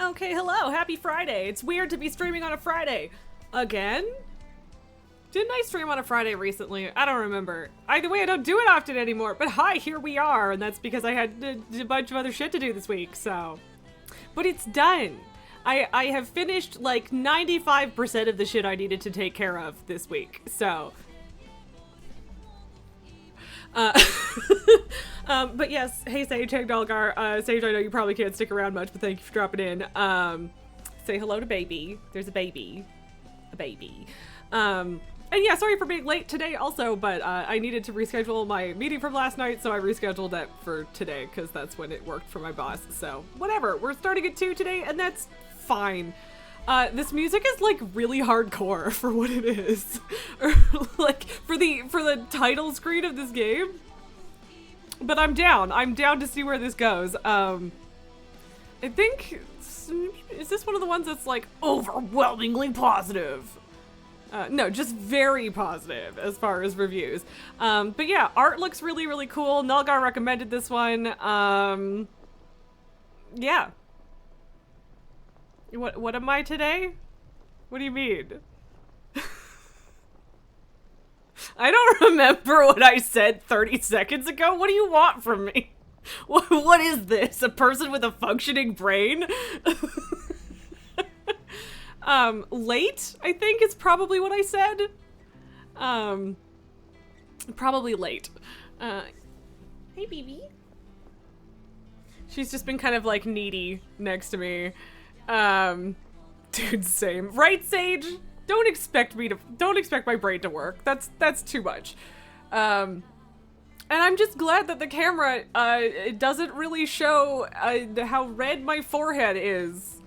Okay, hello, happy Friday. It's weird to be streaming on a Friday. Again? Didn't I stream on a Friday recently? I don't remember. Either way, I don't do it often anymore, but hi, here we are, and that's because I had a bunch of other shit to do this week, so. But it's done. I have finished like 95% of the shit I needed to take care of this week, so. But yes, hey Sage, hey Dalgar. Sage, I know you probably can't stick around much, but thank you for dropping in. Say hello to baby. There's a baby. A baby. And yeah, sorry for being late today also, but I needed to reschedule my meeting from last night, so I rescheduled that for today, because that's when it worked for my boss. So, whatever. We're starting at 2 today, and that's fine. This music is like really hardcore for what it is. Or like for the title screen of this game. But I'm down. I'm down to see where this goes. I think, is this one of the ones that's like overwhelmingly positive? No, just very positive as far as reviews. But yeah, art looks really, really cool. Nulgar recommended this one. Yeah. What am I today? What do you mean? I don't remember what I said 30 seconds ago. What do you want from me? What is this? A person with a functioning brain? Late, I think is probably what I said. Probably late. Hey, BB. She's just been kind of like needy next to me. Dude, same. Right, Sage? Don't expect my brain to work. That's too much. And I'm just glad that the camera, it doesn't really show, how red my forehead is.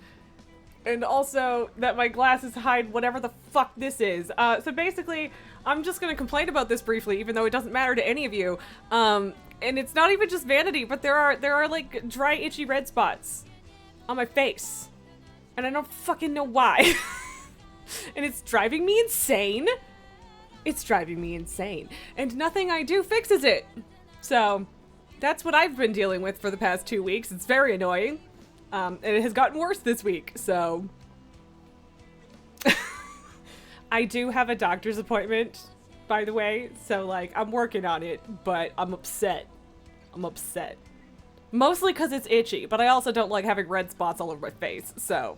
And also that my glasses hide whatever the fuck this is. So basically, I'm just gonna complain about this briefly, even though it doesn't matter to any of you. And it's not even just vanity, but there are like dry, itchy red spots on my face. And I don't fucking know why. And it's driving me insane. It's driving me insane. And nothing I do fixes it. So, that's what I've been dealing with for the past 2 weeks. It's very annoying. And it has gotten worse this week, so. I do have a doctor's appointment, by the way. So, like, I'm working on it, but I'm upset. I'm upset. Mostly because it's itchy, but I also don't like having red spots all over my face, so,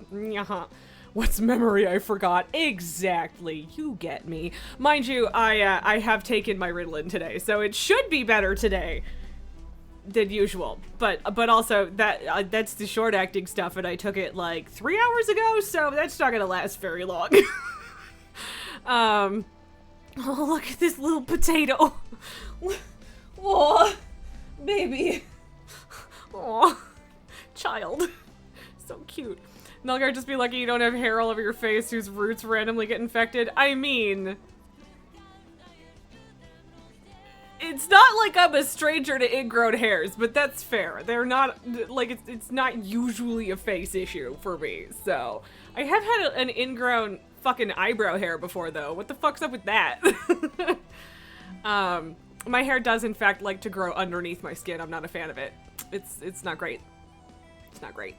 What's memory I forgot? Exactly, you get me. Mind you, I have taken my Ritalin today, so it should be better today than usual. But also, that's the short-acting stuff, and I took it like 3 hours ago, so that's not gonna last very long. Oh, look at this little potato. Oh, baby. Aw, child. So cute. Nulgar, just be lucky you don't have hair all over your face whose roots randomly get infected. I mean, it's not like I'm a stranger to ingrown hairs, but that's fair. They're not, like, it's not usually a face issue for me, so. I have had an ingrown fucking eyebrow hair before, though. What the fuck's up with that? My hair does, in fact, like to grow underneath my skin. I'm not a fan of it. It's not great. It's not great.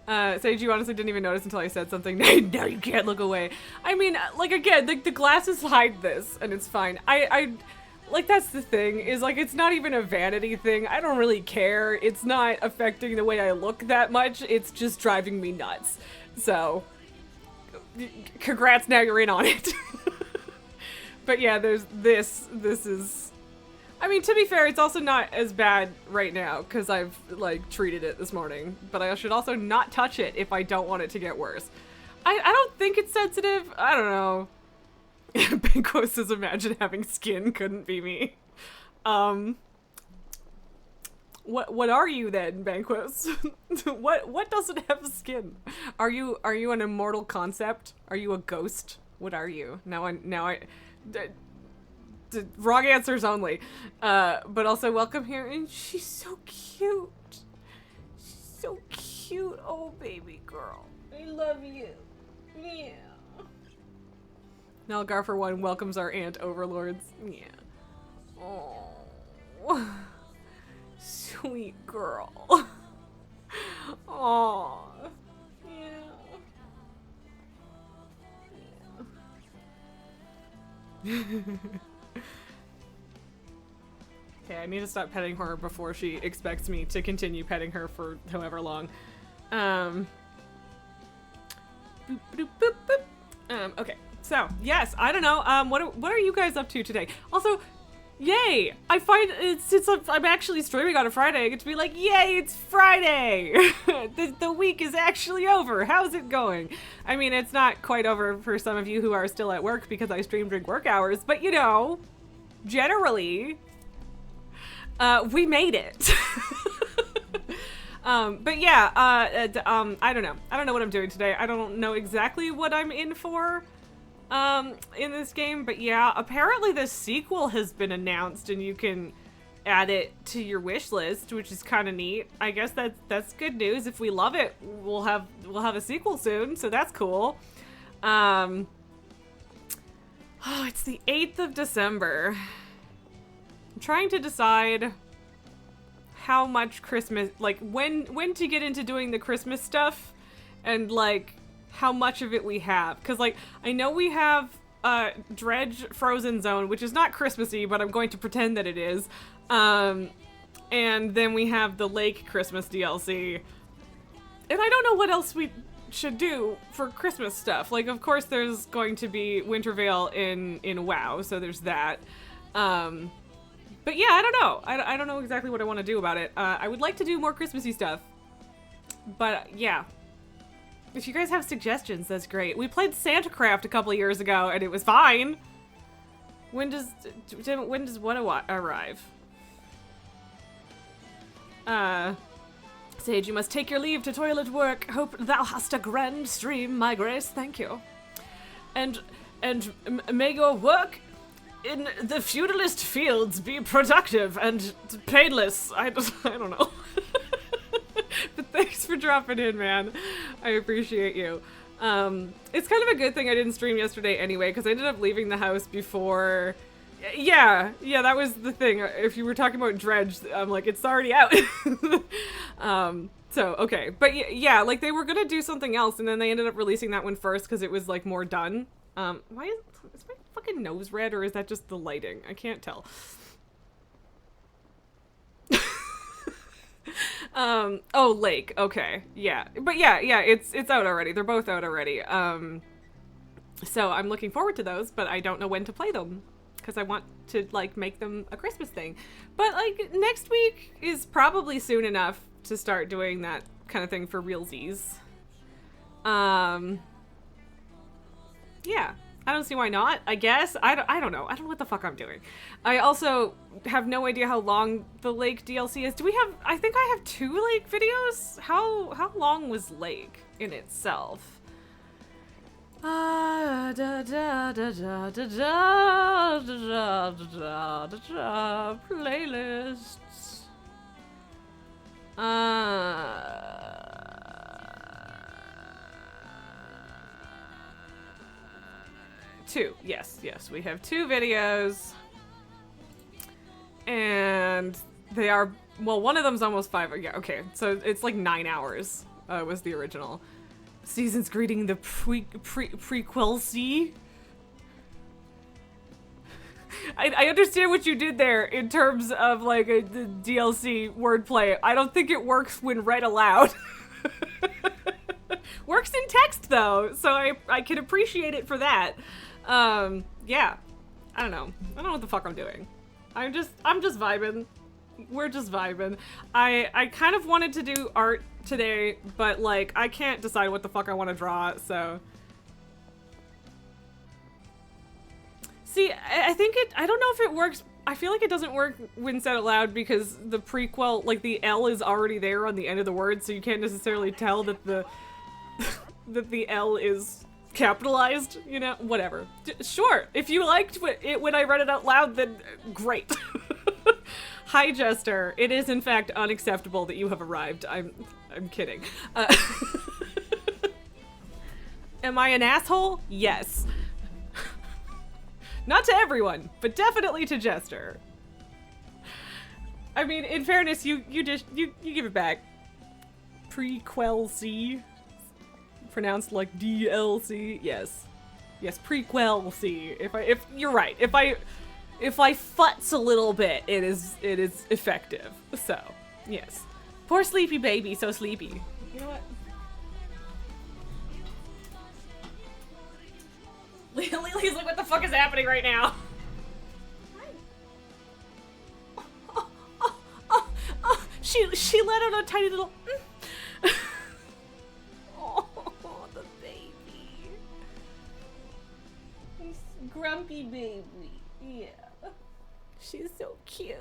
Sage, you honestly didn't even notice until I said something. Now you can't look away. I mean, like, again, the glasses hide this, and it's fine. Like, that's the thing, is, like, it's not even a vanity thing. I don't really care. It's not affecting the way I look that much. It's just driving me nuts. So, congrats, now you're in on it. But yeah, there's this is... I mean, to be fair, it's also not as bad right now, because I've, like, treated it this morning. But I should also not touch it if I don't want it to get worse. I don't think it's sensitive. I don't know. Banquo says, imagine having skin, couldn't be me. What are you then, Banquos? what doesn't have skin? Are you an immortal concept? Are you a ghost? What are you? Wrong answers only. But also welcome here, and she's so cute. She's so cute. Oh, baby girl. I love you. Yeah. Nulgar, for one, welcomes our ant overlords. Yeah. Oh. Sweet girl. Aw. Okay, I need to stop petting her before she expects me to continue petting her for however long. Boop, boop, boop, boop. Okay, so, yes, I don't know, what are you guys up to today? Also, yay! I find since I'm actually streaming on a Friday, I get to be like, yay, it's Friday! the week is actually over. How's it going? I mean, it's not quite over for some of you who are still at work because I stream during work hours, but you know, generally, we made it. But yeah, I don't know. I don't know what I'm doing today. I don't know exactly what I'm in for. In this game, but yeah, apparently the sequel has been announced and you can add it to your wish list, which is kind of neat. I guess that's good news. If we love it, we'll have a sequel soon, so that's cool. Oh, it's the 8th of December. I'm trying to decide how much Christmas, like when to get into doing the Christmas stuff and like how much of it we have, because like I know we have Dredge Frozen Zone, which is not Christmassy, but I'm going to pretend that it is, and then we have the Lake Christmas DLC, and I don't know what else we should do for Christmas stuff. Like, of course there's going to be Wintervale in WoW, so there's that, but yeah, I don't know. I don't know exactly what I want to do about it. I would like to do more Christmassy stuff, but yeah. If you guys have suggestions, that's great. We played SantaCraft a couple of years ago, and it was fine. When does what arrive? Sage, you must take your leave to toilet work. Hope thou hast a grand stream, my grace. Thank you. And may your work in the feudalist fields be productive and painless. I don't know. But thanks for dropping in, man. I appreciate you. It's kind of a good thing I didn't stream yesterday anyway, because I ended up leaving the house before... Yeah, that was the thing. If you were talking about Dredge, I'm like, it's already out. So, okay. But yeah, like, they were gonna do something else, and then they ended up releasing that one first, because it was, like, more done. Why is my fucking nose red, or is that just the lighting? I can't tell. Oh, Lake, okay, yeah, but yeah, it's out already, they're both out already, so I'm looking forward to those, but I don't know when to play them, because I want to, like, make them a Christmas thing, but, like, next week is probably soon enough to start doing that kind of thing for realsies. Yeah. I don't see why not, I guess. I don't know. I don't know what the fuck I'm doing. I also have no idea how long the Lake DLC is. Do we have... I think I have 2 Lake videos? How long was Lake in itself? Playlists. 2. Yes, we have 2 videos. And they are, well, one of them's almost 5. Yeah, okay. So it's like 9 hours was the original. Season's greeting the prequel-C. I understand what you did there in terms of like the DLC wordplay. I don't think it works when read aloud. Works in text though, so I can appreciate it for that. Yeah, I don't know what the fuck I'm doing. I'm just vibing. We're just vibing. I kind of wanted to do art today, but like I can't decide what the fuck I want to draw, so. See, I think I don't know if it works. I feel like it doesn't work when said out loud because the prequel, like the L is already there on the end of the word, so you can't necessarily tell that the that the L is capitalized, you know, whatever. Sure, if you liked it when I read it out loud, then great. Hi, Jester. It is in fact unacceptable that you have arrived. I'm kidding. Am I an asshole? Yes. Not to everyone, but definitely to Jester. I mean, in fairness, you give it back. Prequel-C. Pronounced like DLC. Yes. Yes, prequel. See, if you're right, if I futz a little bit, it is effective. So, yes. Poor sleepy baby, so sleepy. You know what? Lily's like, what the fuck is happening right now? She let out a tiny little. Oh, the baby. He's grumpy baby. Yeah. She's so cute.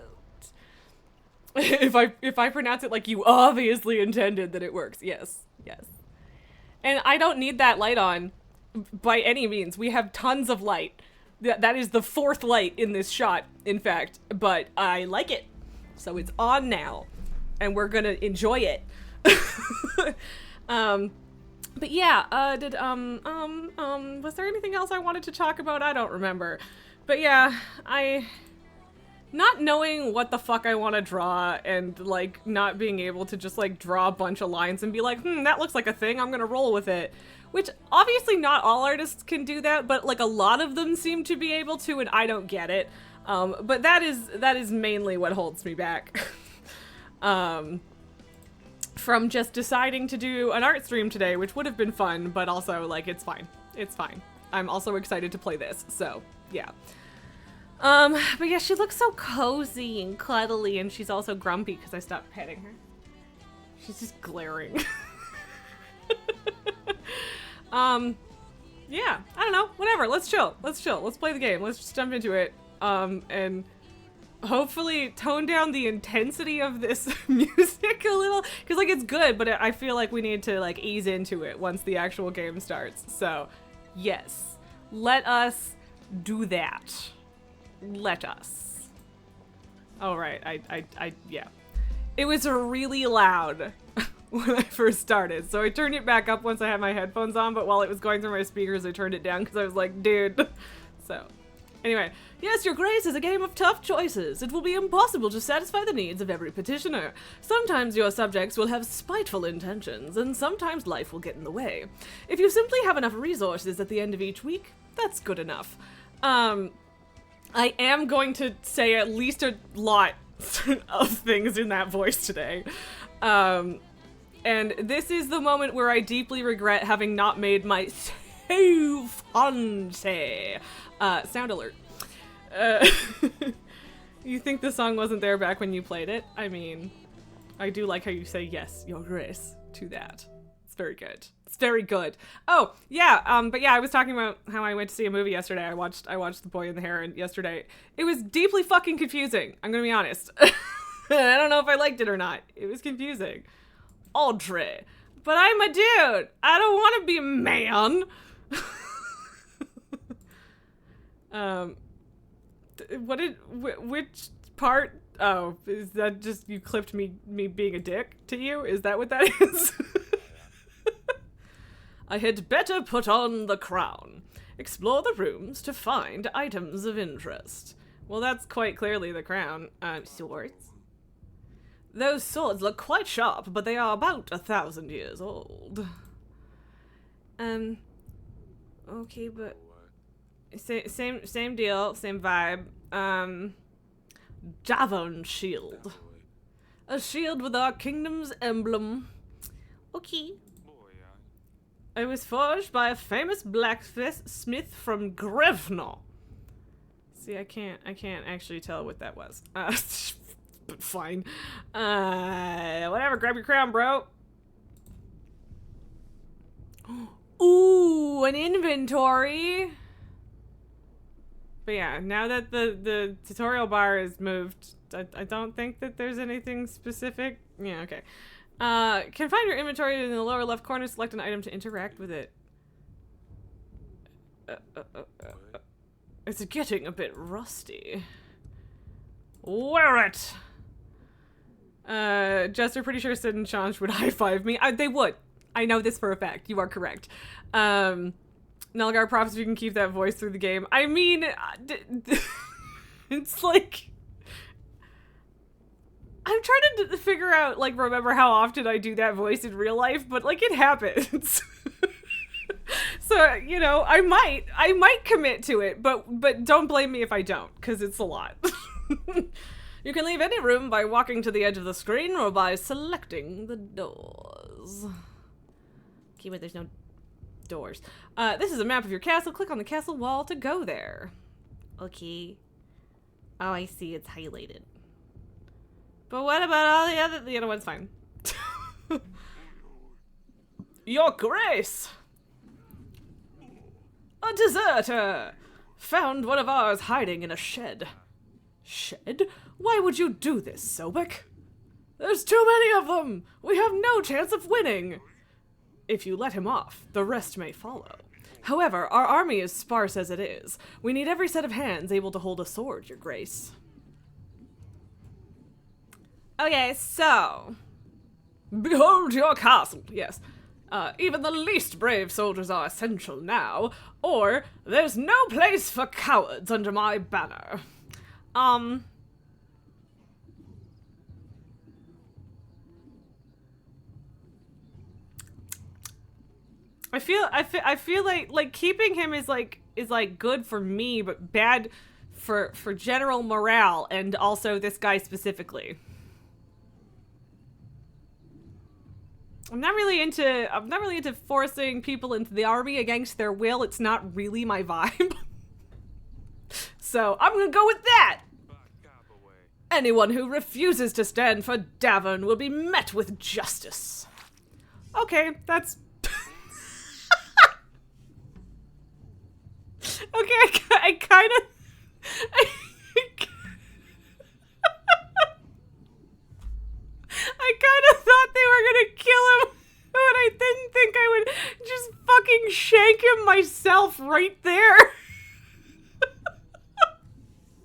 If I pronounce it like you obviously intended, that it works. Yes. Yes. And I don't need that light on by any means. We have tons of light. That is the fourth light in this shot, in fact, but I like it. So it's on now. And we're gonna enjoy it. But yeah, was there anything else I wanted to talk about? I don't remember. But yeah, not knowing what the fuck I want to draw and, like, not being able to just, like, draw a bunch of lines and be like, that looks like a thing, I'm gonna roll with it. Which, obviously not all artists can do that, but, like, a lot of them seem to be able to, and I don't get it. But that is mainly what holds me back. From just deciding to do an art stream today, which would have been fun, but also, like, it's fine. It's fine. I'm also excited to play this, so, yeah. But yeah, she looks so cozy and cuddly, and she's also grumpy because I stopped petting her. She's just glaring. Yeah, I don't know, whatever, let's chill. Let's play the game, let's just jump into it, and hopefully tone down the intensity of this music a little, because, like, it's good, but I feel like we need to, like, ease into it once the actual game starts. So, yes, let us do that. Let us. All right, yeah. It was really loud when I first started, so I turned it back up once I had my headphones on, but while it was going through my speakers, I turned it down because I was like, dude. So, anyway. Yes, Your Grace is a game of tough choices. It will be impossible to satisfy the needs of every petitioner. Sometimes your subjects will have spiteful intentions, and sometimes life will get in the way. If you simply have enough resources at the end of each week, that's good enough. I am going to say at least a lot of things in that voice today. And this is the moment where I deeply regret having not made my so fancy sound alert. You think the song wasn't there back when you played it? I mean, I do like how you say yes, Your Grace, to that. It's very good. It's very good. Oh, yeah, but yeah, I was talking about how I went to see a movie yesterday. I watched The Boy in the Heron yesterday. It was deeply fucking confusing, I'm gonna be honest. I don't know if I liked it or not. It was confusing. Audrey. But I'm a dude. I don't want to be a man. Which part? Oh, is that just you clipped me being a dick to you? Is that what that is? I had better put on the crown. Explore the rooms to find items of interest. Well, that's quite clearly the crown. Swords. Those swords look quite sharp, but they are about 1,000 years old. Okay, but same deal, same vibe. Javon shield. A shield with our kingdom's emblem. Okay. It was forged by a famous blacksmith from Grevno. See, I can't actually tell what that was. But fine. Whatever, grab your crown, bro. Ooh, an inventory. But yeah, now that the tutorial bar is moved, I don't think that there's anything specific. Yeah, okay. Can find your inventory in the lower left corner, select an item to interact with it. It's getting a bit rusty. Wear it! Jester, pretty sure Sid and Change would high-five me. They would. I know this for a fact. You are correct. Nelgar, props if you can keep that voice through the game. I mean, it's like... I'm trying to figure out, like, remember how often I do that voice in real life, but, like, it happens. So So, you know, I might commit to it, but don't blame me if I don't, because it's a lot. You can leave any room by walking to the edge of the screen or by selecting the doors. Keyword, there's no doors. This is a map of your castle. Click on the castle wall to go there. Okay. Oh, I see. It's highlighted. But what about all the other one's fine. Your Grace! A deserter! Found one of ours hiding in a shed. Shed? Why would you do this, Sobek? There's too many of them! We have no chance of winning! If you let him off, the rest may follow. However, our army is sparse as it is. We need every set of hands able to hold a sword, Your Grace. Okay, so... Behold your castle, yes. Even the least brave soldiers are essential now, or there's no place for cowards under my banner. I feel like keeping him is good for me, but bad for general morale and also this guy specifically. I'm not really into forcing people into the army against their will. It's not really my vibe. So I'm gonna go with that. Anyone who refuses to stand for Davern will be met with justice. Okay, that's... Okay, I kind of... I kind of thought they were gonna kill him, but I didn't think I would just fucking shank him myself right there.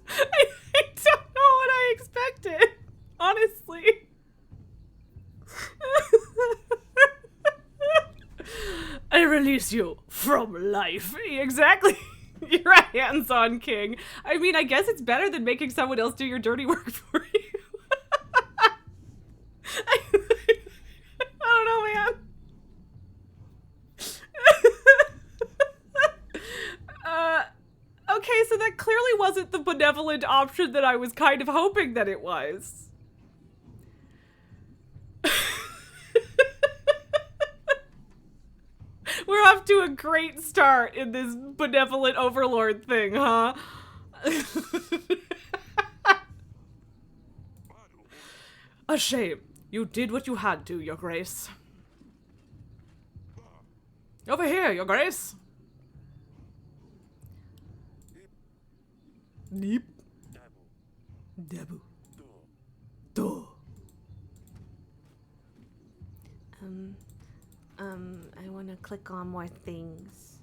I don't know what I expected, honestly. I release you from life. Exactly. You're a hands-on king. I mean, I guess it's better than making someone else do your dirty work for you. I don't know, man. Okay, so that clearly wasn't the benevolent option that I was kind of hoping that it was. We're off to a great start in this benevolent overlord thing, huh? A shame. You did what you had to, Your Grace. Over here, Your Grace. Neep. Dabu. Do. I want to click on more things.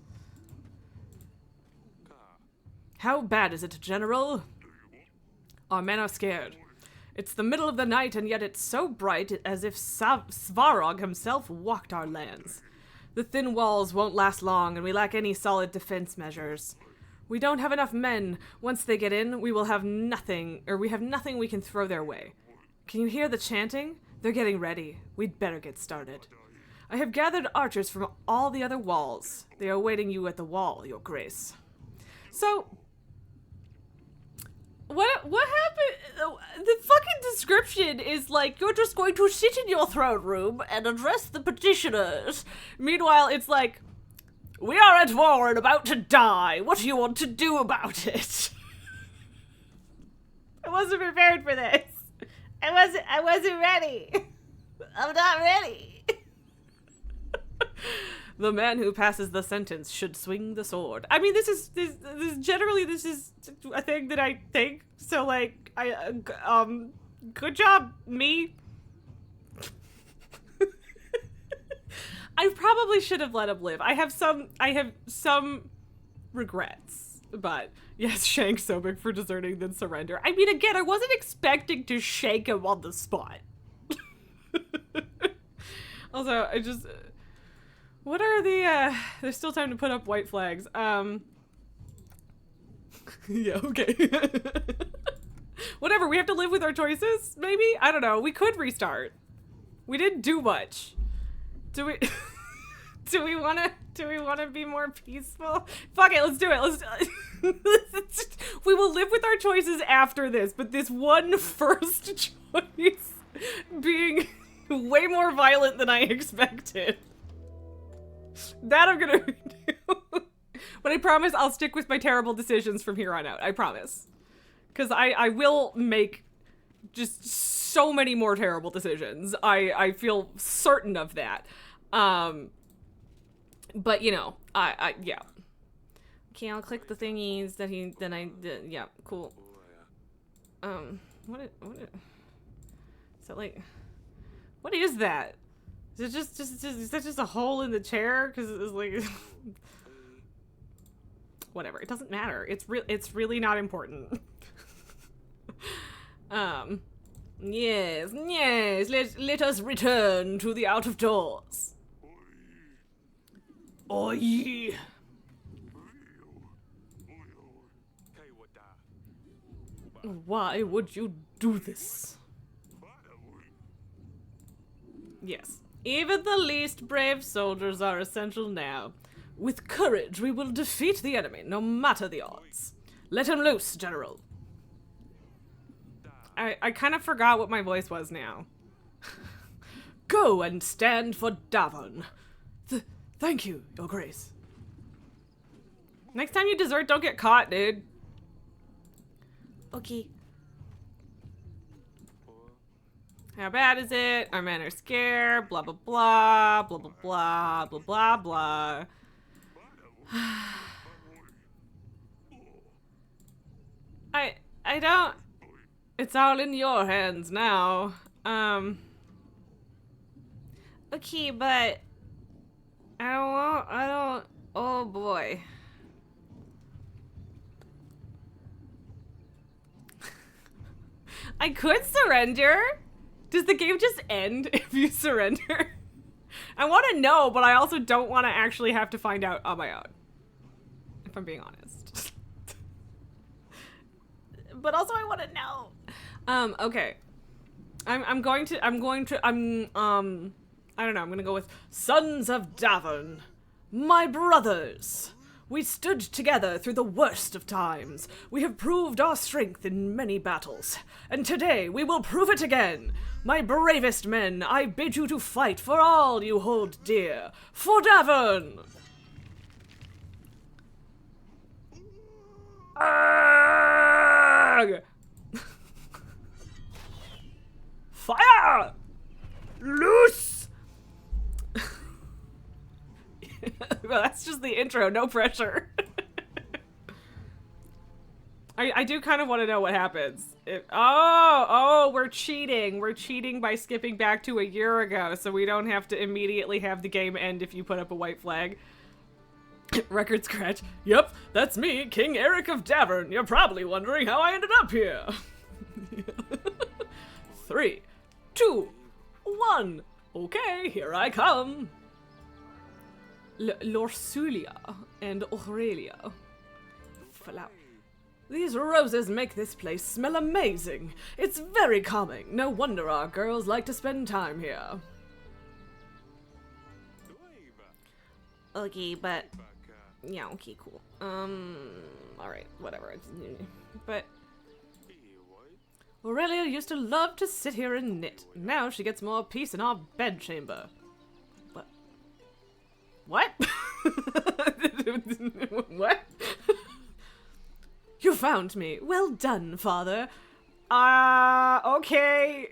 How bad is it, General? Our men are scared. It's the middle of the night, and yet it's so bright as if Svarog himself walked our lands. The thin walls won't last long, and we lack any solid defense measures. We don't have enough men. Once they get in, we will have nothing, or we have nothing we can throw their way. Can you hear the chanting? They're getting ready. We'd better get started. I have gathered archers from all the other walls. They are awaiting you at the wall, Your Grace. So... What happened? The fucking description is like, you're just going to sit in your throne room and address the petitioners. Meanwhile, it's like, we are at war and about to die. What do you want to do about it? I wasn't prepared for this. I wasn't ready. I'm not ready. The man who passes the sentence should swing the sword. I mean, this is generally a thing that I think. So like, good job, me. I probably should have let him live. I have some regrets, but yes, shank Sobek for deserting, then surrender. I mean, again, I wasn't expecting to shank him on the spot. Also, I just... What are the, there's still time to put up white flags. Yeah, okay. Whatever, we have to live with our choices, maybe? I don't know, we could restart. We didn't do much. Do we? Do we wanna be more peaceful? Fuck it, let's do it. We will live with our choices after this, but this one first choice being way more violent than I expected. That I'm gonna do. But I promise I'll stick with my terrible decisions from here on out. I promise. Because I will make just so many more terrible decisions. I feel certain of that. But you know, yeah. Okay, I'll click the thingies that I did. Yeah, cool. What is that like? What is that? Is it is that just a hole in the chair? Because it's like, whatever. It doesn't matter. It's really not important. Yes. Let us return to the out of doors. Oi! Why would you do this? Yes. Even the least brave soldiers are essential now. With courage, we will defeat the enemy, no matter the odds. Let him loose, General. I kind of forgot what my voice was now. Go and stand for Davon. Thank you, Your Grace. Next time you desert, don't get caught, dude. Okay. How bad is it? Our men are scared. Blah, blah, blah. Blah, blah, blah. Blah, blah, blah. I don't... It's all in your hands now. Okay, but... I don't... Oh, boy. I could surrender. Does the game just end if you surrender? I want to know, but I also don't want to actually have to find out on my own. If I'm being honest. But also I want to know. Okay. I don't know, I'm gonna go with Sons of Davon, my brothers. We stood together through the worst of times. We have proved our strength in many battles, and today we will prove it again. My bravest men, I bid you to fight for all you hold dear. For Davon! Arrgh! Fire! Loose! Well, that's just the intro, no pressure. I do kind of want to know what happens. We're cheating. We're cheating by skipping back to a year ago, so we don't have to immediately have the game end if you put up a white flag. Record scratch. Yep, that's me, King Eric of Davern. You're probably wondering how I ended up here. 3, 2, 1. Okay, here I come. Lorsulia and Aurelia. Flower. These roses make this place smell amazing. It's very calming. No wonder our girls like to spend time here. Okay, but... Yeah, okay, cool. Alright, whatever. But... Aurelia used to love to sit here and knit. Now she gets more peace in our bedchamber. What? What? You found me. Well done, father. Okay.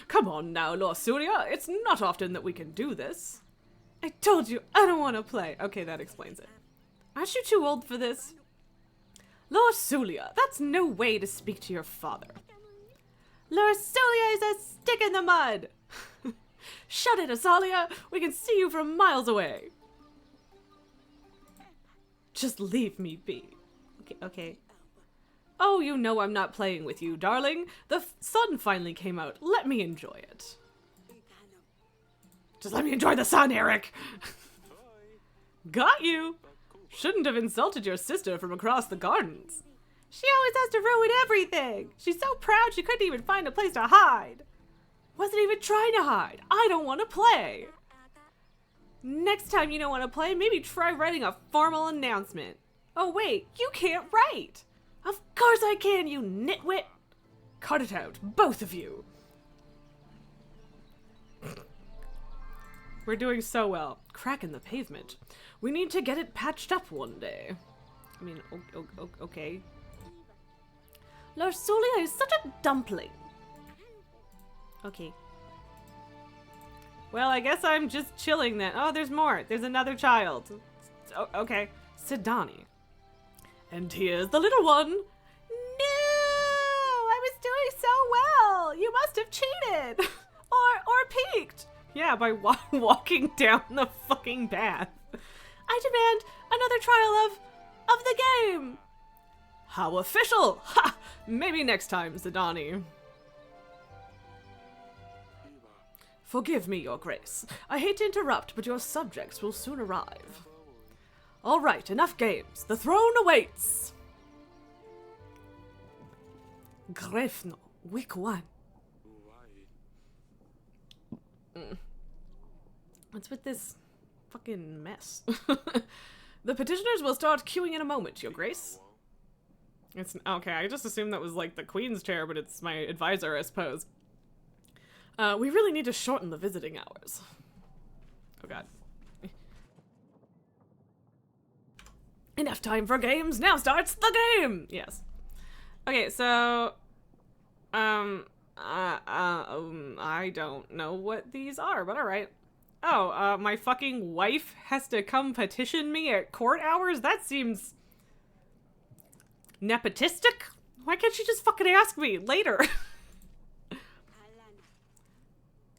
Come on now, Lorsulia. It's not often that we can do this. I told you, I don't want to play. Okay, that explains it. Aren't you too old for this? Lorsulia, that's no way to speak to your father. Lorsulia is a stick in the mud. Shut it, Asalia! We can see you from miles away! Just leave me be. Okay. Oh, you know I'm not playing with you, darling. The sun finally came out. Let me enjoy it. Just let me enjoy the sun, Eric! Got you! Shouldn't have insulted your sister from across the gardens. She always has to ruin everything! She's so proud she couldn't even find a place to hide! Wasn't even trying to hide. I don't want to play. Next time you don't want to play, maybe try writing a formal announcement. Oh wait, you can't write! Of course I can, you nitwit! Cut it out, both of you! We're doing so well. Crack in the pavement. We need to get it patched up one day. I mean, okay. Larsulia is such a dumpling. Okay. Well, I guess I'm just chilling then. Oh, there's more. There's another child. Oh, okay. Sidani. And here's the little one. No! I was doing so well! You must have cheated! or peeked! Yeah, by walking down the fucking path. I demand another trial of the game! How official! Ha! Maybe next time, Sidani. Forgive me, Your Grace. I hate to interrupt, but your subjects will soon arrive. All right, enough games. The throne awaits. Grefno, week 1. What's with this fucking mess? The petitioners will start queuing in a moment, Your Grace. It's okay, I just assumed that was like the Queen's chair, but it's my advisor, I suppose. We really need to shorten the visiting hours. Oh god. Enough time for games, now starts the game! Yes. Okay, so... I don't know what these are, but alright. Oh, my fucking wife has to come petition me at court hours? That seems... nepotistic? Why can't she just fucking ask me later?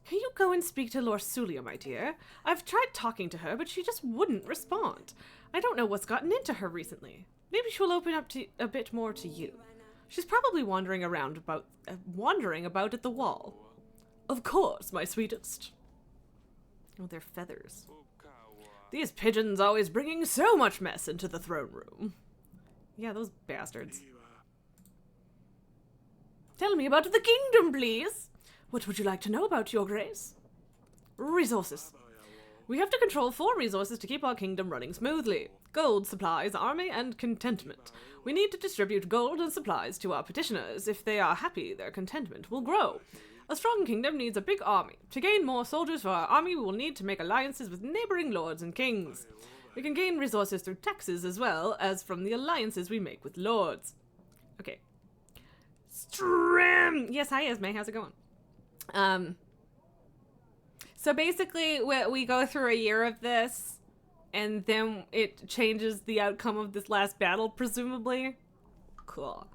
Can you go and speak to Larsulia, my dear? I've tried talking to her, but she just wouldn't respond. I don't know what's gotten into her recently. Maybe she'll open up a bit more to you. She's probably wandering about at the wall. Of course, my sweetest. Oh, they're feathers. These pigeons always bringing so much mess into the throne room. Yeah, those bastards. Tell me about the kingdom, please. What would you like to know about, Your Grace? Resources. We have to control 4 resources to keep our kingdom running smoothly. Gold, supplies, army, and contentment. We need to distribute gold and supplies to our petitioners. If they are happy, their contentment will grow. A strong kingdom needs a big army. To gain more soldiers for our army, we will need to make alliances with neighboring lords and kings. We can gain resources through taxes as well as from the alliances we make with lords. Okay. Strim! Yes, hi Esme, how's it going? So basically we go through a year of this and then it changes the outcome of this last battle, presumably. Cool.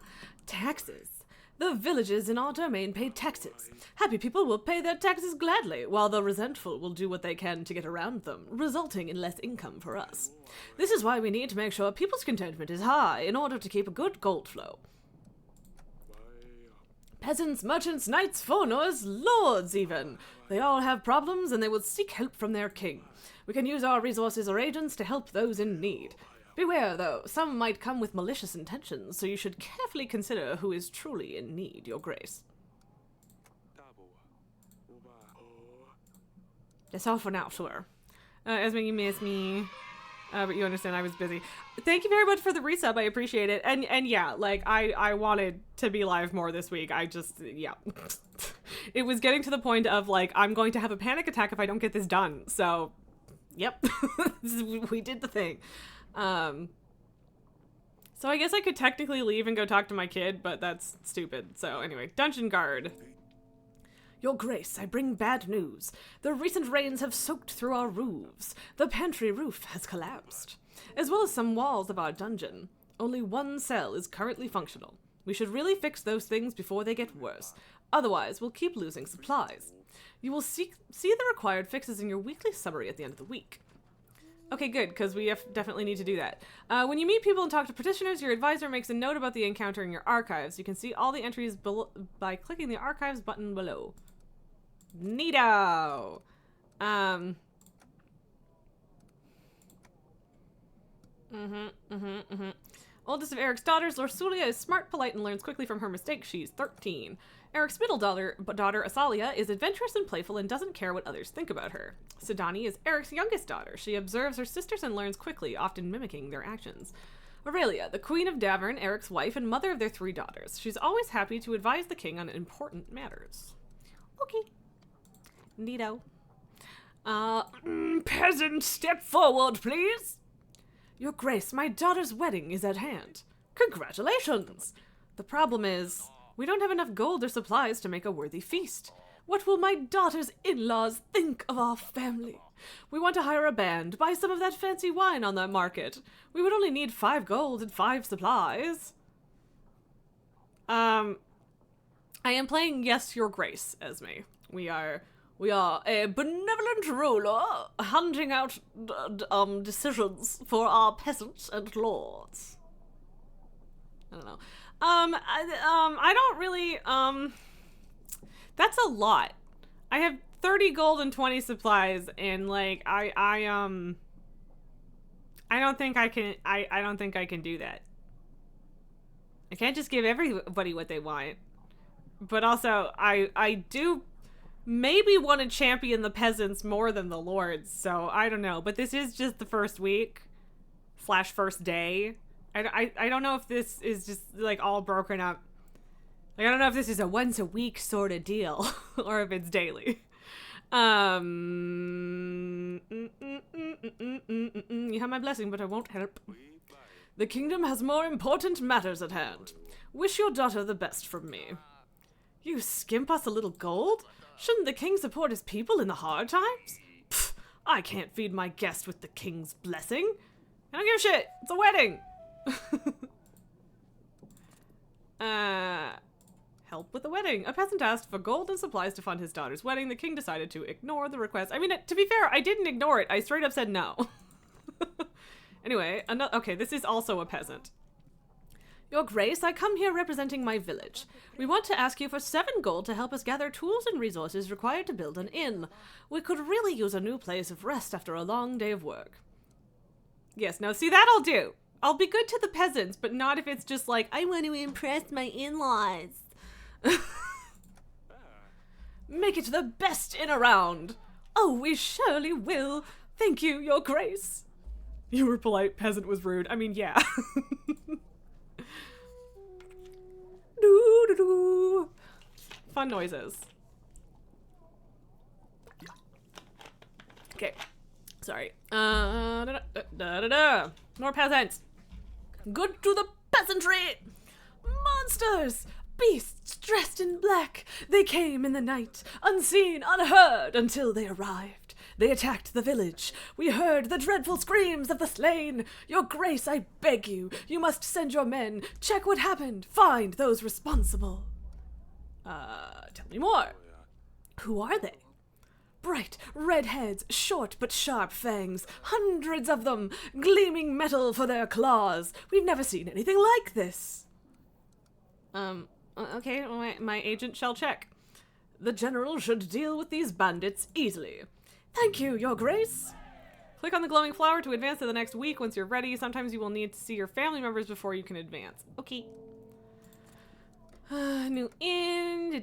Taxes. The villages in our domain pay taxes. Happy people will pay their taxes gladly, while the resentful will do what they can to get around them, resulting in less income for us. This is why we need to make sure people's contentment is high in order to keep a good gold flow. Peasants, merchants, knights, foreigners, lords even. They all have problems and they will seek help from their king. We can use our resources or agents to help those in need. Beware, though, some might come with malicious intentions, so you should carefully consider who is truly in need, Your Grace. That's all for now, sure. Esme, you miss me. But you understand I was busy. Thank you very much for the resub. I appreciate it. And yeah, like, I wanted to be live more this week. I just, yeah. It was getting to the point of, like, I'm going to have a panic attack if I don't get this done. So, yep. We did the thing. So I guess I could technically leave and go talk to my kid, but that's stupid. So anyway, Dungeon Guard. Your Grace, I bring bad news. The recent rains have soaked through our roofs. The pantry roof has collapsed, as well as some walls of our dungeon. Only one cell is currently functional. We should really fix those things before they get worse. Otherwise, we'll keep losing supplies. You will see the required fixes in your weekly summary at the end of the week. Okay, good, because we definitely need to do that. When you meet people and talk to petitioners, your advisor makes a note about the encounter in your archives. You can see all the entries by clicking the archives button below. Neato! Oldest of Eric's daughters, Lorsulia is smart, polite, and learns quickly from her mistakes. She's 13. Eric's middle daughter, Asalia, is adventurous and playful and doesn't care what others think about her. Sidani is Eric's youngest daughter. She observes her sisters and learns quickly, often mimicking their actions. Aurelia, the Queen of Davern, Eric's wife and mother of their 3 daughters. She's always happy to advise the king on important matters. Okay. Neato. Peasant, step forward, please. Your Grace, my daughter's wedding is at hand. Congratulations! The problem is, we don't have enough gold or supplies to make a worthy feast. What will my daughter's in-laws think of our family? We want to hire a band, buy some of that fancy wine on the market. We would only need 5 gold and 5 supplies. I am playing Yes, Your Grace, Esme. We are a benevolent ruler handing out decisions for our peasants and lords. I don't know. I don't really, that's a lot. I have 30 gold and 20 supplies, and like, I don't think I can, I don't think I can do that. I can't just give everybody what they want. But also, I do maybe want to champion the peasants more than the lords, so I don't know. But this is just the first week / first day. I don't know if this is just like all broken up. Like, I don't know if this is a once a week sort of deal or if it's daily. You have my blessing, but I won't help. The kingdom has more important matters at hand. Wish your daughter the best from me. You skimp us a little gold? Shouldn't the king support his people in the hard times? Pfft, I can't feed my guest with the king's blessing. I don't give a shit. It's a wedding. Help with the wedding. A peasant asked for gold and supplies to fund his daughter's wedding. The king decided to ignore the request. I mean, to be fair, I didn't ignore it. I straight up said no. Anyway, okay, this is also a peasant. Your Grace, I come here representing my village. We want to ask you for 7 gold to help us gather tools and resources required to build an inn. We could really use a new place of rest after a long day of work. Yes, now see, that I'll do. I'll be good to the peasants, but not if it's just like, I want to impress my in-laws. Make it the best inn around. Oh, we surely will. Thank you, Your Grace. You were polite, peasant was rude. I mean, yeah. Doo-doo-doo. Fun noises. Okay. Sorry. More peasants. Good to the peasantry. Monsters. Beasts dressed in black. They came in the night, unseen, unheard, until they arrived. They attacked the village. We heard the dreadful screams of the slain. Your Grace, I beg you. You must send your men. Check what happened. Find those responsible. Tell me more. Who are they? Bright red heads, short but sharp fangs. Hundreds of them. Gleaming metal for their claws. We've never seen anything like this. Okay, my agent shall check. The general should deal with these bandits easily. Thank you, Your Grace. Click on the glowing flower to advance to the next week once you're ready. Sometimes you will need to see your family members before you can advance. Okay. New inn.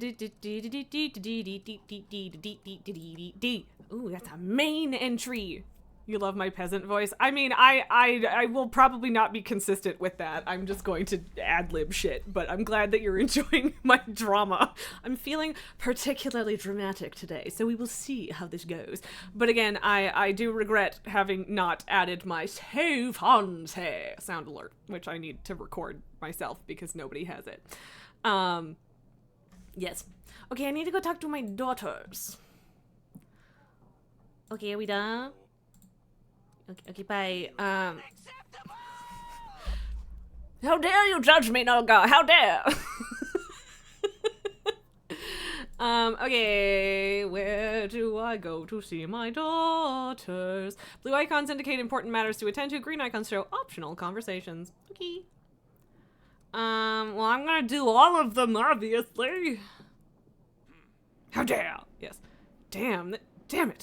Ooh, that's a main entry. You love my peasant voice. I mean, I will probably not be consistent with that. I'm just going to ad-lib shit, but I'm glad that you're enjoying my drama. I'm feeling particularly dramatic today, so we will see how this goes. But again, I do regret having not added my so fancy sound alert, which I need to record myself because nobody has it. Yes. Okay, I need to go talk to my daughters. Okay, are we done? Okay, bye. How dare you judge me, Nolga? How dare! Okay, where do I go to see my daughters? Blue icons indicate important matters to attend to. Green icons show optional conversations. Okay. Well, I'm gonna do all of them, obviously. How dare! Yes. Damn it,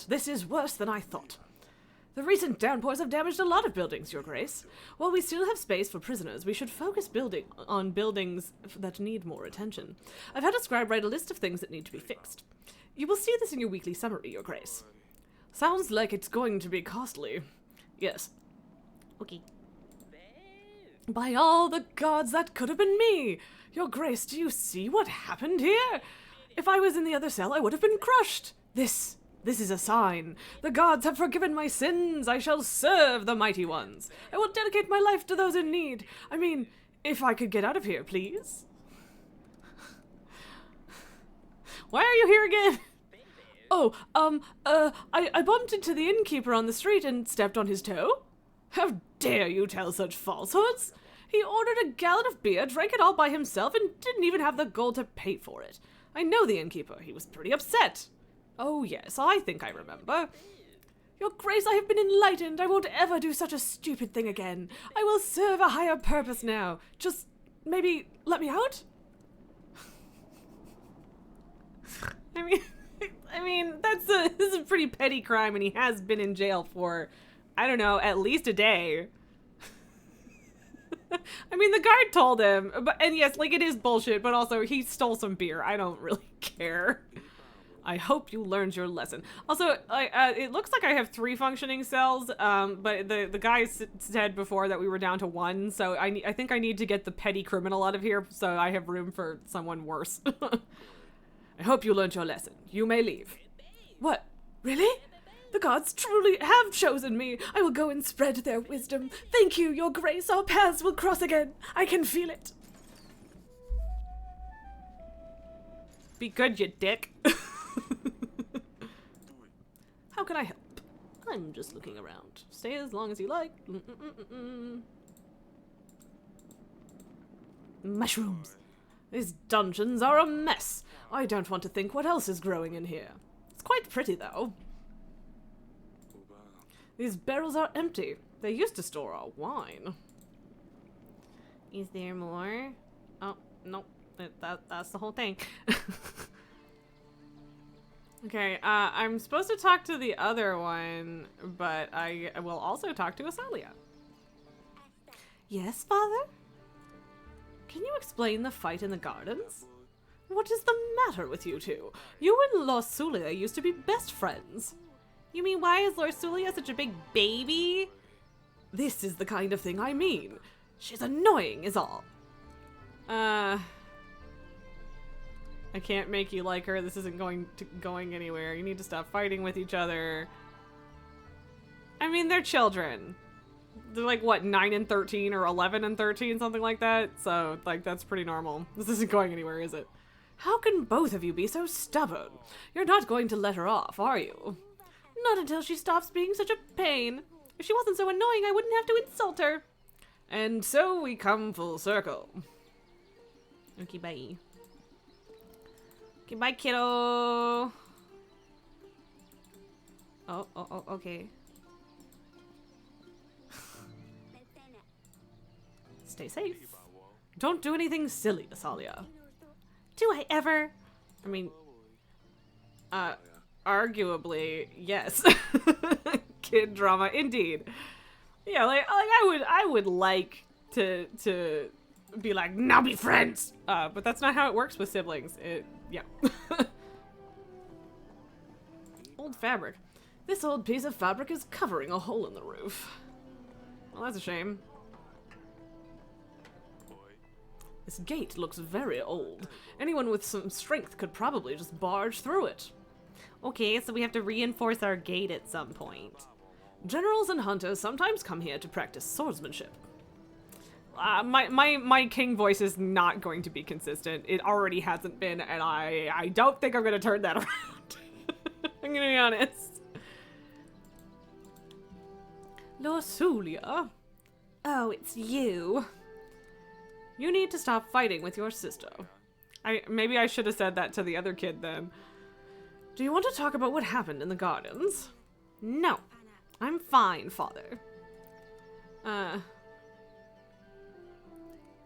this is worse than I thought. The recent downpours have damaged a lot of buildings, Your Grace. While we still have space for prisoners, we should focus on buildings that need more attention. I've had a scribe write a list of things that need to be fixed. You will see this in your weekly summary, Your Grace. Sounds like it's going to be costly. Yes. Okay. By all the gods, that could have been me! Your Grace, do you see what happened here? If I was in the other cell, I would have been crushed. This is a sign. The gods have forgiven my sins. I shall serve the mighty ones. I will dedicate my life to those in need. I mean, if I could get out of here, please. Why are you here again? Oh, I bumped into the innkeeper on the street and stepped on his toe. How dare you tell such falsehoods? He ordered a gallon of beer, drank it all by himself, and didn't even have the gold to pay for it. I know the innkeeper. He was pretty upset. Oh, yes, I think I remember. Your Grace, I have been enlightened. I won't ever do such a stupid thing again. I will serve a higher purpose now. Just maybe let me out? I mean, this is a pretty petty crime, and he has been in jail for, I don't know, at least a day. I mean, the guard told him, and yes, like, it is bullshit, but also, he stole some beer. I don't really care. I hope you learned your lesson. Also, it looks like I have 3 functioning cells, but the guy said before that we were down to 1, so I think I need to get the petty criminal out of here, so I have room for someone worse. I hope you learned your lesson. You may leave. What? Really? The gods truly have chosen me. I will go and spread their wisdom. Thank you, Your Grace. Our paths will cross again. I can feel it. Be good, you dick. How can I help? I'm just looking around. Stay as long as you like. Mushrooms. These dungeons are a mess. I don't want to think what else is growing in here. It's quite pretty, though. These barrels are empty. They used to store our wine. Is there more? Oh, no. That's the whole thing. Okay, I'm supposed to talk to the other one, but I will also talk to Asalia. Yes, Father? Can you explain the fight in the gardens? What is the matter with you two? You and Lorsulia used to be best friends. You mean, why is Lorsulia such a big baby? This is the kind of thing I mean. She's annoying is all. I can't make you like her. This isn't going anywhere. You need to stop fighting with each other. I mean, they're children. They're like, what, 9 and 13 or 11 and 13, something like that? So, like, that's pretty normal. This isn't going anywhere, is it? How can both of you be so stubborn? You're not going to let her off, are you? Not until she stops being such a pain. If she wasn't so annoying, I wouldn't have to insult her. And so we come full circle. Okay, bye. Okay, bye, kiddo. Oh, okay. Stay safe. Don't do anything silly, Asalia. Do I ever? I mean, arguably, yes. Kid drama, indeed. Yeah, like I would like to be like, now be friends. But that's not how it works with siblings. Yeah. Old fabric. This old piece of fabric is covering a hole in the roof. Well, that's a shame. This gate looks very old. Anyone with some strength could probably just barge through it. Okay, so we have to reinforce our gate at some point. Generals and hunters sometimes come here to practice swordsmanship. My king voice is not going to be consistent. It already hasn't been, and I don't think I'm going to turn that around. I'm going to be honest. Lorsulia? Oh, it's you. You need to stop fighting with your sister. Maybe I should have said that to the other kid then. Do you want to talk about what happened in the gardens? No. I'm fine, Father.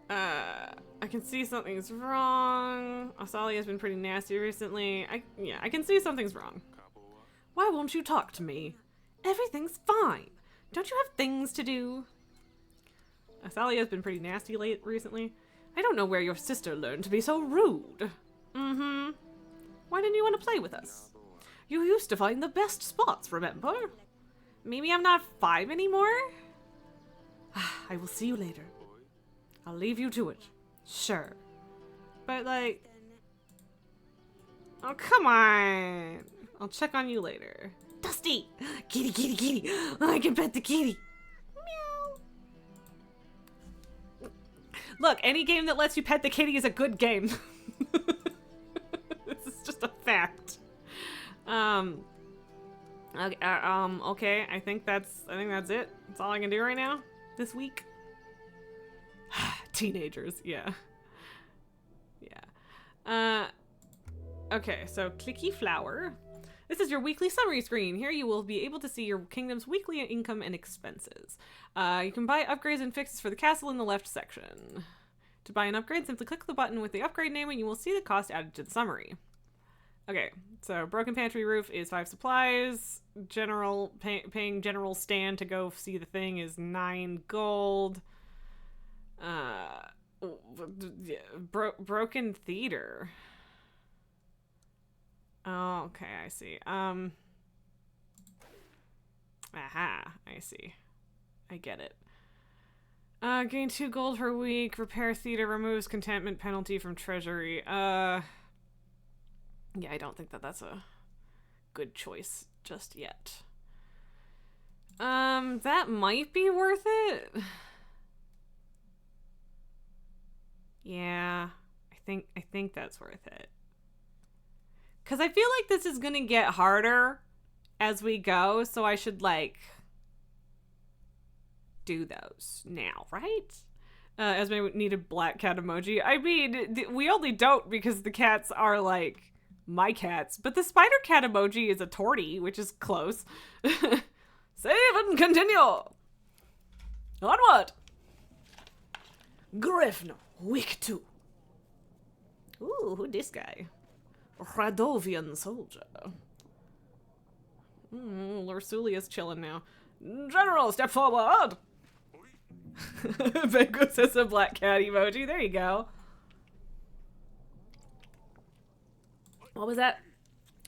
I can see something's wrong. Asalia's been pretty nasty recently. I can see something's wrong. Why won't you talk to me? Everything's fine. Don't you have things to do? Athalia's been pretty nasty recently. I don't know where your sister learned to be so rude. Mm-hmm. Why didn't you want to play with us? You used to find the best spots, remember? Maybe I'm not 5 anymore? I will see you later. I'll leave you to it. Sure. But, like... Oh, come on. I'll check on you later. Dusty! Kitty, kitty, kitty! I can pet the kitty! Meow! Look, any game that lets you pet the kitty is a good game. This is just a fact. Okay, I think that's it. That's all I can do right now this week. Teenagers, yeah. Yeah. Okay, so clicky flower. This is your weekly summary screen. Here you will be able to see your kingdom's weekly income and expenses. You can buy upgrades and fixes for the castle in the left section. To buy an upgrade, simply click the button with the upgrade name and you will see the cost added to the summary. Okay, so broken pantry roof is 5 supplies. General paying general stand to go see the thing is 9 gold. Broken theater. Oh, okay, I see. Aha, I see. I get it. Gain 2 gold per week. Repair theater removes contentment penalty from treasury. Yeah, I don't think that that's a good choice just yet. That might be worth it. Yeah, I think that's worth it. Because I feel like this is going to get harder as we go, so I should, like, do those now, right? As my needed black cat emoji. I mean, we only don't because the cats are, like, my cats. But the spider cat emoji is a tortie, which is close. Save and continue! Onward! Griffin, week 2. Ooh, who this guy? Radovian soldier. Lursulia's chilling now. General, step forward! Benko says a black cat emoji. There you go. What was that?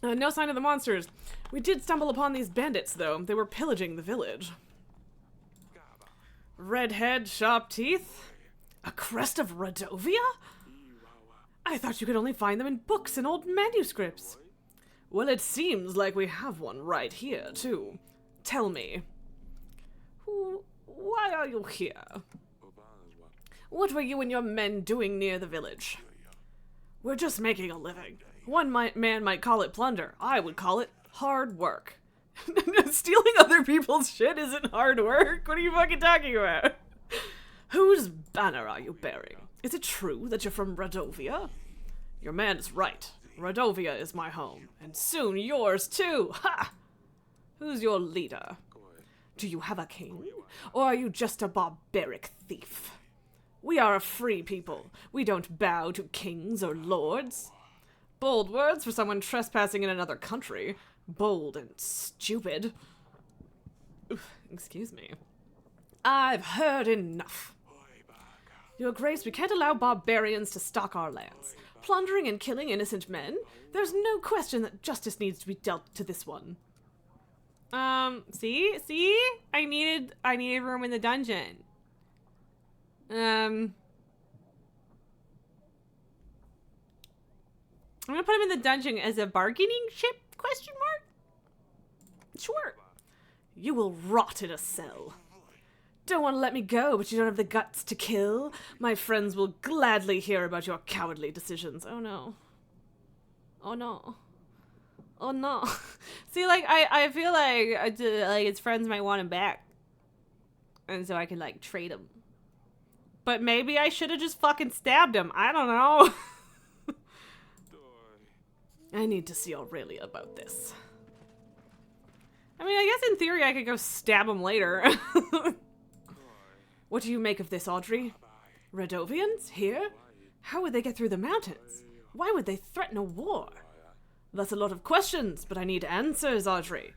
No sign of the monsters. We did stumble upon these bandits, though. They were pillaging the village. Red head, sharp teeth? A crest of Radovia? I thought you could only find them in books and old manuscripts. Well, it seems like we have one right here, too. Tell me. Why are you here? What were you and your men doing near the village? We're just making a living. One man might call it plunder. I would call it hard work. Stealing other people's shit isn't hard work. What are you fucking talking about? Whose banner are you bearing? Is it true that you're from Radovia? Your man is right. Radovia is my home, and soon yours too. Ha! Who's your leader? Do you have a king? Or are you just a barbaric thief? We are a free people. We don't bow to kings or lords. Bold words for someone trespassing in another country. Bold and stupid. Oof, excuse me. I've heard enough. Your Grace, we can't allow barbarians to stock our lands. Plundering and killing innocent men? There's no question that justice needs to be dealt to this one. See? I needed room in the dungeon. I'm gonna put him in the dungeon as a bargaining chip, question mark? Sure. You will rot in a cell. Don't want to let me go, but you don't have the guts to kill? My friends will gladly hear about your cowardly decisions. Oh no. Oh no. Oh no. See, like, I feel like his friends might want him back. And so I could, like, trade him. But maybe I should have just fucking stabbed him. I don't know. I need to see Aurelia about this. I mean, I guess in theory I could go stab him later. What do you make of this, Audrey? Radovians? Here? How would they get through the mountains? Why would they threaten a war? That's a lot of questions, but I need answers, Audrey.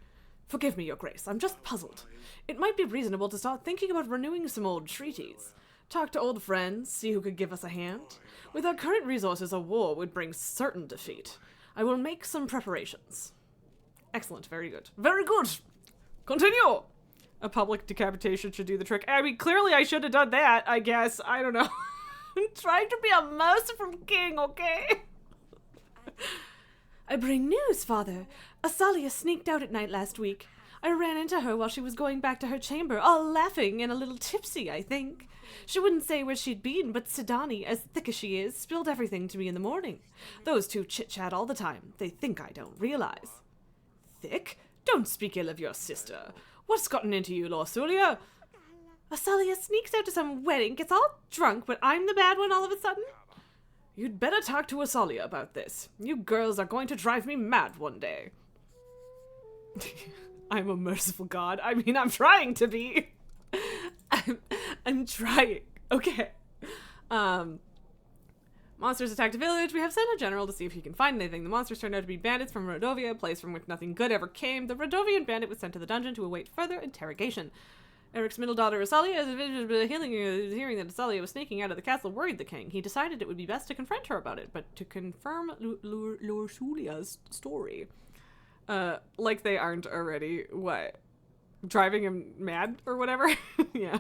Forgive me, Your Grace, I'm just puzzled. It might be reasonable to start thinking about renewing some old treaties. Talk to old friends, see who could give us a hand. With our current resources, a war would bring certain defeat. I will make some preparations. Excellent, very good. Very good! Continue! A public decapitation should do the trick. I mean, clearly I should have done that, I guess. I don't know. I'm trying to be a merciful king, okay? I bring news, Father. Asalia sneaked out at night last week. I ran into her while she was going back to her chamber, all laughing and a little tipsy, I think. She wouldn't say where she'd been, but Sidani, as thick as she is, spilled everything to me in the morning. Those two chit-chat all the time. They think I don't realize. Thick? Don't speak ill of your sister. What's gotten into you, Lorsulia? Asalia sneaks out to some wedding, gets all drunk, but I'm the bad one all of a sudden? You'd better talk to Asalia about this. You girls are going to drive me mad one day. I'm a merciful god. I mean, I'm trying to be. I'm trying. Okay. Monsters attacked a village. We have sent a general to see if he can find anything. The monsters turned out to be bandits from Rodovia, a place from which nothing good ever came. The Rodovian bandit was sent to the dungeon to await further interrogation. Eric's middle daughter, Asalia, hearing that Asalia was sneaking out of the castle, worried the king. He decided it would be best to confront her about it, but to confirm Lorsulia's story. Like they aren't already, what? Driving him mad or whatever? Yeah.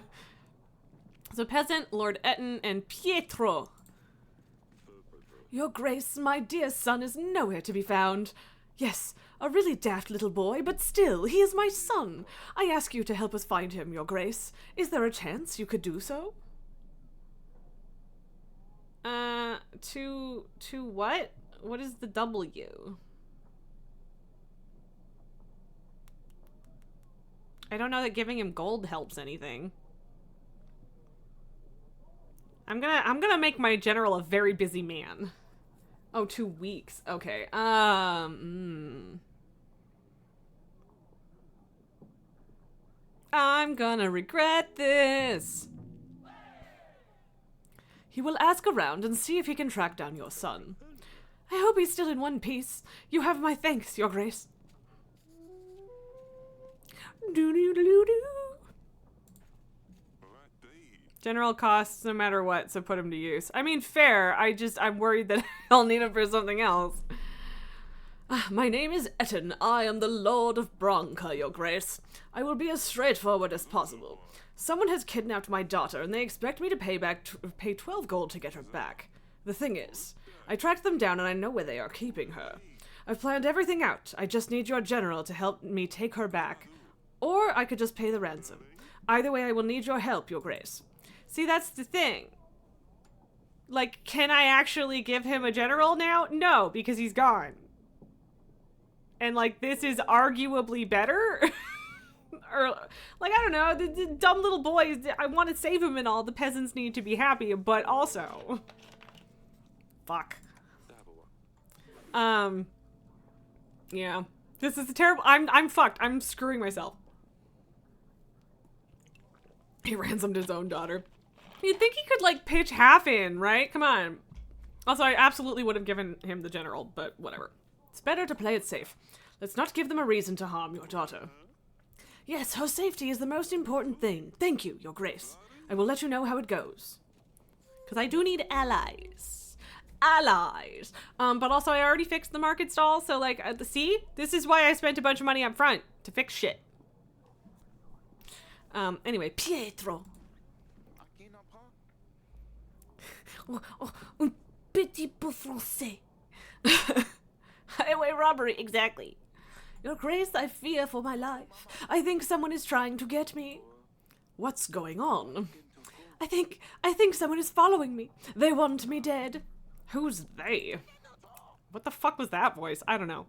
So Peasant, Lord Etten, and Pietro. Your Grace, my dear son is nowhere to be found. Yes, a really daft little boy, but still, he is my son. I ask you to help us find him, Your Grace. Is there a chance you could do so? To what? What is the W? I don't know that giving him gold helps anything. I'm gonna make my general a very busy man. Oh, 2 weeks. Okay. I'm gonna regret this. He will ask around and see if he can track down your son. I hope he's still in one piece. You have my thanks, Your Grace. Do-do-do-do-do. General costs no matter what, so put him to use. I mean, fair. I'm worried that I'll need him for something else. My name is Etten. I am the Lord of Branca, Your Grace. I will be as straightforward as possible. Someone has kidnapped my daughter, and they expect me to pay 12 gold to get her back. The thing is, I tracked them down and I know where they are keeping her. I've planned everything out. I just need your general to help me take her back. Or I could just pay the ransom. Either way, I will need your help, Your Grace. See, that's the thing. Like, can I actually give him a general now? No, because he's gone. And, like, this is arguably better? Or, like, I don't know, the dumb little boys, I want to save him and all, the peasants need to be happy, but also... Fuck. Yeah. This is a terrible... I'm fucked. I'm screwing myself. He ransomed his own daughter. You'd think he could, like, pitch half in, right? Come on. Also, I absolutely would have given him the general, but whatever. It's better to play it safe. Let's not give them a reason to harm your daughter. Yes, her safety is the most important thing. Thank you, Your Grace. I will let you know how it goes. Because I do need allies. Allies. But also I already fixed the market stall, so, like, see? This is why I spent a bunch of money up front. To fix shit. Anyway, Pietro. Un petit peu français. Highway robbery, exactly. Your Grace, I fear for my life. I think someone is trying to get me. What's going on? I think someone is following me. They want me dead. Who's they? What the fuck was that voice? I don't know.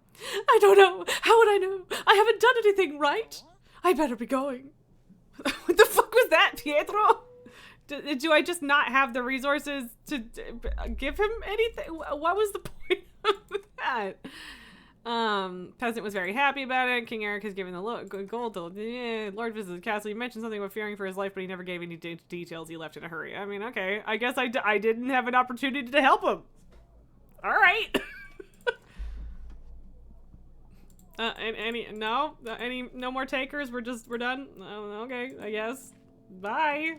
I don't know. How would I know? I haven't done anything right. I better be going. What the fuck was that, Pietro? Do I just not have the resources to give him anything? What was the point of that? Peasant was very happy about it. King Eric has given the gold to Lord visits the castle. He mentioned something about fearing for his life, but he never gave any details. He left in a hurry. I mean, okay. I guess I didn't have an opportunity to help him. All right. No more takers? We're done? Okay, I guess. Bye.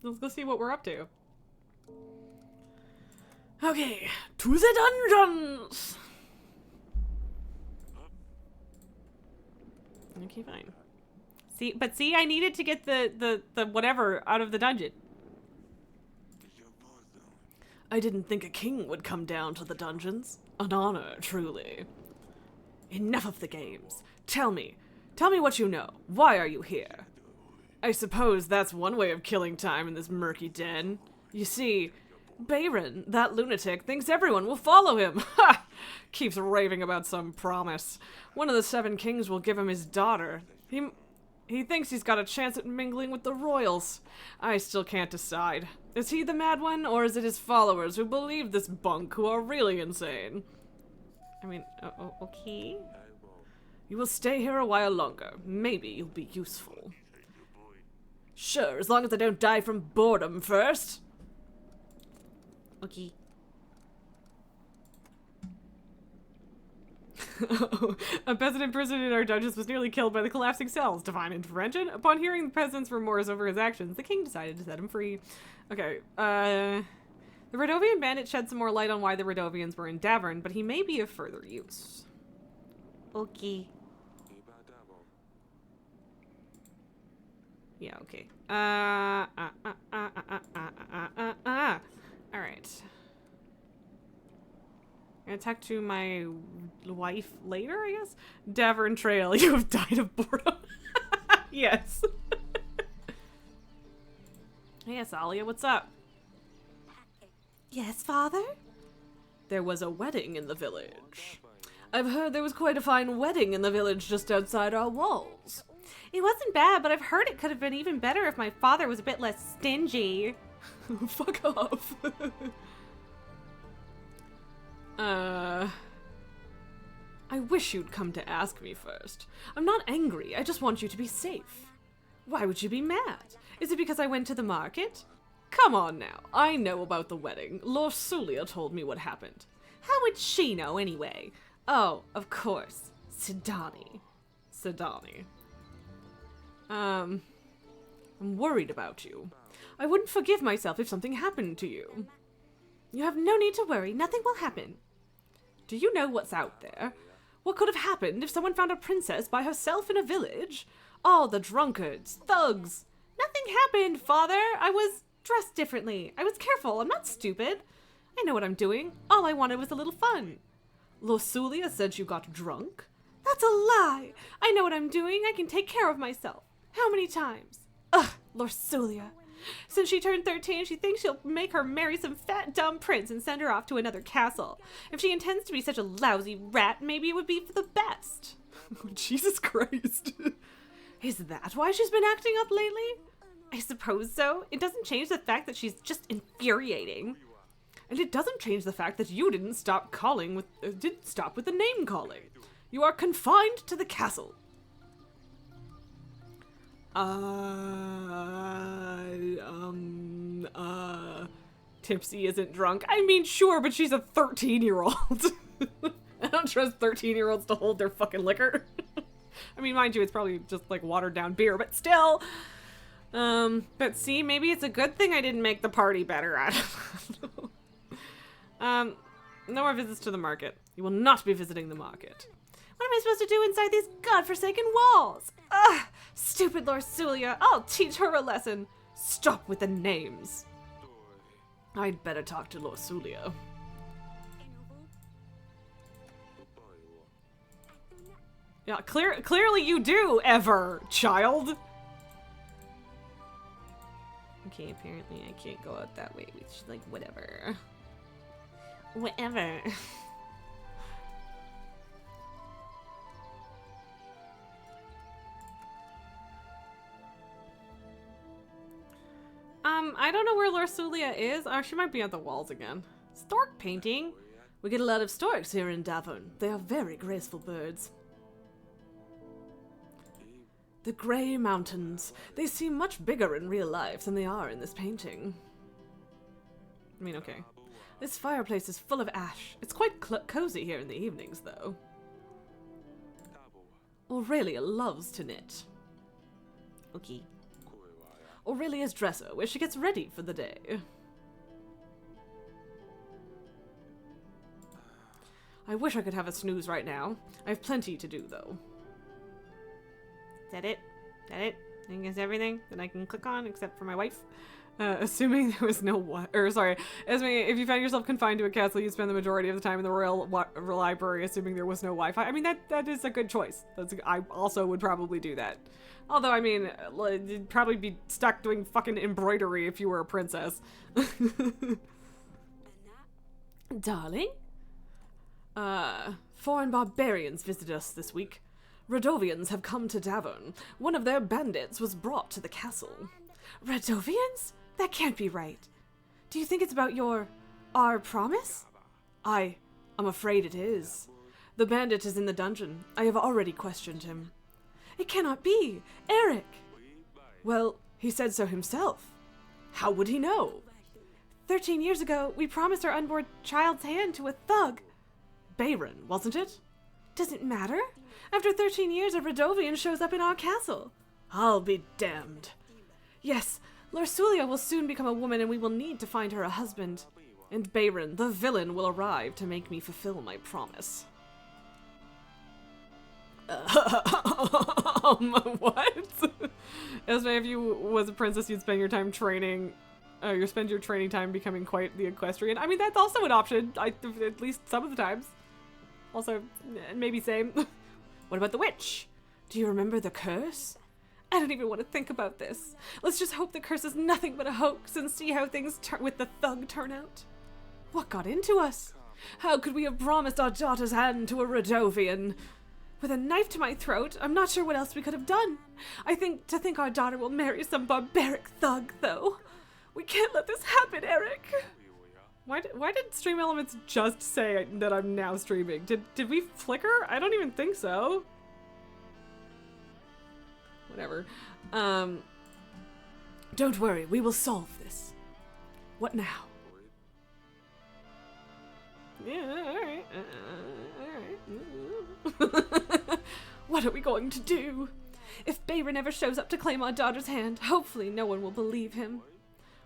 Let's go see what we're up to. Okay, to the dungeons! Okay, fine. See, I needed to get the whatever out of the dungeon. I didn't think a king would come down to the dungeons. An honor, truly. Enough of the games. Tell me what you know. Why are you here? I suppose that's one way of killing time in this murky den. You see, Bayron, that lunatic, thinks everyone will follow him. Ha! Keeps raving about some promise. One of the 7 kings will give him his daughter. He thinks he's got a chance at mingling with the royals. I still can't decide. Is he the mad one, or is it his followers who believe this bunk who are really insane? I mean, okay. You will stay here a while longer. Maybe you'll be useful. Sure, as long as I don't die from boredom first. Okay. A peasant imprisoned in our dungeons was nearly killed by the collapsing cells. Divine intervention. Upon hearing the peasant's remorse over his actions, the king decided to set him free. Okay, the Radovian bandit shed some more light on why the Radovians were in Davern, but he may be of further use. Okay. Yeah, okay. Alright. I'm gonna talk to my wife later, I guess? Davern Trail, you have died of boredom. Yes. Yes, Alia, what's up? Yes, father? There was a wedding in the village. I've heard there was quite a fine wedding in the village just outside our walls. It wasn't bad, but I've heard it could have been even better if my father was a bit less stingy. Fuck off. I wish you'd come to ask me first. I'm not angry, I just want you to be safe. Why would you be mad? Is it because I went to the market? Come on now, I know about the wedding. Lord Sulia told me what happened. How would she know anyway? Oh, of course. Sidani. I'm worried about you. I wouldn't forgive myself if something happened to you. You have no need to worry, nothing will happen. Do you know what's out there? What could have happened if someone found a princess by herself in a village? All the drunkards, thugs. Nothing happened, father. I was dressed differently. I was careful. I'm not stupid. I know what I'm doing. All I wanted was a little fun. Losulia said you got drunk? That's a lie. I know what I'm doing. I can take care of myself. How many times? Ugh, Lorsulia. Since she turned 13, she thinks she'll make her marry some fat, dumb prince and send her off to another castle. If she intends to be such a lousy rat, maybe it would be for the best. Jesus Christ. Is that why she's been acting up lately? I suppose so. It doesn't change the fact that she's just infuriating. And it doesn't change the fact that you didn't stop with the name calling. You are confined to the castle. Tipsy isn't drunk. I mean, sure, but she's a 13-year-old. I don't trust 13-year-olds to hold their fucking liquor. I mean, mind you, it's probably just like watered down beer, but still. But see, maybe it's a good thing I didn't make the party better. I don't know. No more visits to the market. You will not be visiting the market. What am I supposed to do inside these godforsaken walls? Ugh! Stupid Lorsulia. I'll teach her a lesson. Stop with the names. I'd better talk to Lorsulia. Yeah, clearly you do, Ever, child. Okay, apparently I can't go out that way, which, like, whatever. Whatever. I don't know where Lorsulia is. Oh, she might be at the walls again. Stork painting? We get a lot of storks here in Davern. They are very graceful birds. The Grey Mountains. They seem much bigger in real life than they are in this painting. I mean, okay. This fireplace is full of ash. It's quite cozy here in the evenings, though. Aurelia loves to knit. Okay. Aurelia's dresser, where she gets ready for the day. I wish I could have a snooze right now. I have plenty to do, though. Is that it? Is that it? I think that's everything that I can click on, except for my wife. Assuming there was no sorry, Esme, if you found yourself confined to a castle, you'd spend the majority of the time in the royal library, assuming there was no Wi-Fi. I mean, that is a good choice. I also would probably do that. Although, I mean, you'd probably be stuck doing fucking embroidery if you were a princess. Darling? Foreign barbarians visited us this week. Radovians have come to Davern. One of their bandits was brought to the castle. Radovians? That can't be right. Do you think it's about our promise? I'm afraid it is. The bandit is in the dungeon. I have already questioned him. It cannot be. Eric! Well, he said so himself. How would he know? 13 years ago, we promised our unborn child's hand to a thug. Bayron, wasn't it? Does it matter? After 13 years, a Radovian shows up in our castle. I'll be damned. Yes, Lorsulia will soon become a woman and we will need to find her a husband. And Bayron, the villain, will arrive to make me fulfill my promise. What? Esme, if you was a princess, you'd spend your time training. You spend your training time becoming quite the equestrian. I mean, that's also an option. At least some of the times. Also, maybe same. What about the witch? Do you remember the curse? I don't even want to think about this. Let's just hope the curse is nothing but a hoax and see how things with the thug turn out. What got into us? How could we have promised our daughter's hand to a Radovian? With a knife to my throat, I'm not sure what else we could have done. I think our daughter will marry some barbaric thug, though. We can't let this happen, Eric. Why did Stream Elements just say that I'm now streaming? Did we flicker? I don't even think so. Whatever. Don't worry, we will solve this. What now? Yeah, alright. Alright. What are we going to do? If Bayron ever shows up to claim our daughter's hand, hopefully no one will believe him.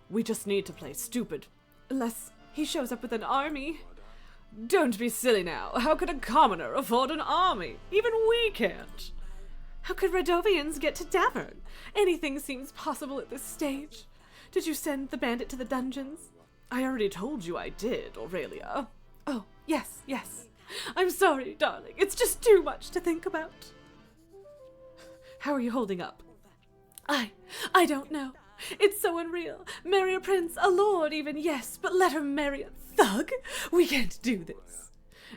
We just need to play stupid. Unless he shows up with an army. Don't be silly now. How could a commoner afford an army? Even we can't. How could Radovians get to Davern? Anything seems possible at this stage. Did you send the bandit to the dungeons? I already told you I did, Aurelia. Oh, yes. I'm sorry, darling. It's just too much to think about. How are you holding up? I don't know. It's so unreal. Marry a prince, a lord even, yes, but let her marry a thug? We can't do this.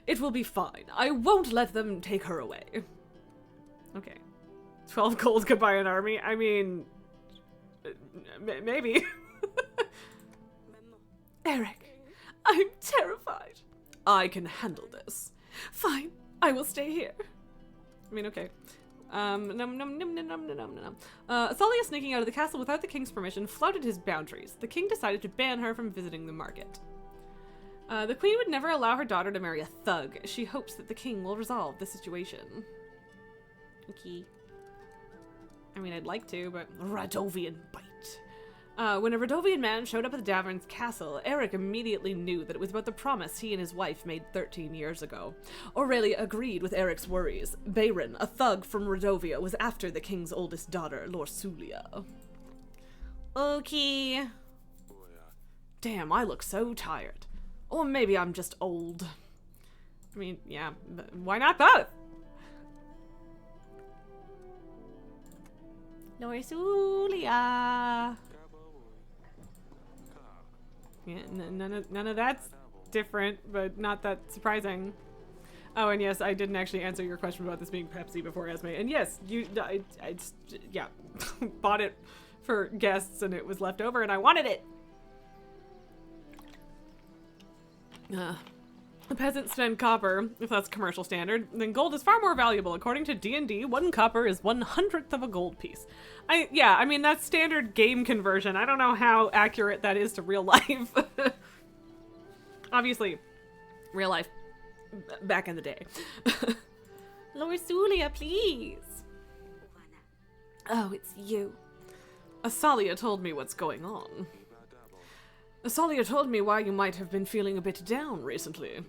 It will be fine. I won't let them take her away. Okay. 12 gold could buy an army? I mean, maybe. Eric, I'm terrified. I can handle this. Fine, I will stay here. I mean, okay. Thalia, sneaking out of the castle without the king's permission, flouted his boundaries. The king decided to ban her from visiting the market. The queen would never allow her daughter to marry a thug. She hopes that the king will resolve the situation. Okay. I mean, I'd like to, but Radovian bite. When a Radovian man showed up at the Davern's castle, Eric immediately knew that it was about the promise he and his wife made 13 years ago. Aurelia agreed with Eric's worries. Bayron, a thug from Radovia, was after the king's oldest daughter, Lorsulia. Okay. Damn, I look so tired. Or maybe I'm just old. I mean, yeah, why not both? Lorsulia. Yeah, none of that's different, but not that surprising. Oh, and yes, I didn't actually answer your question about this being Pepsi before, Esme. And yes, I yeah, bought it for guests and it was left over and I wanted it. The peasants spend copper, if that's commercial standard, then gold is far more valuable. According to D&D, 1 copper is 1/100th of a gold piece. Yeah, I mean, that's standard game conversion. I don't know how accurate that is to real life. Obviously, real life back in the day. Lord Sulia, please. Oh, it's you. Asalia told me what's going on. Asalia told me why you might have been feeling a bit down recently.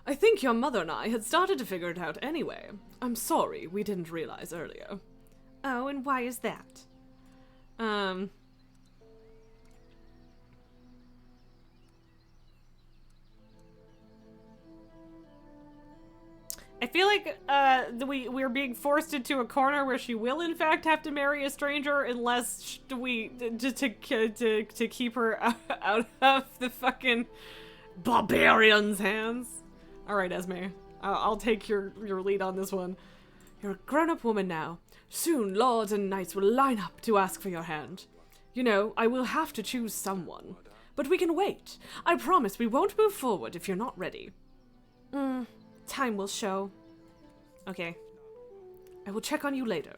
I think your mother and I had started to figure it out anyway. I'm sorry, we didn't realize earlier. Oh, and why is that? I feel like we're being forced into a corner where she will in fact have to marry a stranger unless we just to keep her out of the fucking barbarians' hands. All right, Esme, I'll take your lead on this one. You're a grown-up woman now. Soon lords and knights will line up to ask for your hand. You know, I will have to choose someone. But we can wait. I promise we won't move forward if you're not ready. Time will show. Okay. I will check on you later.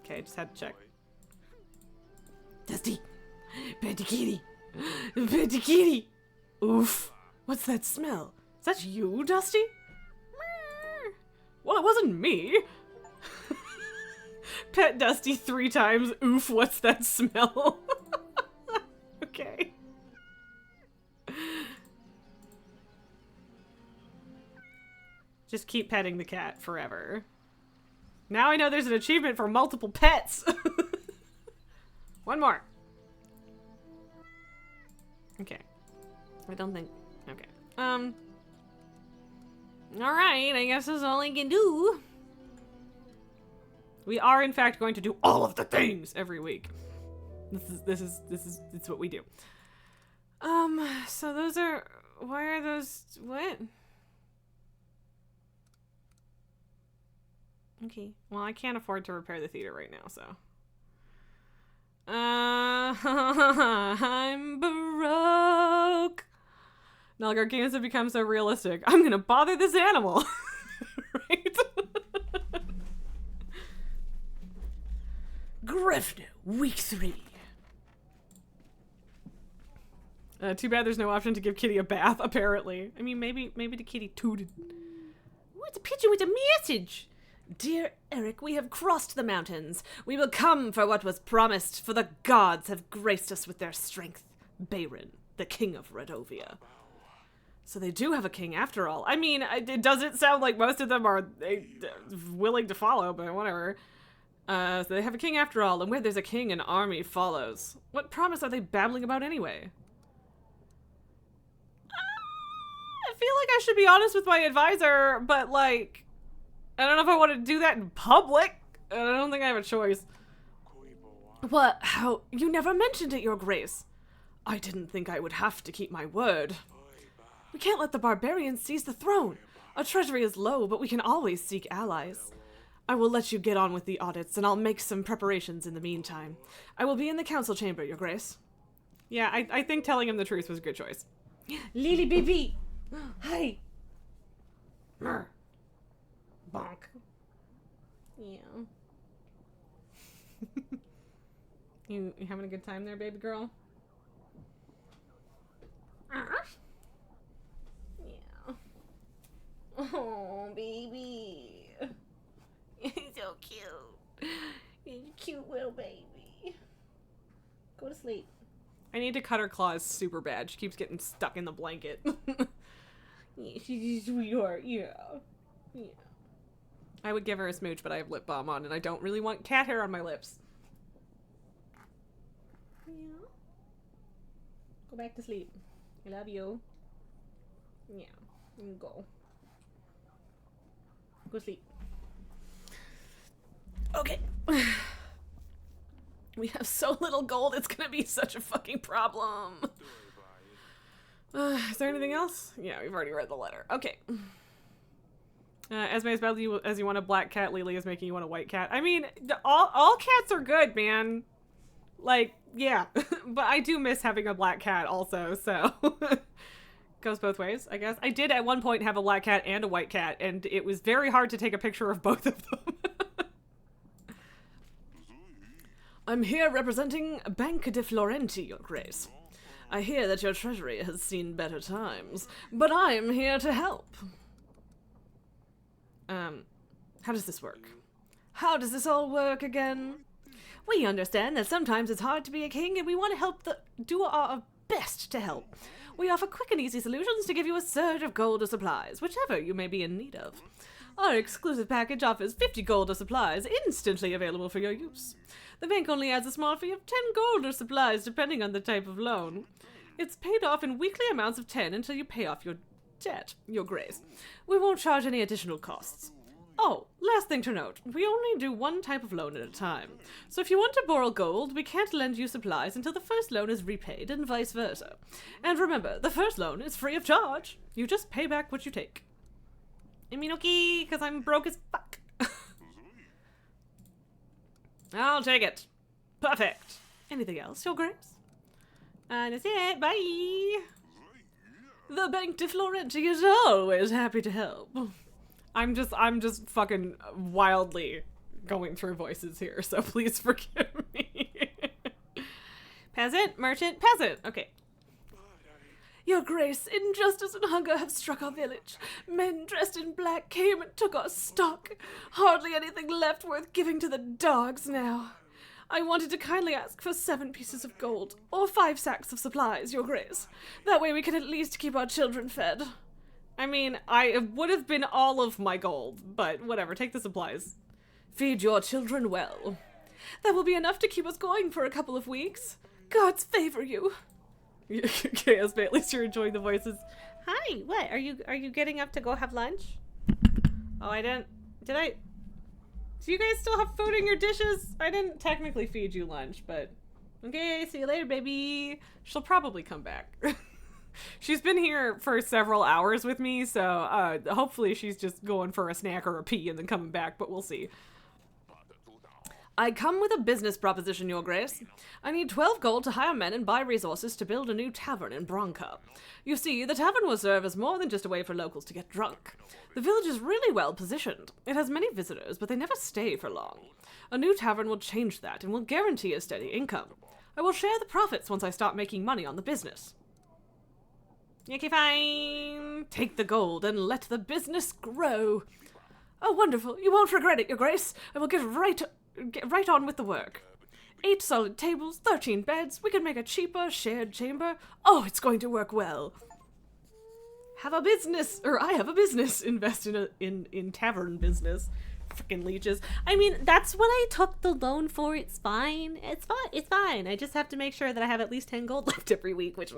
Okay, just had to check. Dusty! Petty kitty! Petty kitty! Oof! What's that smell? Is that you, Dusty? Well, it wasn't me. Pet Dusty 3 times. Oof, what's that smell? Okay. Just keep petting the cat forever. Now I know there's an achievement for multiple pets. One more. Okay. I don't think... Okay. Alright, I guess that's all I can do. We are, in fact, going to do all of the things every week. This is what we do. So those are... Why are those... What? Okay. Well, I can't afford to repair the theater right now, so... I'm broke. Nalgar games have become so realistic. I'm gonna bother this animal. Right? Griffin, week 3. Too bad there's no option to give Kitty a bath, apparently. I mean, maybe the kitty tooted. Ooh, it's a pigeon with a message. Dear Eric, we have crossed the mountains. We will come for what was promised, for the gods have graced us with their strength. Bayron, the king of Redovia. So they do have a king after all. I mean, it doesn't sound like most of them are willing to follow, but whatever. So they have a king after all, and where there's a king, an army follows. What promise are they babbling about anyway? I feel like I should be honest with my advisor, but like, I don't know if I want to do that in public. I don't think I have a choice. What? How? You never mentioned it, Your Grace. I didn't think I would have to keep my word. We can't let the barbarians seize the throne. Our treasury is low, but we can always seek allies. I will let you get on with the audits, and I'll make some preparations in the meantime. I will be in the council chamber, Your Grace. Yeah, I think telling him the truth was a good choice. Lily baby! Hi! Bonk. Yeah. You having a good time there, baby girl? Yeah. Oh, baby. You're so cute. You're a cute little baby. Go to sleep. I need to cut her claws super bad. She keeps getting stuck in the blanket. Yeah, she's a sweetheart. Yeah. Yeah. I would give her a smooch, but I have lip balm on, and I don't really want cat hair on my lips. Yeah. Go back to sleep. I love you. Yeah. You can go. Go sleep. Okay. We have so little gold, it's gonna be such a fucking problem. Is there anything else? Yeah, we've already read the letter. Okay. Esme is about you as you want a black cat. Lily is making you want a white cat. I mean, all cats are good, man. Like, yeah. But I do miss having a black cat also, so. Goes both ways, I guess. I did at one point have a black cat and a white cat, and it was very hard to take a picture of both of them. I'm here representing Banca de Florenti, Your Grace. I hear that your treasury has seen better times, but I'm here to help. How does this work? How does this all work again? We understand that sometimes it's hard to be a king, and we want to do our best to help. We offer quick and easy solutions to give you a surge of gold or supplies, whichever you may be in need of. Our exclusive package offers 50 gold or supplies instantly available for your use. The bank only adds a small fee of 10 gold or supplies depending on the type of loan. It's paid off in weekly amounts of 10 until you pay off your debt, Your Grace. We won't charge any additional costs. Oh, last thing to note, we only do one type of loan at a time. So if you want to borrow gold, we can't lend you supplies until the first loan is repaid and vice versa. And remember, the first loan is free of charge. You just pay back what you take. I mean, okay, because I'm broke as fuck. I'll take it. Perfect. Anything else, Your Grace? And that's it. Bye. The Bank de Florenti is always happy to help. I'm just fucking wildly going through voices here, so please forgive me. Peasant, merchant, peasant. Okay. Your Grace, injustice and hunger have struck our village. Men dressed in black came and took our stock. Hardly anything left worth giving to the dogs now. I wanted to kindly ask for 7 pieces of gold, or 5 sacks of supplies, Your Grace. That way we can at least keep our children fed. I mean, it would have been all of my gold, but whatever, take the supplies. Feed your children well. That will be enough to keep us going for a couple of weeks. Gods favor you. Okay, at least you're enjoying the voices. Hi, what? Are you getting up to go have lunch? Oh, did do you guys still have food in your dishes? I didn't technically feed you lunch, but okay, see you later, baby. She'll probably come back. She's been here for several hours with me, so hopefully she's just going for a snack or a pee and then coming back, but we'll see. I come with a business proposition, Your Grace. I need 12 gold to hire men and buy resources to build a new tavern in Branca. You see, the tavern will serve as more than just a way for locals to get drunk. The village is really well positioned. It has many visitors, but they never stay for long. A new tavern will change that and will guarantee a steady income. I will share the profits once I start making money on the business. Okay, fine. Take the gold and let the business grow. Oh, wonderful. You won't regret it, Your Grace. I will get right on with the work. 8 solid tables, 13 beds. We can make a cheaper shared chamber. Oh, it's going to work well. I have a business. Invest in tavern business. Frickin' leeches. I mean, that's what I took the loan for. It's fine. It's fine. I just have to make sure that I have at least 10 gold left every week, which...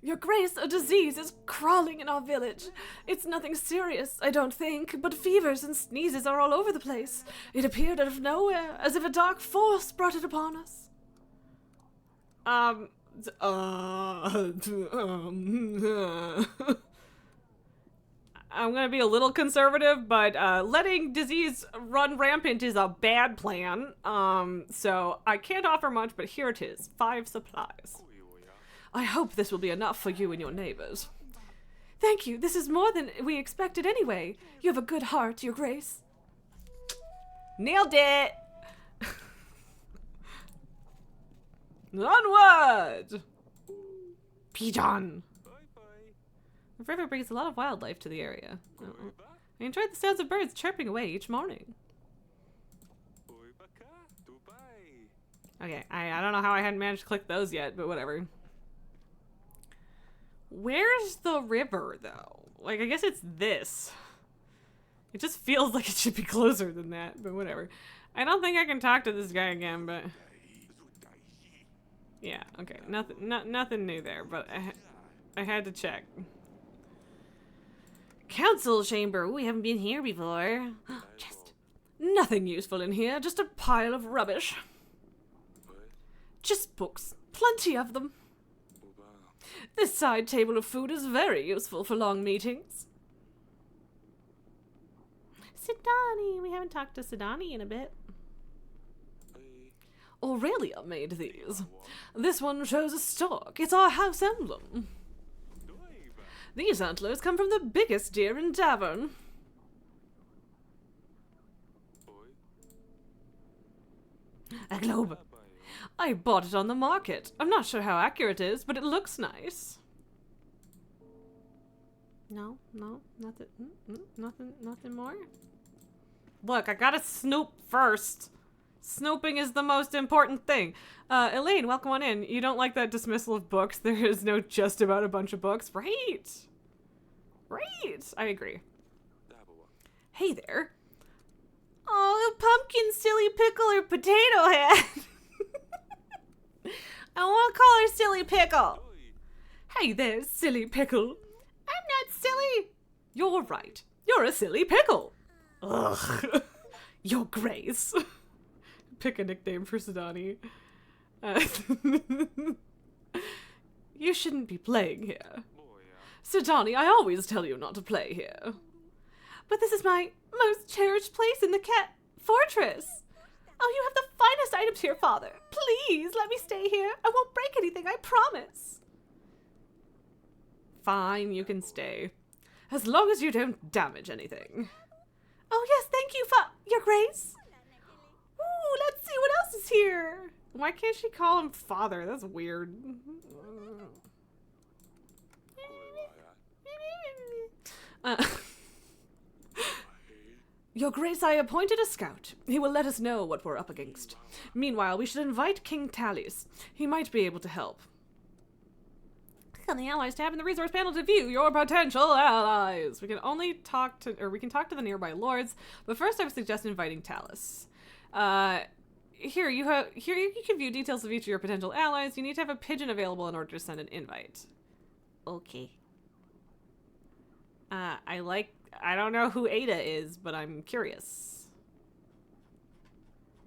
Your Grace, a disease is crawling in our village. It's nothing serious, I don't think, but fevers and sneezes are all over the place. It appeared out of nowhere, as if a dark force brought it upon us. I'm gonna be a little conservative, but letting disease run rampant is a bad plan. So I can't offer much, but here it is. 5 supplies. I hope this will be enough for you and your neighbors. Thank you. This is more than we expected anyway. You have a good heart, Your Grace. Nailed it! Onward! Pigeon! The river brings a lot of wildlife to the area. I enjoyed the sounds of birds chirping away each morning. Okay, I don't know how I hadn't managed to click those yet, but whatever. Where's the river, though? Like, I guess it's this. It just feels like it should be closer than that, but whatever. I don't think I can talk to this guy again, but... Yeah, okay. Nothing new there, but I had to check. Council chamber. We haven't been here before. Chest. Nothing useful in here, just a pile of rubbish. Just books. Plenty of them. This side table of food is very useful for long meetings. Sidani. We haven't talked to Sidani in a bit. Aurelia made these. This one shows a stork. It's our house emblem. These antlers come from the biggest deer in Davern. A globe. I bought it on the market. I'm not sure how accurate it is, but it looks nice. No, nothing, nothing more? Look, I gotta snoop first. Snooping is the most important thing. Elaine, welcome on in. You don't like that dismissal of books? There is no just about a bunch of books. Right. Right. I agree. Hey there. Oh, pumpkin, silly pickle, or potato head. I want to call her silly pickle. Hey there, silly pickle. I'm not silly. You're right. You're a silly pickle. Ugh. Your Grace. Pick a nickname for Sidani. You shouldn't be playing here. Sidani, I always tell you not to play here. But this is my most cherished place in the cat fortress. Oh, you have the finest items here, Father. Please, let me stay here. I won't break anything, I promise. Fine, you can stay. As long as you don't damage anything. Oh, yes, thank you, Your Grace. Ooh, let's see what else is here. Why can't she call him Father? That's weird. Your Grace, I appointed a scout. He will let us know what we're up against. Meanwhile, we should invite King Tallis. He might be able to help. Click on the Allies tab in the resource panel to view your potential allies. We can talk to the nearby lords, but first I would suggest inviting Tallis. Here you can view details of each of your potential allies. You need to have a pigeon available in order to send an invite. Okay. I don't know who Ada is, but I'm curious.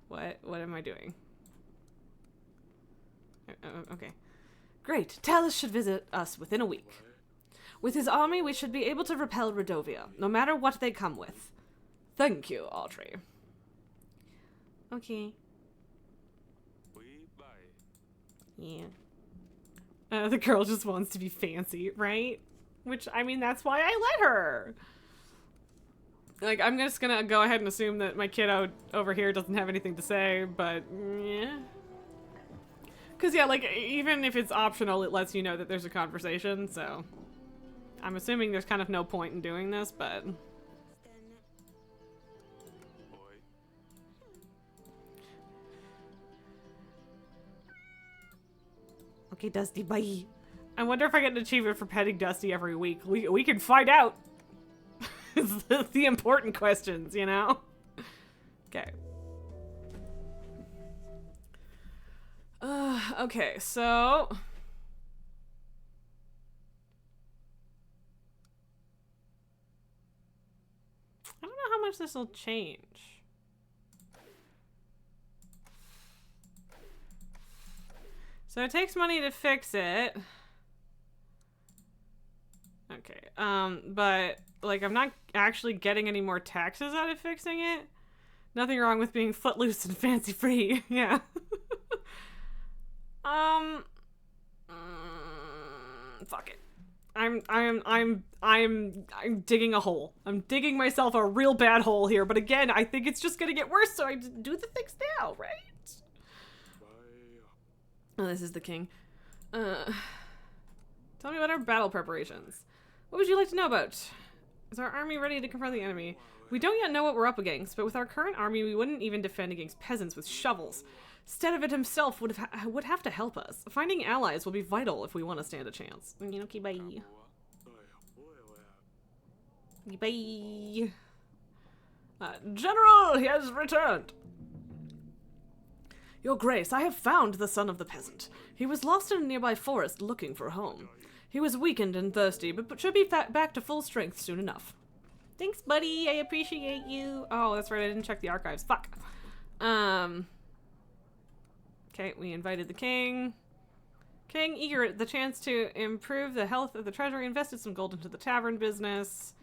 What am I doing? Okay. Great. Talus should visit us within a week. With his army, we should be able to repel Redovia, no matter what they come with. Thank you, Audrey. Okay. Yeah. The girl just wants to be fancy, right? Which, I mean, that's why I let her. Like, I'm just gonna go ahead and assume that my kiddo over here doesn't have anything to say, but yeah. Because, yeah, like, even if it's optional, it lets you know that there's a conversation, so I'm assuming there's kind of no point in doing this, but... Okay, Dusty, bye. I wonder if I get an achievement for petting Dusty every week. We can find out. It's the important questions, you know? Okay. Okay, so... I don't know how much this will change. So it takes money to fix it. Okay, but, like, I'm not actually getting any more taxes out of fixing it. Nothing wrong with being footloose and fancy-free, yeah. Fuck it. I'm digging a hole. I'm digging myself a real bad hole here, but again, I think it's just gonna get worse, so I do the things now, right? Oh, this is the king. Tell me about our battle preparations. What would you like to know about? Is our army ready to confront the enemy? We don't yet know what we're up against, but with our current army, we wouldn't even defend against peasants with shovels. Stedevit himself would have to help us. Finding allies will be vital if we want to stand a chance. Okay, bye. Bye. General, he has returned. Your Grace, I have found the son of the peasant. He was lost in a nearby forest looking for a home. He was weakened and thirsty, but should be back to full strength soon enough. Thanks, buddy. I appreciate you. Oh, that's right. I didn't check the archives. Fuck. Okay, we invited the king. King, eager at the chance to improve the health of the treasury, invested some gold into the tavern business.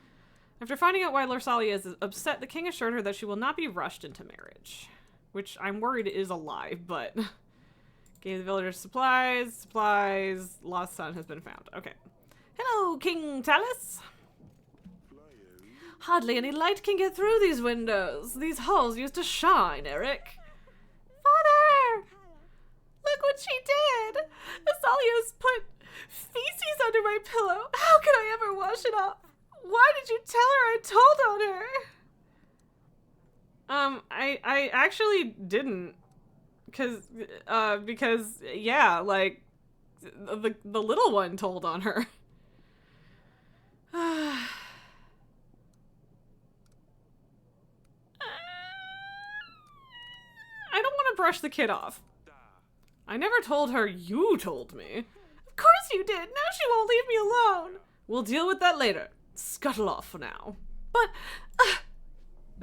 After finding out why Lorsalia is upset, the king assured her that she will not be rushed into marriage. Which I'm worried is a lie, but... Gave the villagers supplies. Lost son has been found. Okay. Hello, King Talus. Hardly any light can get through these windows. These halls used to shine, Eric. Father! Look what she did! Asalia's put feces under my pillow. How could I ever wash it off? Why did you tell her I told on her? I actually didn't. Because, yeah, like, the little one told on her. I don't want to brush the kid off. I never told her you told me. Of course you did. Now she won't leave me alone. We'll deal with that later. Scuttle off for now. But,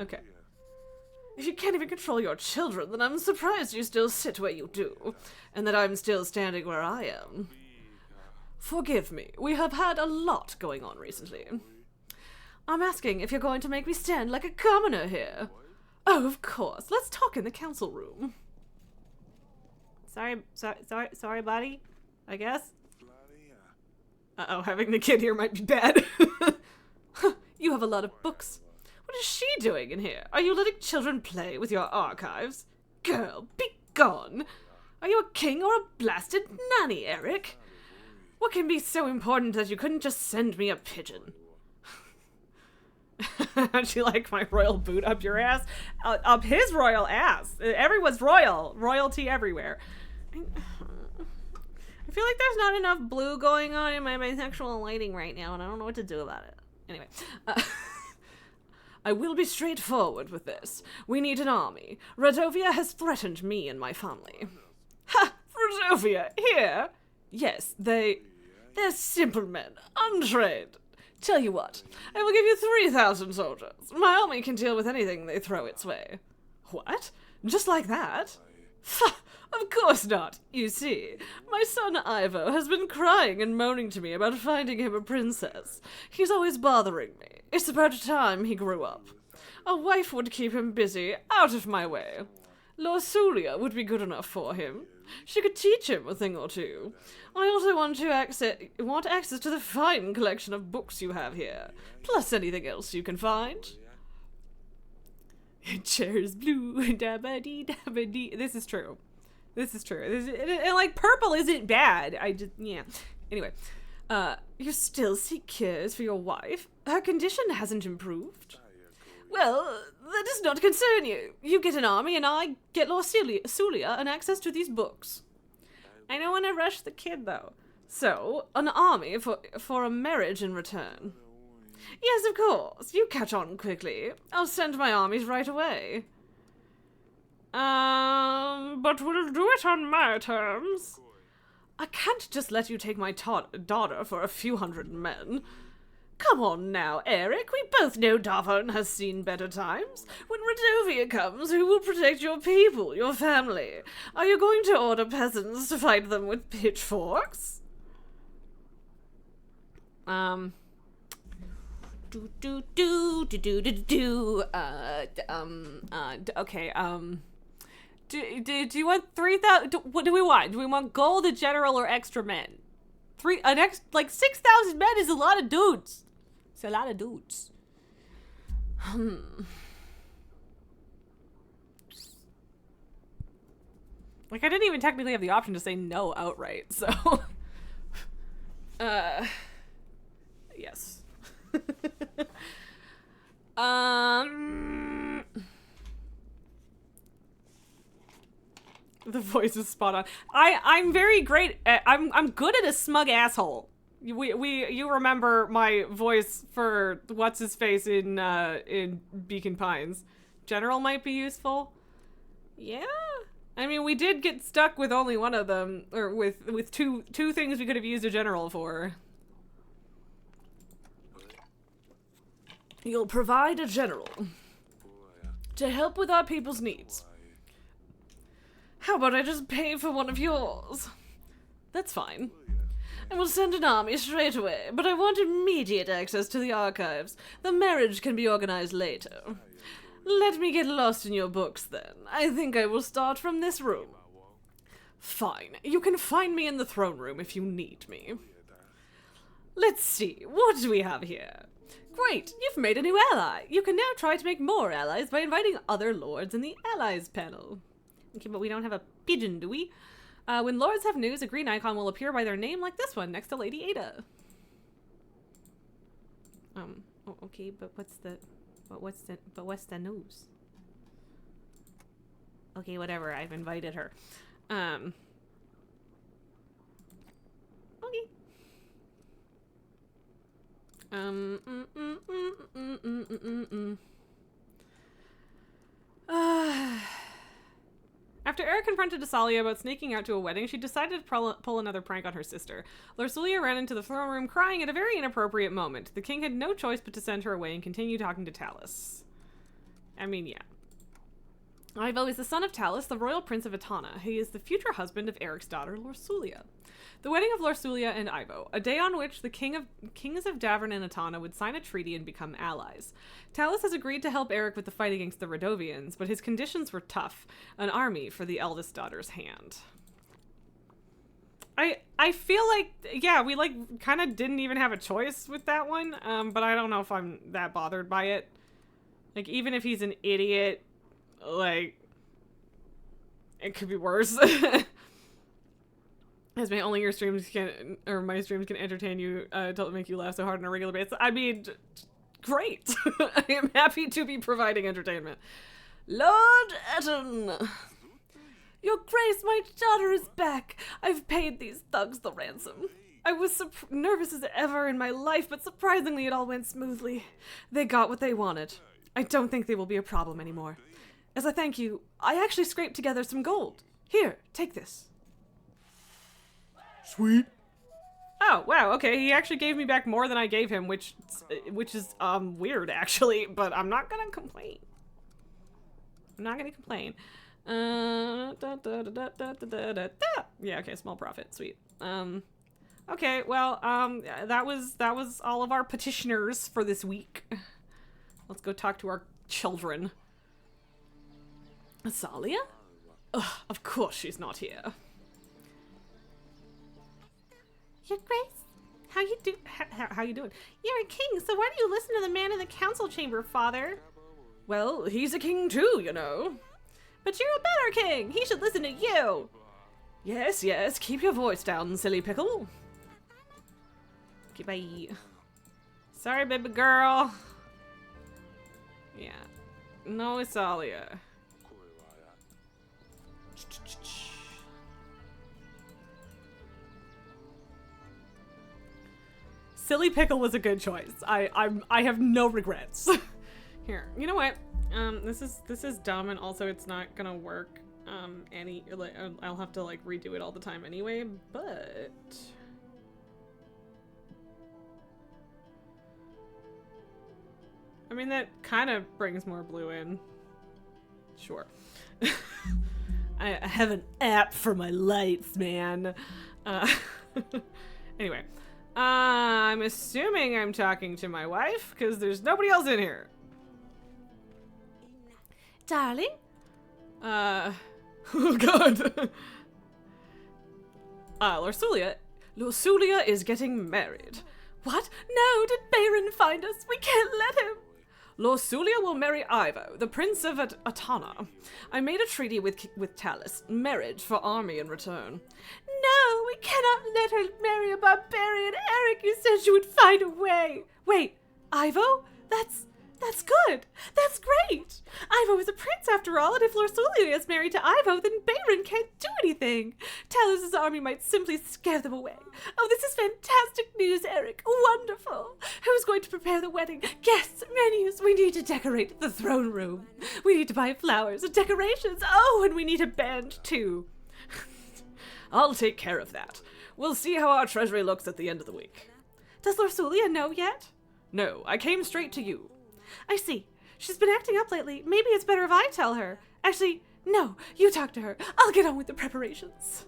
okay. If you can't even control your children, then I'm surprised you still sit where you do, and that I'm still standing where I am. Forgive me, we have had a lot going on recently. I'm asking if you're going to make me stand like a commoner here. Oh, of course. Let's talk in the council room. Sorry, buddy. I guess. Uh-oh, having the kid here might be bad. You have a lot of books. What is she doing in here? Are you letting children play with your archives? Girl, be gone. Are you a king or a blasted nanny, Eric? What can be so important that you couldn't just send me a pigeon? How'd you like my royal boot up your ass? Up his royal ass. Everyone's royal. Royalty everywhere. I feel like there's not enough blue going on in my bisexual lighting right now, and I don't know what to do about it. Anyway. I will be straightforward with this. We need an army. Radovia has threatened me and my family. Ha! Radovia, here? Yes, they're simple men, untrained. Tell you what, I will give you 3,000 soldiers. My army can deal with anything they throw its way. What? Just like that? Of course not. You see, my son Ivo has been crying and moaning to me about finding him a princess. He's always bothering me. It's about time he grew up. A wife would keep him busy, out of my way. Lorsulia would be good enough for him. She could teach him a thing or two. I also want access to the fine collection of books you have here, plus anything else you can find. Chair's blue, dabba-dee, dabba-dee. This is true. This is true. And like, purple isn't bad. Yeah. Anyway, you still seek cures for your wife? Her condition hasn't improved. Well, that does not concern you. You get an army, and I get Sulia and access to these books. I don't want to rush the kid, though. So, an army for a marriage in return. Yes, of course. You catch on quickly. I'll send my armies right away. But we'll do it on my terms. I can't just let you take my daughter for a few hundred men. Come on now, Eric. We both know Davon has seen better times. When Radovia comes, who will protect your people, your family? Are you going to order peasants to fight them with pitchforks? Okay, do you want 3,000? What do we want? Do we want gold, a general, or extra men? 6,000 men is a lot of dudes. It's a lot of dudes. Like, I didn't even technically have the option to say no outright, so. Yes. The voice is spot on. I'm very great at, I'm good at a smug asshole. You remember my voice for what's his face in Beacon Pines. General might be useful. Yeah. I mean, we did get stuck with only one of them, or with two things we could have used a general for. You'll provide a general to help with our people's needs. How about I just pay for one of yours? That's fine. I will send an army straight away, but I want immediate access to the archives. The marriage can be organized later. Let me get lost in your books, then. I think I will start from this room. Fine. You can find me in the throne room if you need me. Let's see. What do we have here? Great! You've made a new ally. You can now try to make more allies by inviting other lords in the allies panel. Okay, but we don't have a pigeon, do we? When lords have news, a green icon will appear by their name like this one, next to Lady Ada. Oh, okay, but what's the news? Okay, whatever. I've invited her. Okay. After Eric confronted Asalia about sneaking out to a wedding, she decided to pull another prank on her sister. Lorsulia ran into the throne room crying at a very inappropriate moment. The king had no choice but to send her away and continue talking to Talus. I mean, yeah. Ivo is the son of Talus, the royal prince of Etana. He is the future husband of Eric's daughter, Lorsulia. The wedding of Lorsulia and Ivo, a day on which the kings of Davern and Etana would sign a treaty and become allies. Talus has agreed to help Eric with the fight against the Radovians, but his conditions were tough. An army for the eldest daughter's hand. I feel like, yeah, we like kind of didn't even have a choice with that one, but I don't know if I'm that bothered by it. Like, even if he's an idiot, like, it could be worse. As my streams can entertain you, to make you laugh so hard on a regular basis. I mean, great. I am happy to be providing entertainment. Lord Etten! Your Grace, my daughter is back. I've paid these thugs the ransom. I was nervous as ever in my life, but surprisingly it all went smoothly. They got what they wanted. I don't think they will be a problem anymore. As a thank you, I actually scraped together some gold. Here, take this. Sweet. Oh, wow, okay, he actually gave me back more than I gave him, which is, weird, actually, but I'm not gonna complain. Yeah, okay, small profit, sweet. Okay, well, that was all of our petitioners for this week. Let's go talk to our children. Asalia? Ugh, of course she's not here. Your Grace, how you doing? You're a king, so why do you listen to the man in the council chamber, Father? Well, he's a king too, you know. But you're a better king. He should listen to you. Yes, yes, keep your voice down, silly pickle. Okay, bye. Sorry, baby girl. Yeah. No, Asalia. Silly pickle was a good choice. I have no regrets. Here, you know what? This is dumb, and also it's not gonna work. I'll have to like redo it all the time anyway. But I mean that kind of brings more blue in. Sure. I have an app for my lights, man. Anyway. I'm assuming I'm talking to my wife, because there's nobody else in here. Darling? Oh god. Lorsulia is getting married. What? No, did Bayron find us? We can't let him. Lorsulia will marry Ivo, the prince of Etana. I made a treaty with Talus, marriage for army in return. No, we cannot let her marry a barbarian. Eric, you said you would find a way. Wait, Ivo? That's good. That's great. Ivo is a prince after all, and if Lorsulia is married to Ivo, then Bayron can't do anything. Talus's army might simply scare them away. Oh, this is fantastic news, Eric. Wonderful. Who's going to prepare the wedding? Guests, menus. We need to decorate the throne room. We need to buy flowers and decorations. Oh, and we need a band, too. I'll take care of that. We'll see how our treasury looks at the end of the week. Does Lorsulia know yet? No, I came straight to you. I see. She's been acting up lately. Maybe it's better if I tell her. Actually, no, you talk to her. I'll get on with the preparations.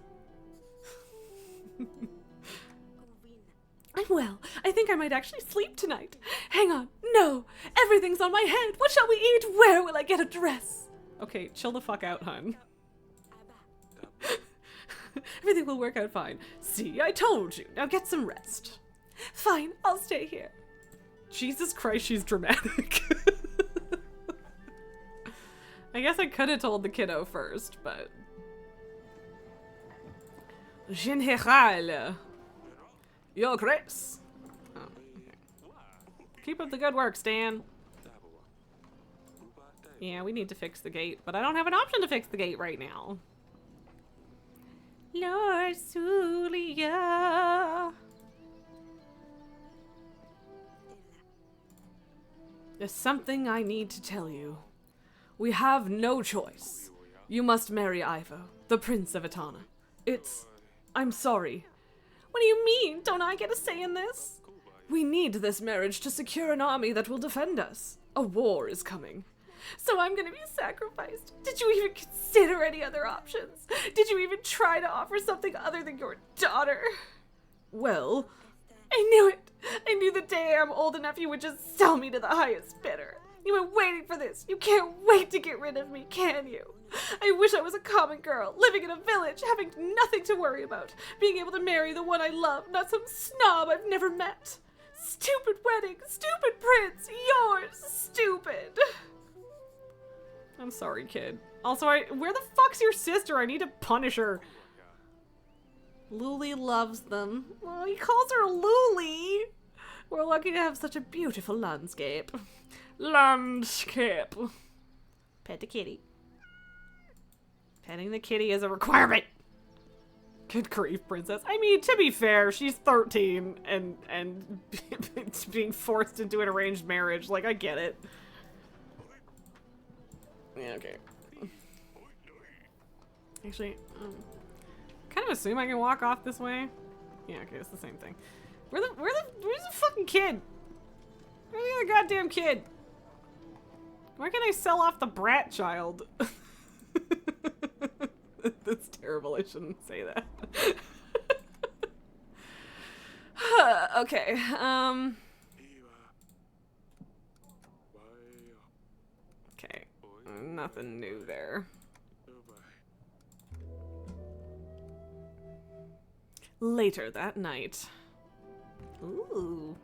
I'm well. I think I might actually sleep tonight. Hang on. No, everything's on my head. What shall we eat? Where will I get a dress? Okay, chill the fuck out, hun. Everything will work out fine. See, I told you. Now get some rest. Fine, I'll stay here. Jesus Christ, she's dramatic. I guess I could have told the kiddo first, but... General, Your Grace. Oh, okay. Keep up the good work, Stan. Yeah, we need to fix the gate, but I don't have an option to fix the gate right now. Lord Sulia. There's something I need to tell you. We have no choice. You must marry Ivo, the Prince of Etana. I'm sorry. What do you mean? Don't I get a say in this? We need this marriage to secure an army that will defend us. A war is coming. So I'm gonna be sacrificed. Did you even consider any other options? Did you even try to offer something other than your daughter? Well, I knew it. I knew the day I'm old enough you would just sell me to the highest bidder. You've been waiting for this. You can't wait to get rid of me, can you? I wish I was a common girl, living in a village, having nothing to worry about, being able to marry the one I love, not some snob I've never met. Stupid wedding, stupid prince, yours, stupid. I'm sorry, kid. Also, where the fuck's your sister? I need to punish her. Luli loves them. Oh, he calls her Luli. We're lucky to have such a beautiful landscape. Landscape. Pet the kitty. Petting the kitty is a requirement. Good grief, princess. I mean, to be fair, she's 13 and being forced into an arranged marriage. Like, I get it. Yeah, okay. Actually, kind of assume I can walk off this way. Yeah, okay, it's the same thing. Where's the fucking kid? Where's the other goddamn kid? Why can't I sell off the brat child? That's terrible. I shouldn't say that. Okay. Okay. Nothing new there. Later that night. Ooh.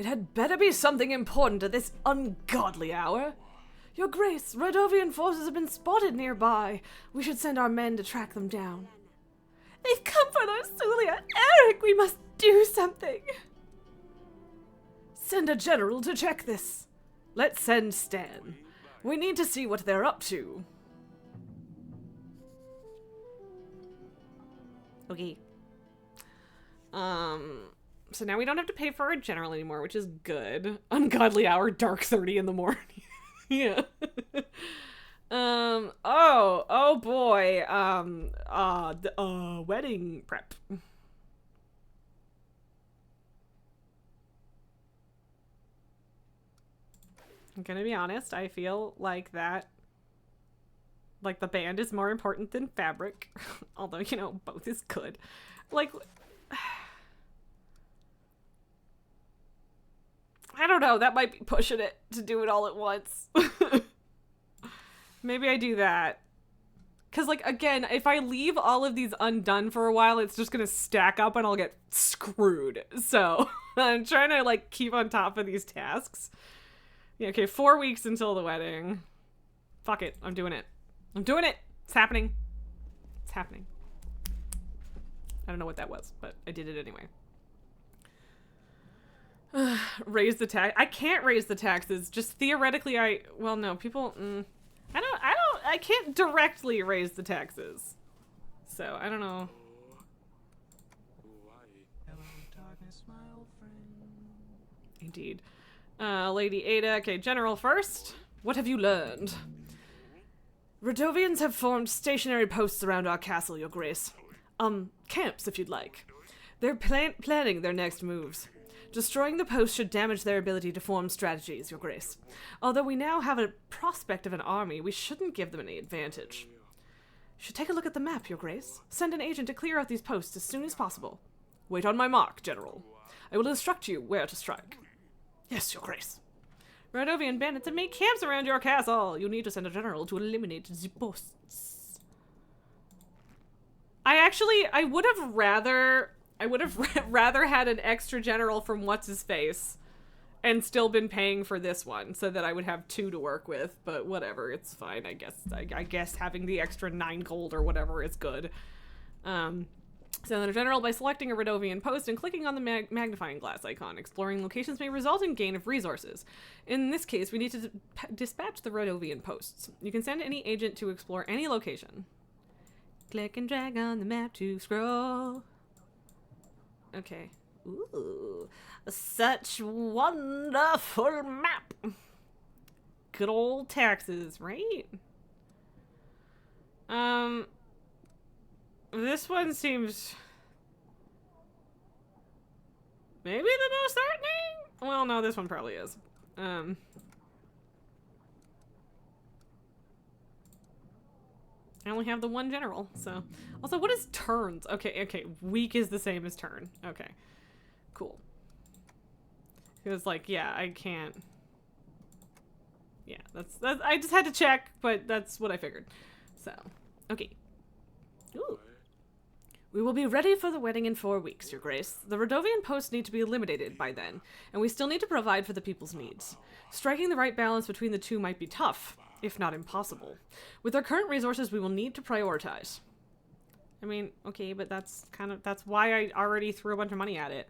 it had better be something important at this ungodly hour. Your Grace, Radovian forces have been spotted nearby. We should send our men to track them down. They've come for us, Sulia. Eric, we must do something. Send a general to check this. Let's send Stan. We need to see what they're up to. Okay. So now we don't have to pay for a general anymore, which is good. Ungodly hour, dark 30 in the morning. Yeah. Oh boy. Wedding prep. I'm gonna be honest, I feel like that, like, the band is more important than fabric. Although, you know, both is good. Like, I don't know, that might be pushing it to do it all at once. Maybe I do that. Because, like, again, if I leave all of these undone for a while, it's just gonna stack up and I'll get screwed. So, I'm trying to, like, keep on top of these tasks. Yeah, okay, 4 weeks until the wedding. Fuck it, I'm doing it. I'm doing it! It's happening. It's happening. I don't know what that was, but I did it anyway. Raise the tax. I can't raise the taxes. Just theoretically, well, no, people, I can't directly raise the taxes. So, I don't know. Hello, darkness, my old friend. Indeed. Lady Ada. Okay, General first. What have you learned? Radovians have formed stationary posts around our castle, Your Grace. Camps, if you'd like. They're planning their next moves. Destroying the posts should damage their ability to form strategies, Your Grace. Although we now have a prospect of an army, we shouldn't give them any advantage. You should take a look at the map, Your Grace. Send an agent to clear out these posts as soon as possible. Wait on my mark, General. I will instruct you where to strike. Yes, Your Grace. Radovian bandits have made camps around your castle. You need to send a general to eliminate the posts. I would have rather had an extra general from What's-His-Face and still been paying for this one so that I would have 2 to work with, but whatever, it's fine, I guess. I guess having the extra 9 gold or whatever is good. Senator General, by selecting a Rodovian post and clicking on the magnifying glass icon, exploring locations may result in gain of resources. In this case, we need to dispatch the Rodovian posts. You can send any agent to explore any location. Click and drag on the map to scroll. Okay. Ooh, such wonderful map. Good old taxes, right? This one seems maybe the most threatening? Well, no, this one probably is. I only have the one general, so. Also, what is turns? Okay, okay. Week is the same as turn. Okay. Cool. It was like, yeah, I can't. Yeah, that's I just had to check, but that's what I figured. So, okay. Ooh. We will be ready for the wedding in 4 weeks, Your Grace. The Rodovian posts need to be eliminated by then, and we still need to provide for the people's needs. Striking the right balance between the two might be tough, if not impossible. With our current resources, we will need to prioritize. I mean, okay, but that's why I already threw a bunch of money at it.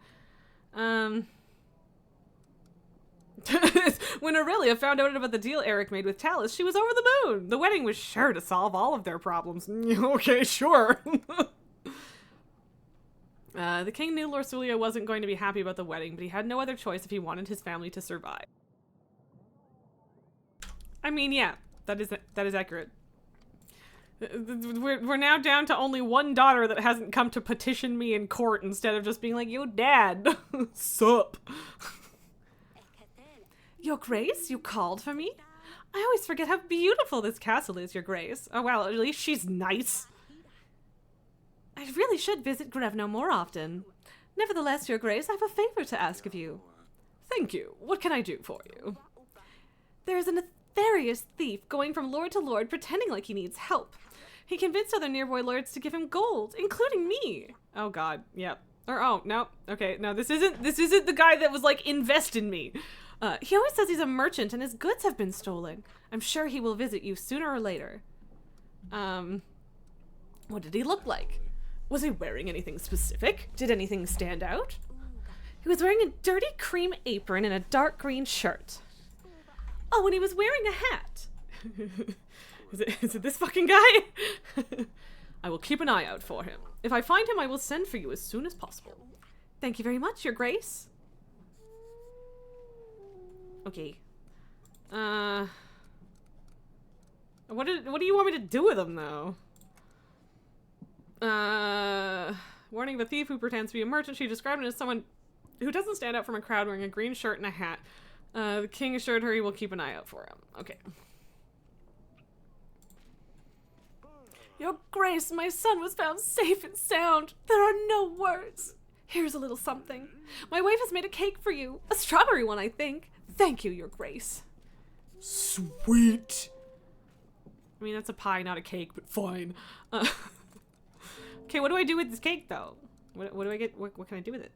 When Aurelia found out about the deal Eric made with Talus, she was over the moon. The wedding was sure to solve all of their problems. Okay, sure. The king knew Lorsulia wasn't going to be happy about the wedding, but he had no other choice if he wanted his family to survive. I mean, yeah, that is accurate. We're now down to only one daughter that hasn't come to petition me in court instead of just being like, yo, dad, sup? Your Grace, you called for me? I always forget how beautiful this castle is, Your Grace. Oh, well, at least she's nice. I really should visit Grevno more often. Nevertheless, Your Grace, I have a favor to ask of you. Thank you. What can I do for you? There is a nefarious thief going from lord to lord pretending like he needs help. He convinced other nearby lords to give him gold, including me. Oh god, yep. Or oh, no. Okay, no, this isn't the guy that was like, invest in me. He always says he's a merchant and his goods have been stolen. I'm sure he will visit you sooner or later. What did he look like? Was he wearing anything specific? Did anything stand out? He was wearing a dirty cream apron and a dark green shirt. Oh, and he was wearing a hat. Is it this fucking guy? I will keep an eye out for him. If I find him, I will send for you as soon as possible. Thank you very much, Your Grace. Okay. What do you want me to do with him, though? Warning of a thief who pretends to be a merchant. She described him as someone who doesn't stand out from a crowd wearing a green shirt and a hat. The king assured her he will keep an eye out for him. Okay. Your Grace, my son was found safe and sound. There are no words. Here's a little something. My wife has made a cake for you. A strawberry one, I think. Thank you, Your Grace. Sweet. I mean, that's a pie, not a cake, but fine. Okay, what do I do with this cake, though? What do I get? What can I do with it?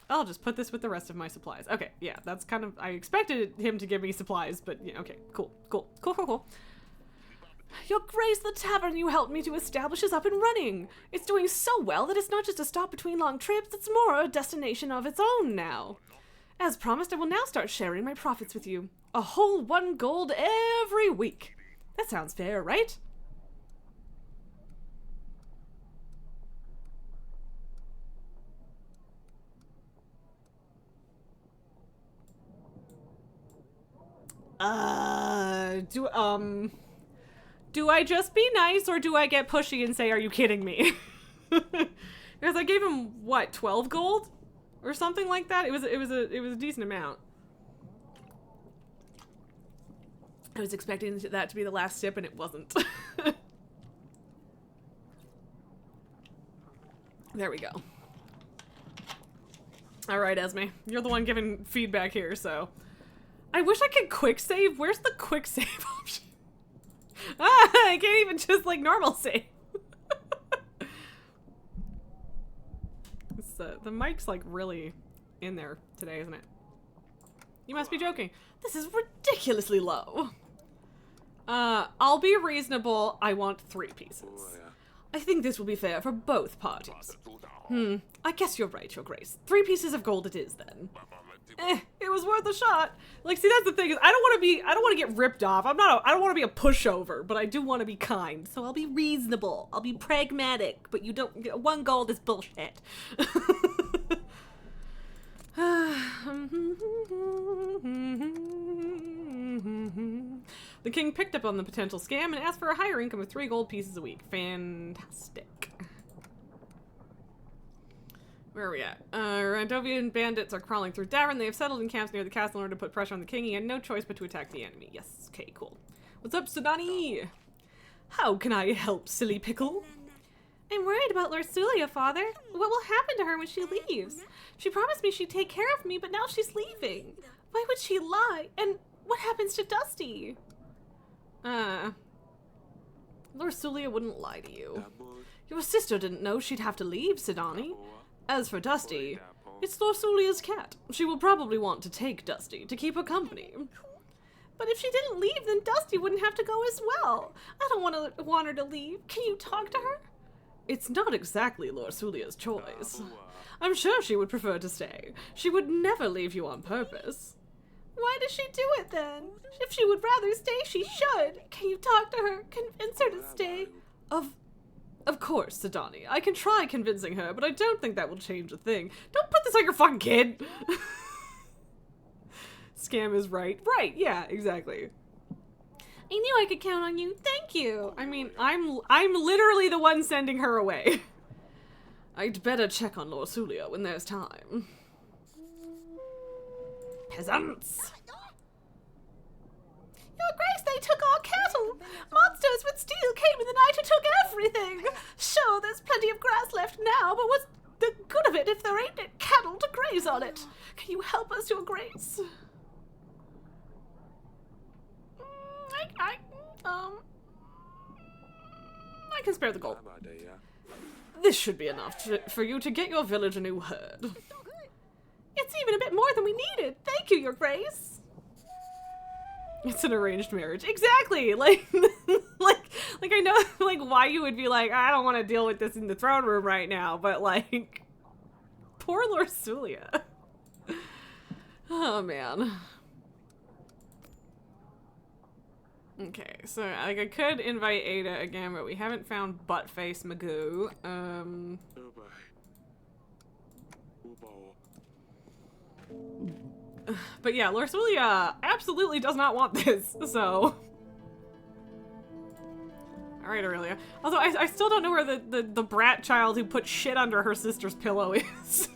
I'll just put this with the rest of my supplies. Okay, yeah, that's kind of... I expected him to give me supplies, but yeah, okay, cool. Your Grace, the tavern you helped me to establish is up and running. It's doing so well that it's not just a stop between long trips, it's more a destination of its own now. As promised, I will now start sharing my profits with you. A whole 1 gold every week. That sounds fair, right? Do I just be nice or do I get pushy and say, are you kidding me? Because I gave him, what, 12 gold? Or something like that? It was a decent amount. I was expecting that to be the last sip and it wasn't. There we go. Alright, Esme. You're the one giving feedback here, so... I wish I could quick save. Where's the quick save option? I can't even just like normal save. The mic's like really in there today, isn't it? You must be joking. This is ridiculously low. I'll be reasonable. I want 3 pieces. I think this will be fair for both parties. I guess you're right, Your Grace. 3 pieces of gold it is, then. It was worth a shot. Like, see, that's the thing, is I don't want to get ripped off. I don't want to be a pushover, but I do want to be kind. So I'll be reasonable. I'll be pragmatic, but you don't, 1 gold is bullshit. The king picked up on the potential scam and asked for a higher income of 3 gold pieces a week. Fantastic. Where are we at? Randovian bandits are crawling through Davern. They have settled in camps near the castle in order to put pressure on the king. He had no choice but to attack the enemy. Yes, okay, cool. What's up, Sudani? How can I help, silly pickle? I'm worried about Lorsulia, father. What will happen to her when she leaves? She promised me she'd take care of me, but now she's leaving. Why would she lie? And what happens to Dusty? Lorsulia wouldn't lie to you. Your sister didn't know she'd have to leave, Sidani. As for Dusty, it's Lorsulia's cat. She will probably want to take Dusty to keep her company. But if she didn't leave, then Dusty wouldn't have to go as well. I don't want her to leave. Can you talk to her? It's not exactly Lorsulia's choice. I'm sure she would prefer to stay. She would never leave you on purpose. Why does she do it then? If she would rather stay, she should. Can you talk to her? Convince her to stay? Of course, Sidani. I can try convincing her, but I don't think that will change a thing. Don't put this on your fucking kid! Scam is right. Right, yeah, exactly. I knew I could count on you. Thank you. I mean, I'm literally the one sending her away. I'd better check on Lorsulia when there's time. Peasants! Your Grace, they took our cattle! Monsters with steel came in the night and took everything! Sure, there's plenty of grass left now, but what's the good of it if there ain't cattle to graze on it? Can you help us, Your Grace? I can spare the gold. This should be enough for you to get your village a new herd. It's even a bit more than we needed. Thank you, Your Grace. It's an arranged marriage. Exactly. Like, like I know, like, why you would be like, I don't want to deal with this in the throne room right now, but like, poor Lorsulia. Oh man. Okay, so like I could invite Ada again, but we haven't found Buttface Magoo. But yeah, Lorsulia absolutely does not want this, so. Alright, Aurelia. Although I still don't know where the brat child who put shit under her sister's pillow is.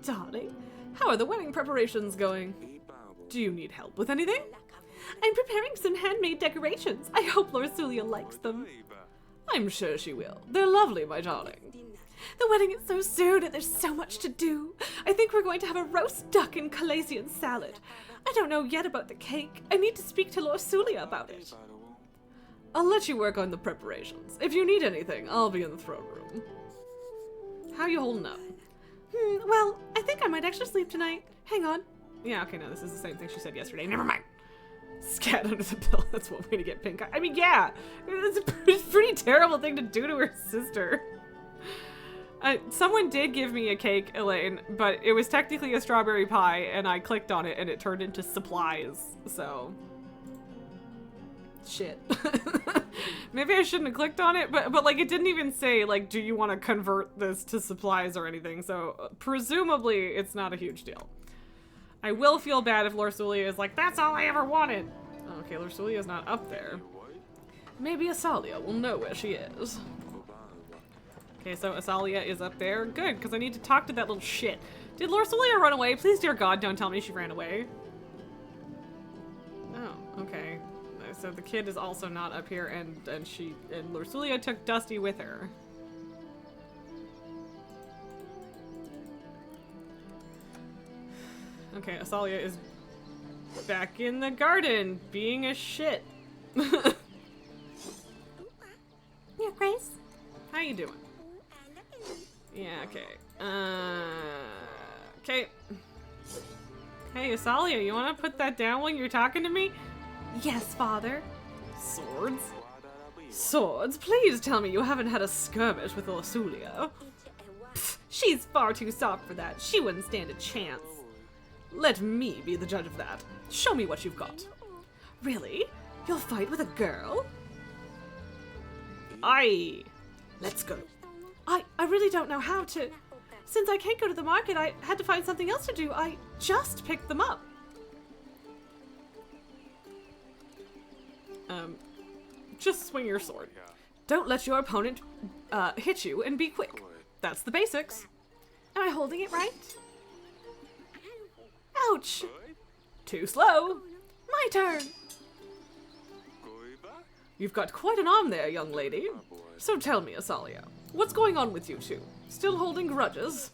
Darling, how are the wedding preparations going? Do you need help with anything? I'm preparing some handmade decorations. I hope Lorsulia likes them. I'm sure she will. They're lovely, my darling. The wedding is so soon and there's so much to do. I think we're going to have a roast duck and Calasian salad. I don't know yet about the cake. I need to speak to Lorsulia about it. I'll let you work on the preparations. If you need anything, I'll be in the throne room. How you holding up? Well, I think I might actually sleep tonight. Hang on. Yeah, okay, no, this is the same thing she said yesterday. Never mind. Scat under the pillow. That's one way to get pink eye. I mean, yeah, it's a pretty terrible thing to do to her sister. Someone did give me a cake, Elaine, but it was technically a strawberry pie, and I clicked on it, and it turned into supplies, so. Shit. Maybe I shouldn't have clicked on it, but like, it didn't even say, like, do you want to convert this to supplies or anything, so presumably it's not a huge deal. I will feel bad if Lorsulia is like, that's all I ever wanted. Okay, Lorsulia's not up there. Maybe Asalia will know where she is. Okay, so Asalia is up there. Good, because I need to talk to that little shit. Did Lorsulia run away? Please, dear God, don't tell me she ran away. Oh, okay. So the kid is also not up here, and Lorsulia took Dusty with her. Okay, Asalia is back in the garden, being a shit. Your Grace? How you doing? Yeah, okay. Okay. Hey, Asalia, you wanna put that down when you're talking to me? Yes, father. Swords? Swords? Please tell me you haven't had a skirmish with Orsulia. Pfft, she's far too soft for that. She wouldn't stand a chance. Let me be the judge of that. Show me what you've got. Really? You'll fight with a girl? Let's go. I really don't know how to. Since I can't go to the market, I had to find something else to do. I just picked them up. Just swing your sword. Don't let your opponent hit you, and be quick. That's the basics. Am I holding it right? Ouch! Too slow. My turn! You've got quite an arm there, young lady. So tell me, Asalia, what's going on with you two? Still holding grudges?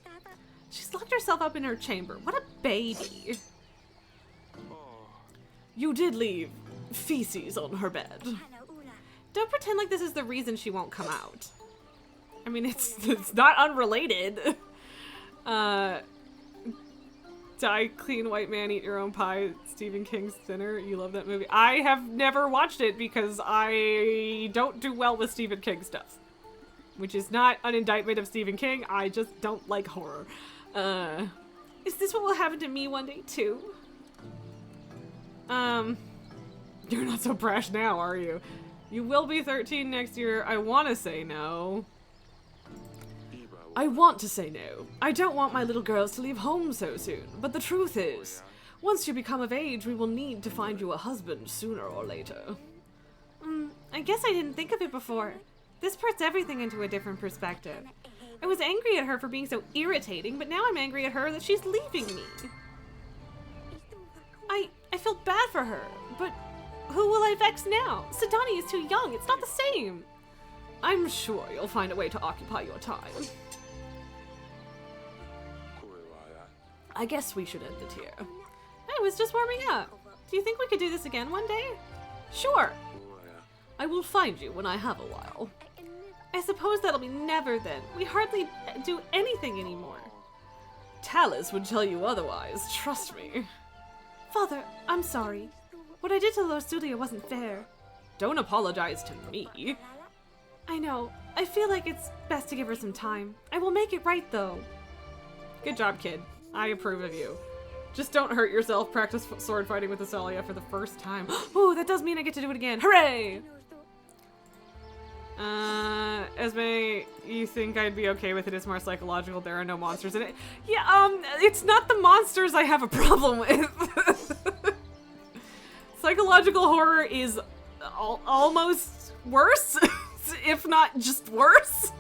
She's locked herself up in her chamber. What a baby. You did leave feces on her bed. Don't pretend like this is the reason she won't come out. I mean, it's not unrelated. Die, clean white man, eat your own pie. Stephen King's Thinner. You love that movie. I have never watched it because I don't do well with Stephen King stuff. Which is not an indictment of Stephen King. I just don't like horror. Is this what will happen to me one day too? You're not so brash now, are you? You will be 13 next year. I want to say no. I want to say no. I don't want my little girls to leave home so soon. But the truth is, once you become of age, we will need to find you a husband sooner or later. I guess I didn't think of it before. This puts everything into a different perspective. I was angry at her for being so irritating, but now I'm angry at her that she's leaving me. I feel bad for her, but who will I vex now? Sidani is too young. It's not the same. I'm sure you'll find a way to occupy your time. I guess we should end it here. I was just warming up. Do you think we could do this again one day? Sure. I will find you when I have a while. I suppose that'll be never then. We hardly do anything anymore. Talus would tell you otherwise, trust me. Father, I'm sorry. What I did to Lorsulia wasn't fair. Don't apologize to me. I know. I feel like it's best to give her some time. I will make it right, though. Good job, kid. I approve of you. Just don't hurt yourself. Practice sword fighting with Asalia for the first time. Ooh, that does mean I get to do it again. Hooray! Esme, you think I'd be okay with it? It's more psychological. There are no monsters in it. Yeah, it's not the monsters I have a problem with. Psychological horror is almost worse, if not just worse.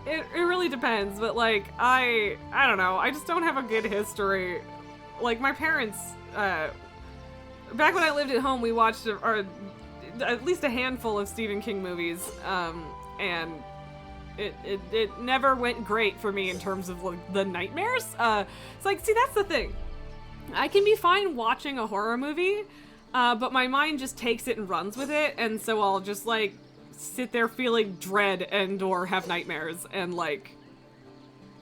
It really depends, but like, I don't know. I just don't have a good history. Like, my parents, back when I lived at home, we watched at least a handful of Stephen King movies, and it never went great for me in terms of like the nightmares. It's like, see, that's the thing. I can be fine watching a horror movie, but my mind just takes it and runs with it, and so I'll just like sit there feeling dread and or have nightmares, and like,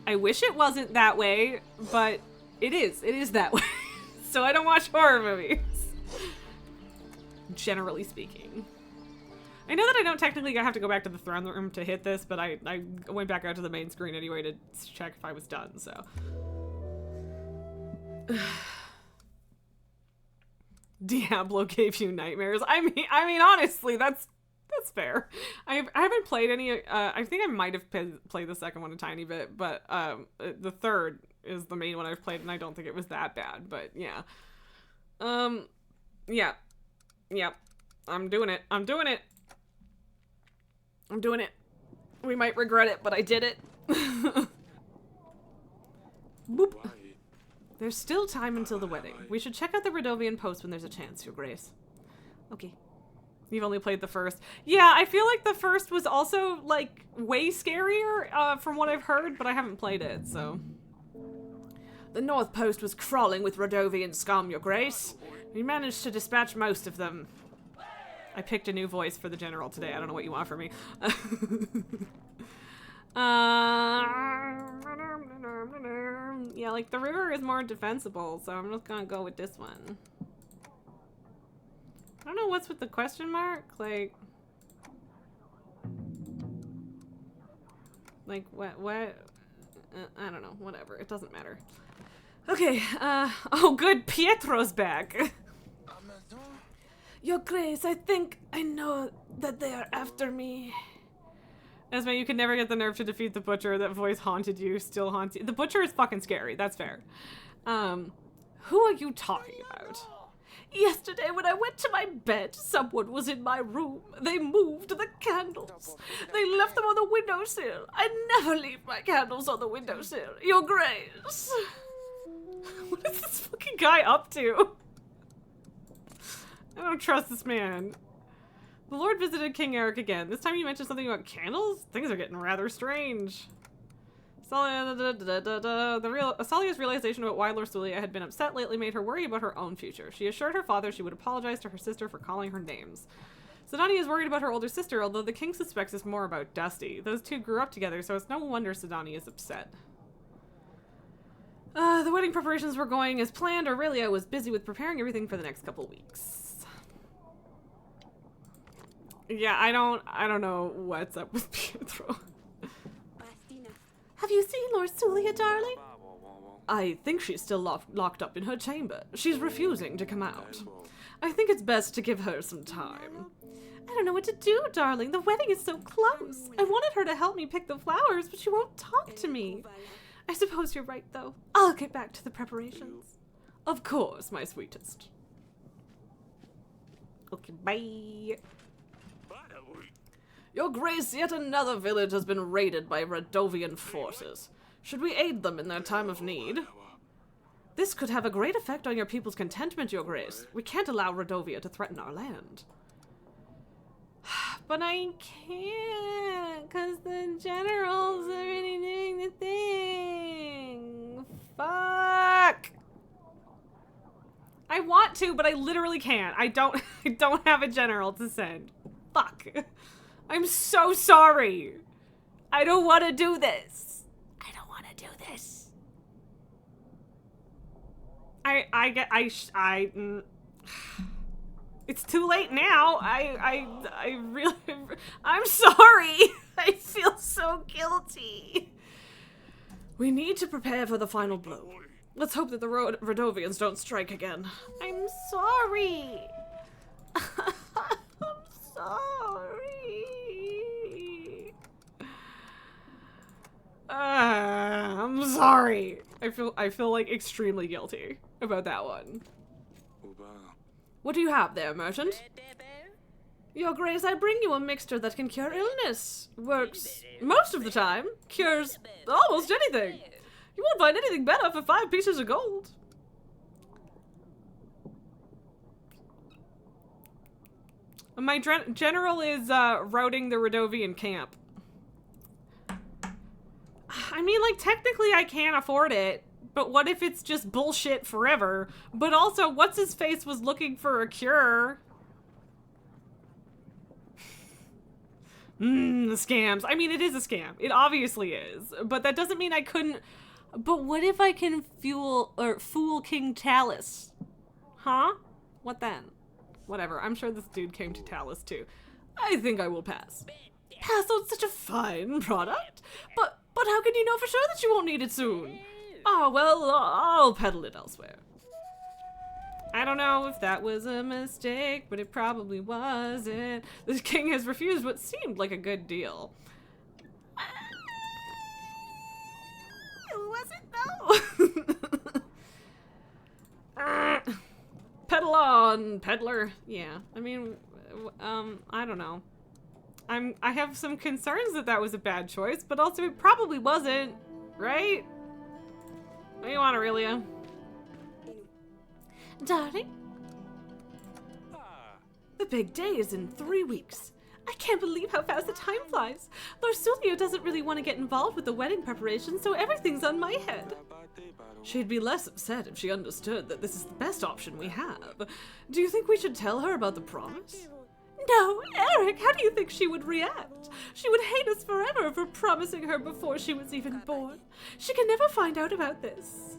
I wish it wasn't that way, but it is that way. So I don't watch horror movies. Generally speaking. I know that I don't technically have to go back to the throne room to hit this, but I went back out to the main screen anyway to check if I was done, so. Diablo gave you nightmares. I mean, honestly, that's fair. I haven't played any. I think I might have played the second one a tiny bit, but the third is the main one I've played, and I don't think it was that bad. But yeah, yeah. I'm doing it. We might regret it, but I did it. Boop. There's still time until the wedding. We should check out the Radovian post when there's a chance, Your Grace. Okay. You've only played the first. Yeah, I feel like the first was also, like, way scarier, from what I've heard, but I haven't played it, so. The North Post was crawling with Radovian scum, Your Grace. We managed to dispatch most of them. I picked a new voice for the general today. I don't know what you want from me. Yeah, like, the river is more defensible, so I'm just gonna go with this one. I don't know what's with the question mark. Like what? I don't know. Whatever. It doesn't matter. Okay. Oh, good. Pietro's back. Your Grace, I think I know that they are after me. Esme, you could never get the nerve to defeat the Butcher. That voice haunted you, still haunts you. The Butcher is fucking scary. That's fair. Who are you talking about? Yesterday when I went to my bed, someone was in my room. They moved the candles. They left them on the windowsill. I never leave my candles on the windowsill. Your Grace. What is this fucking guy up to? I don't trust this man. The Lord visited King Eric again. This time you mentioned something about candles? Things are getting rather strange. Asalia's realization about why Lord Sulia had been upset lately made her worry about her own future. She assured her father she would apologize to her sister for calling her names. Sidani is worried about her older sister, although the king suspects it's more about Dusty. Those two grew up together, so it's no wonder Sidani is upset. The wedding preparations were going as planned, or really I was busy with preparing everything for the next couple weeks. Yeah, I don't know what's up with Pietro. Have you seen Lord Sulia, darling? I think she's still locked up in her chamber. She's refusing to come out. I think it's best to give her some time. I don't know what to do, darling. The wedding is so close. I wanted her to help me pick the flowers, but she won't talk to me. I suppose you're right, though. I'll get back to the preparations. Of course, my sweetest. Okay, bye. Your Grace, yet another village has been raided by Radovian forces. Should we aid them in their time of need? This could have a great effect on your people's contentment, Your Grace. We can't allow Radovia to threaten our land. But I can't, because the general's already doing the thing. Fuck! I want to, but I literally can't. I don't have a general to send. Fuck. I'm so sorry. I don't want to do this. I don't want to do this. It's too late now. I really, I'm sorry. I feel so guilty. We need to prepare for the final blow. Let's hope that the Radovians don't strike again. I'm sorry. I'm sorry. I'm sorry. I feel like extremely guilty about that one. What do you have there, merchant? Your Grace, I bring you a mixture that can cure illness. Works most of the time. Cures almost anything. You won't find anything better for 5 pieces of gold. My general is routing the Radovian camp. I mean, like, technically I can't afford it, but what if it's just bullshit forever? But also, what's-his-face was looking for a cure. Scams. I mean, it is a scam. It obviously is. But that doesn't mean I couldn't... But what if I can fool King Talus? Huh? What then? Whatever. I'm sure this dude came to Talus too. I think I will pass. Pass on such a fine product? But how can you know for sure that you won't need it soon? Oh, well, I'll peddle it elsewhere. I don't know if that was a mistake, but it probably wasn't. The king has refused what seemed like a good deal. It wasn't, though. Peddle on, peddler. Yeah, I mean, I don't know. I have some concerns that was a bad choice, but also it probably wasn't, right? What do you want, Aurelia? Darling? The big day is in 3 weeks. I can't believe how fast the time flies. Lord Sulia doesn't really want to get involved with the wedding preparations, so everything's on my head. She'd be less upset if she understood that this is the best option we have. Do you think we should tell her about the promise? No, Eric, how do you think she would react? She would hate us forever for promising her before she was even born. She can never find out about this.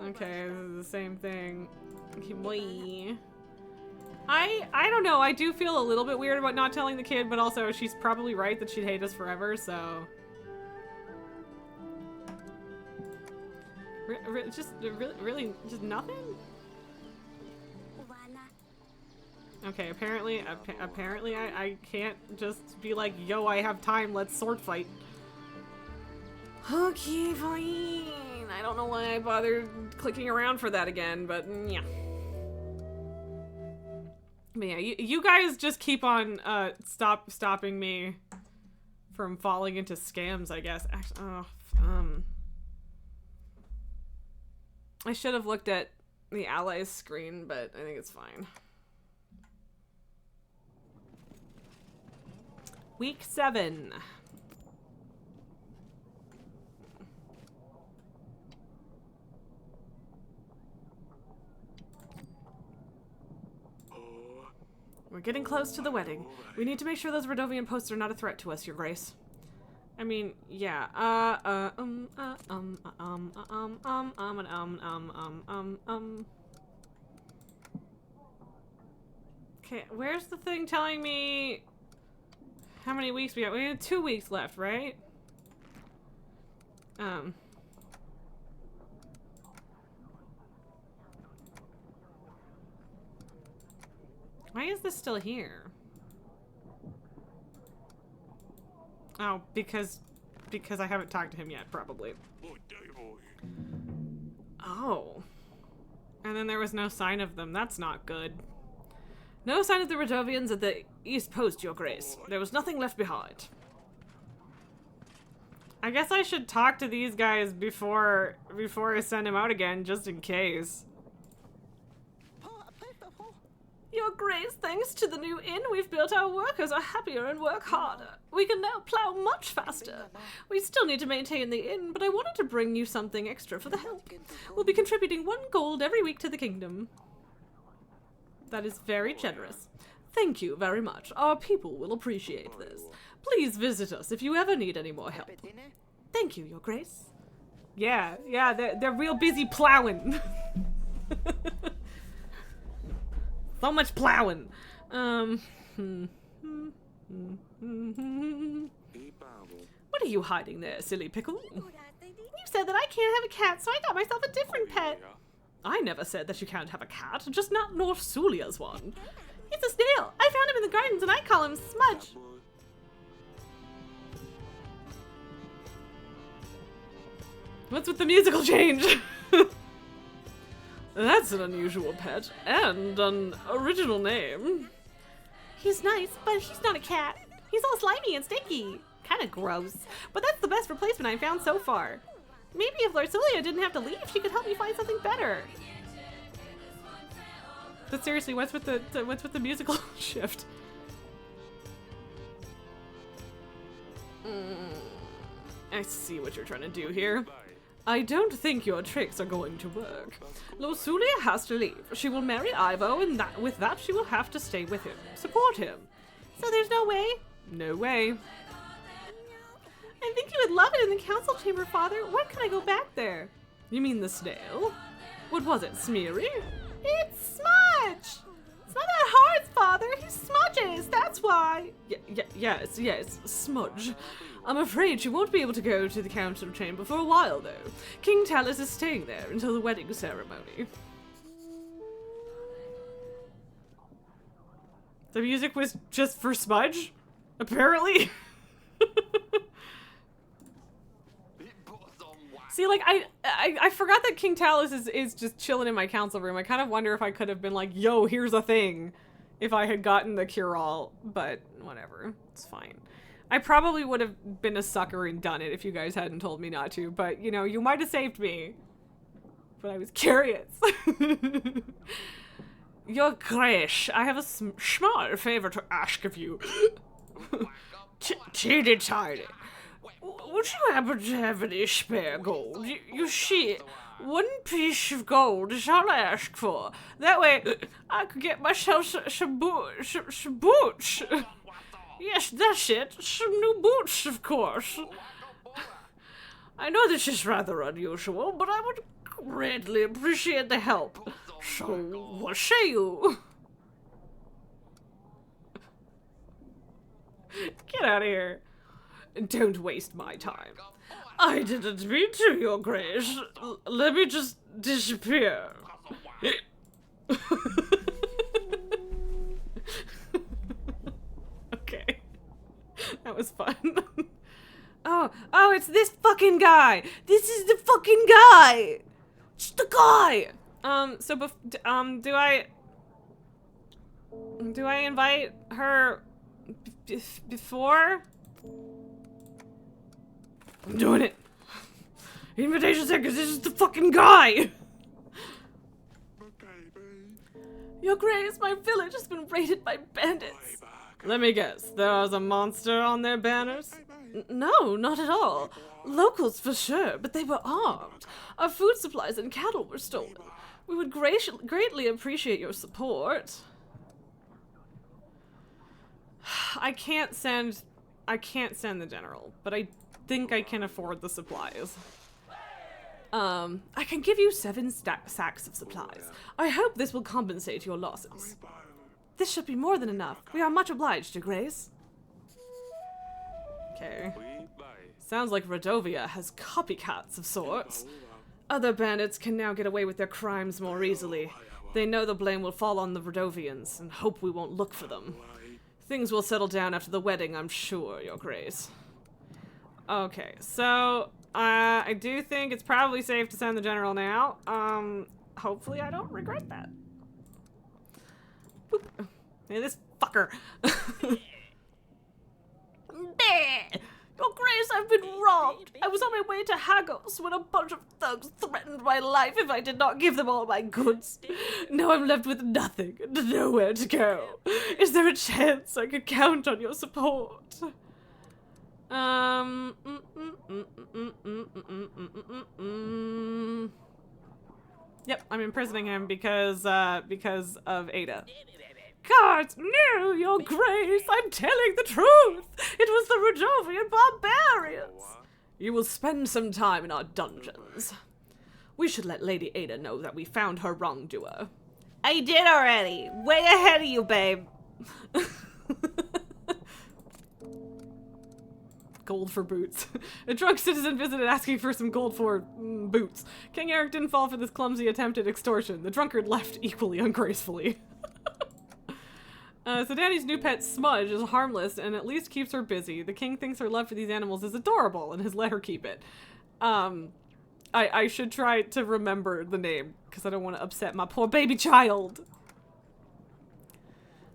Okay, this is the same thing. Boy. I don't know. I do feel a little bit weird about not telling the kid, but also she's probably right that she'd hate us forever, so... Really, just nothing? Okay, apparently I can't just be like, yo, I have time, let's sword fight. Okay, fine. I don't know why I bothered clicking around for that again, but yeah. But yeah, you guys just keep on stopping me from falling into scams, I guess. Actually, I should have looked at the allies screen, but I think it's fine. Week 7. We're getting close to the wedding. We need to make sure those Rodovian posts are not a threat to us, Your Grace. I mean, yeah. Okay, where's the thing telling me how many weeks we have? We have 2 weeks left, right? Why is this still here? Oh, because I haven't talked to him yet, probably. Oh. And then there was no sign of them. That's not good. No sign of the Rodovians at the East Post, Your Grace. There was nothing left behind. I guess I should talk to these guys before I send him out again, just in case. Your Grace, thanks to the new inn we've built, our workers are happier and work harder. We can now plow much faster. We still need to maintain the inn, but I wanted to bring you something extra for the help. We'll be contributing 1 gold every week to the kingdom. That is very generous. Thank you very much. Our people will appreciate this. Please visit us if you ever need any more help. Thank you, Your Grace. Yeah, they're real busy plowing. So much plowing. What are you hiding there, silly pickle? You said that I can't have a cat, so I got myself a different pet. I never said that you can't have a cat, just not Norsulia's one. It's a snail. I found him in the gardens and I call him Smudge. What's with the musical change? That's an unusual pet, and an original name. He's nice, but he's not a cat. He's all slimy and stinky. Kinda gross. But that's the best replacement I've found so far. Maybe if Larsulia didn't have to leave, she could help me find something better. But seriously, what's with the musical shift? I see what you're trying to do here. I don't think your tricks are going to work. Larsulia has to leave. She will marry Ivo, and with that she will have to stay with him. Support him. So there's no way? No way. I think you would love it in the council chamber, Father. When can I go back there? You mean the snail? What was it, Smeary? It's Smudge! It's not that hard, Father. He smudges, that's why. Yes, Smudge. I'm afraid she won't be able to go to the council chamber for a while, though. King Talus is staying there until the wedding ceremony. The music was just for Smudge? Apparently. See, like, I forgot that King Talus is just chilling in my council room. I kind of wonder if I could have been like, yo, here's a thing, if I had gotten the cure-all, but whatever, it's fine. I probably would have been a sucker and done it if you guys hadn't told me not to, but, you know, you might have saved me. But I was curious. Your Grace, I have a small favor to ask of you. Teeny tiny. Would you happen to have any spare gold? You see, 1 piece of gold is all I ask for. That way, I could get myself some boots. Yes, that's it. Some new boots, of course. I know this is rather unusual, but I would Greatly appreciate the help. So, what say you? Get out of here. Don't waste my time. I didn't mean to, Your Grace. Let me just disappear. Okay. That was fun. Oh, it's this fucking guy. This is the fucking guy. It's the guy. Do I invite her before? I'm doing it. Invitation sent because this is the fucking guy. Your Grace, my village has been raided by bandits. Let me guess, there was a monster on their banners? No, not at all. Locals for sure, but they were armed. Our food supplies and cattle were stolen. We would greatly appreciate your support. I can't send the general, but I think I can afford the supplies. I can give you 7 sacks of supplies. I hope this will compensate your losses. This should be more than enough. We are much obliged, Your Grace. Okay. Sounds like Rodovia has copycats of sorts. Other bandits can now get away with their crimes more easily. They know the blame will fall on the Rodovians and hope we won't look for them. Things will settle down after the wedding, I'm sure, Your Grace. Okay, so I do think it's probably safe to send the general now. Hopefully I don't regret that. Boop. Hey, this fucker. Your Grace, I've been robbed. I was on my way to Hagos when a bunch of thugs threatened my life if I did not give them all my goods. Now I'm left with nothing and nowhere to go. Is there a chance I could count on your support? Yep, I'm imprisoning him because of Ada. Guards, no, Your Grace, I'm telling the truth. It was the Rodovian barbarians. You will spend some time in our dungeons. We should let Lady Ada know that we found her wrongdoer. I did already. Way ahead of you, babe. Gold for boots. A drunk citizen visited asking for some gold for boots. King Eric didn't fall for this clumsy attempt at extortion. The drunkard left equally ungracefully. So Danny's new pet, Smudge, is harmless and at least keeps her busy. The king thinks her love for these animals is adorable and has let her keep it. I should try to remember the name because I don't want to upset my poor baby child.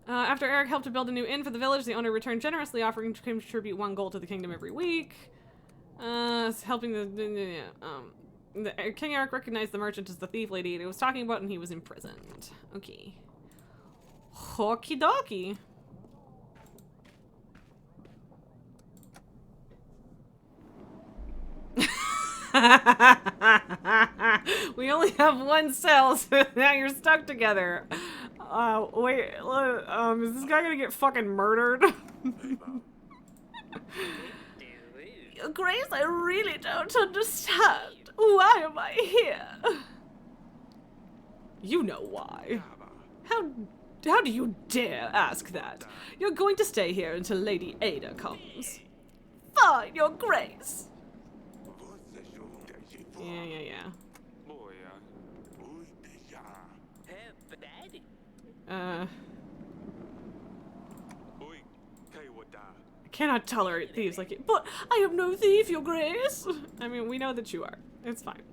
After Eric helped to build a new inn for the village, the owner returned generously, offering to contribute 1 gold to the kingdom every week. Helping King Eric recognized the merchant as the thief Lady Ada was talking about, and he was imprisoned. Okay. Okie dokie. We only have 1 cell, so now you're stuck together. Wait, is this guy gonna get fucking murdered? Your Grace, I really don't understand. Why am I here? You know why. How do you dare ask that? You're going to stay here until Lady Ada comes. Fine, Your Grace. Yeah. I cannot tolerate thieves like you. But I am no thief, Your Grace. I mean, we know that you are. It's fine.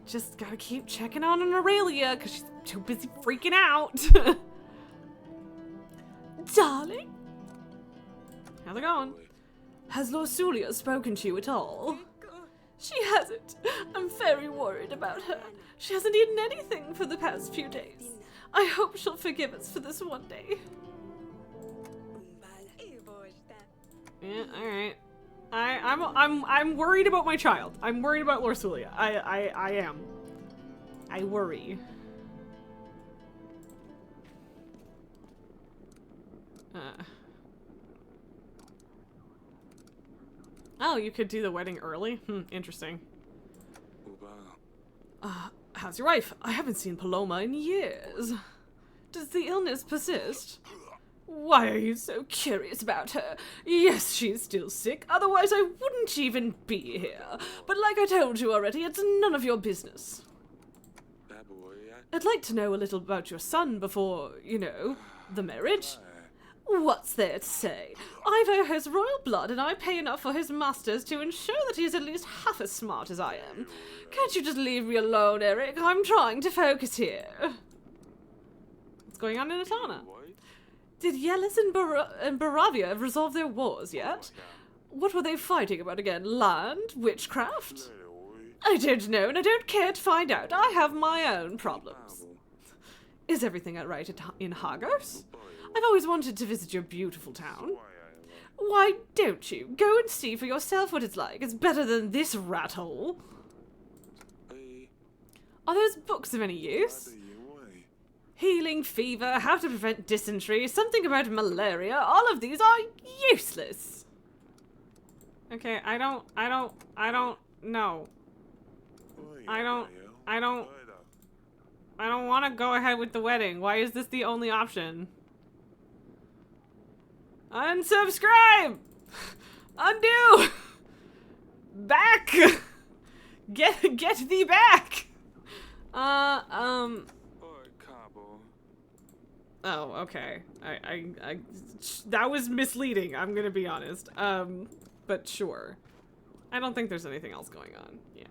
Just gotta keep checking on Aurelia because she's too busy freaking out. Darling? How's it going? Has Lorsulia spoken to you at all? She hasn't. I'm very worried about her. She hasn't eaten anything for the past few days. I hope she'll forgive us for this one day. Yeah, alright. I'm worried about my child. I'm worried about Lorsulia. I am. I worry. Oh, you could do the wedding early? Interesting. How's your wife? I haven't seen Paloma in years. Does the illness persist? Why are you so curious about her? Yes, she's still sick, otherwise I wouldn't even be here. But like I told you already, it's none of your business. I'd like to know a little about your son before, you know, the marriage. What's there to say? Ivor has royal blood and I pay enough for his masters to ensure that he's at least half as smart as I am. Can't you just leave me alone, Eric? I'm trying to focus here. What's going on in Atana? Did Yelis and Baravia resolve their wars yet? What were they fighting about again? Land? Witchcraft? I don't know, and I don't care to find out. I have my own problems. Is everything alright in Hagos? I've always wanted to visit your beautiful town. Why don't you? Go and see for yourself what it's like. It's better than this rat hole. Are those books of any use? Healing fever, how to prevent dysentery, something about malaria, all of these are useless. Okay, I don't know. I don't want to go ahead with the wedding. Why is this the only option? Unsubscribe! Undo! Back! Get thee back! Oh, okay. I that was misleading, I'm gonna be honest. But sure. I don't think there's anything else going on. Yeah.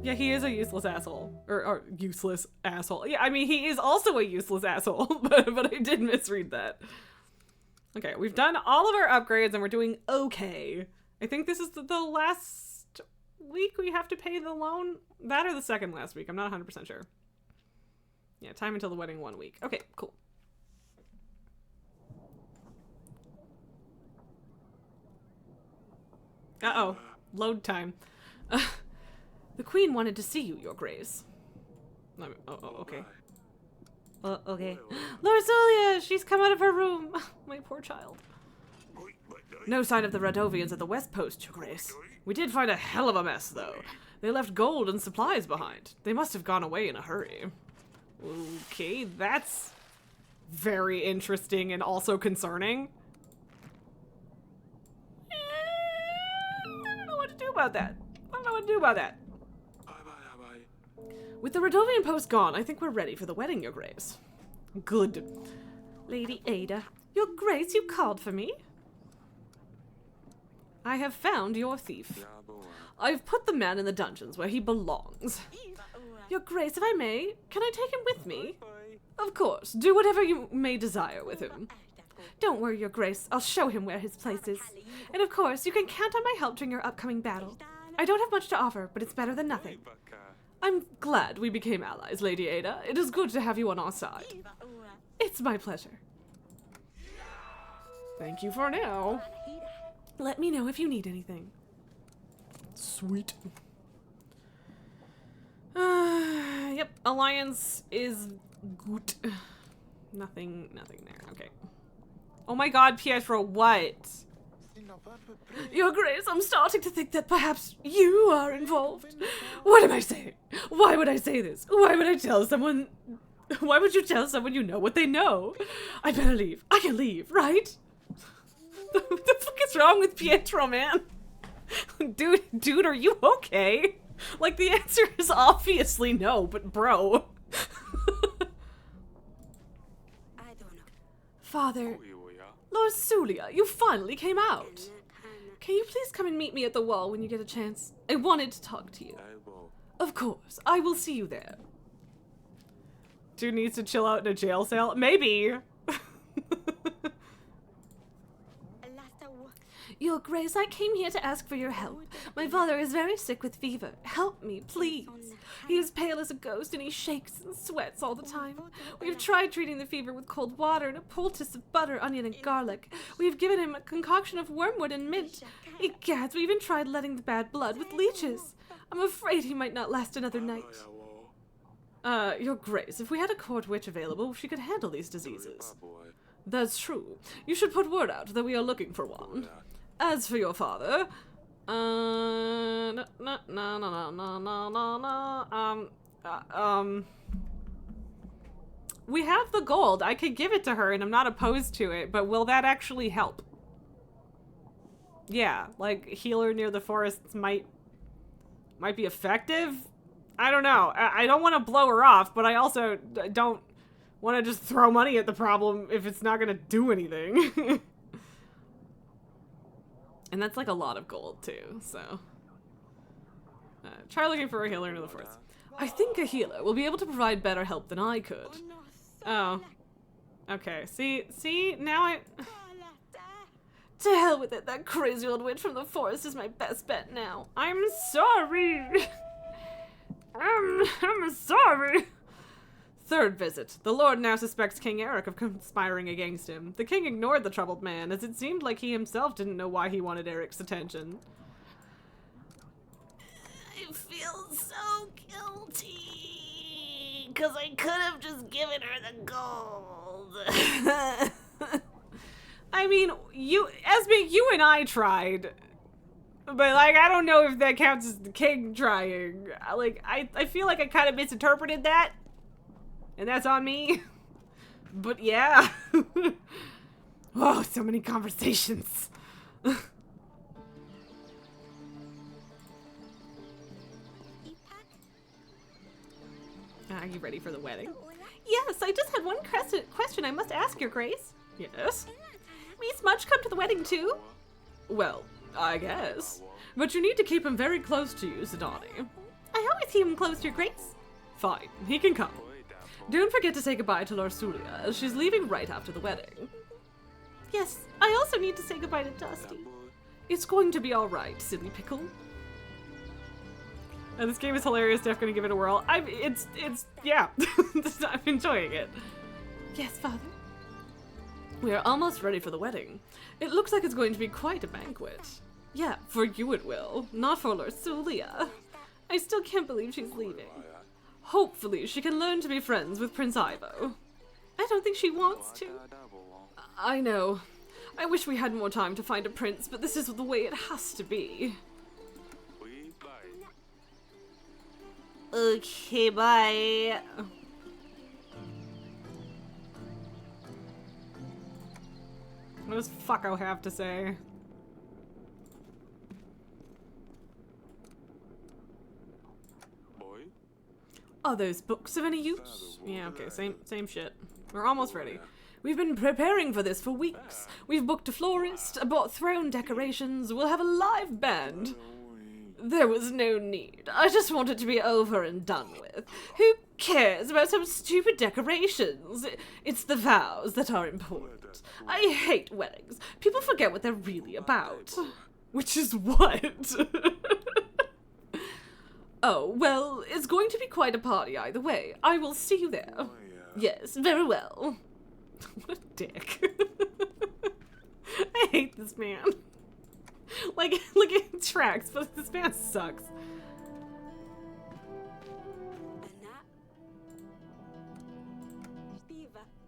Yeah, he is a useless asshole. Or useless asshole. Yeah, I mean, he is also a useless asshole, but I did misread that. Okay, we've done all of our upgrades and we're doing okay. I think this is the last week we have to pay the loan. That or the second last week. I'm not 100% sure. Yeah, time until the wedding, 1 week. Okay, cool. Uh-oh. Load time. The queen wanted to see you, your grace. Okay. Okay. Lord Zulia, she's come out of her room. My poor child. No sign of the Radovians at the West Post, your grace. We did find a hell of a mess, though. They left gold and supplies behind. They must have gone away in a hurry. Okay, that's very interesting and also concerning. I don't know what to do about that. With the Radovian post gone, I think we're ready for the wedding, your grace. Good. Lady Ada, your grace, you called for me? I have found your thief. I've put the man in the dungeons where he belongs. Your grace, if I may, can I take him with me? Of course, do whatever you may desire with him. Don't worry, your grace, I'll show him where his place is. And of course, you can count on my help during your upcoming battle. I don't have much to offer, but it's better than nothing. I'm glad we became allies, Lady Ada. It is good to have you on our side. It's my pleasure. Thank you for now. Let me know if you need anything. Sweet. Yep, alliance is good. Nothing there. Okay. Oh my god, Pietro, what? Your Grace, I'm starting to think that perhaps you are involved. What am I saying? Why would I say this? Why would I tell someone? Why would you tell someone you know what they know? I better leave. I can leave, right? What the fuck is wrong with Pietro, man? Dude, are you okay? Like, the answer is obviously no, but bro. I don't know. Father, Lord Zulia, you finally came out. Can you please come and meet me at the wall when you get a chance? I wanted to talk to you. Of course, I will see you there. Dude needs to chill out in a jail cell? Maybe. Your Grace, I came here to ask for your help. My father is very sick with fever. Help me, please. He is pale as a ghost and he shakes and sweats all the time. We have tried treating the fever with cold water and a poultice of butter, onion, and garlic. We have given him a concoction of wormwood and mint. Egads, we even tried letting the bad blood with leeches. I'm afraid he might not last another night. Your Grace, if we had a court witch available, she could handle these diseases. That's true. You should put word out that we are looking for one. As for your father, No, no, no, no, no, no, no, no. We have the gold. I could give it to her and I'm not opposed to it, but will that actually help? Yeah, like healer near the forests might be effective. I don't know. I don't want to blow her off, but I also don't want to just throw money at the problem if it's not going to do anything. And that's like a lot of gold too, so. Try looking for a healer near the forest. I think a healer will be able to provide better help than I could. Oh. Okay, see, now I... To hell with it, that crazy old witch from the forest is my best bet now. I'm sorry. I'm sorry. Third visit. The Lord now suspects King Eric of conspiring against him. The king ignored the troubled man, as it seemed like he himself didn't know why he wanted Eric's attention. I feel so guilty. Because I could have just given her the gold. I mean, Esme, you and I tried. But, like, I don't know if that counts as the king trying. Like, I feel like I kind of misinterpreted that. And that's on me. But yeah. Oh, so many conversations. Are you ready for the wedding? Yes, I just had one question I must ask, Your Grace. Yes? May Smudge come to the wedding too? Well, I guess. But you need to keep him very close to you, Sidani. I always keep him close, Your Grace. Fine, he can come. Don't forget to say goodbye to Larsulia, as she's leaving right after the wedding. Yes, I also need to say goodbye to Dusty. It's going to be alright, silly pickle. This game is hilarious, definitely gonna give it a whirl. Yeah. I'm enjoying it. Yes, Father. We are almost ready for the wedding. It looks like it's going to be quite a banquet. Yeah, for you it will, not for Larsulia. I still can't believe she's leaving. Hopefully she can learn to be friends with Prince Ivo. I don't think she wants to. I know. I wish we had more time to find a prince, but this is the way it has to be. Okay, bye. What does fucko have to say? Are those books of any use? Yeah, okay, same shit. We're almost ready. We've been preparing for this for weeks. We've booked a florist, bought throne decorations, we'll have a live band. There was no need. I just want it to be over and done with. Who cares about some stupid decorations? It's the vows that are important. I hate weddings. People forget what they're really about. Which is what? Oh, well, it's going to be quite a party either way. I will see you there. Yes, very well. What a dick. I hate this man. Like it tracks, but this man sucks.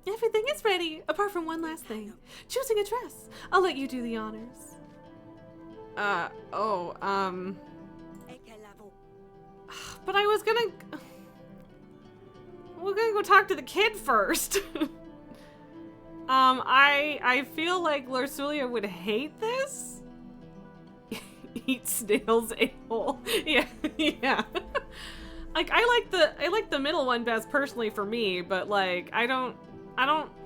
Everything is ready, apart from one last thing. Choosing a dress. I'll let you do the honors. But we're gonna go talk to the kid first. I feel like Larsulia would hate this. Eat snails, a-hole. Yeah, yeah. Like I like the middle one best personally for me, but like I don't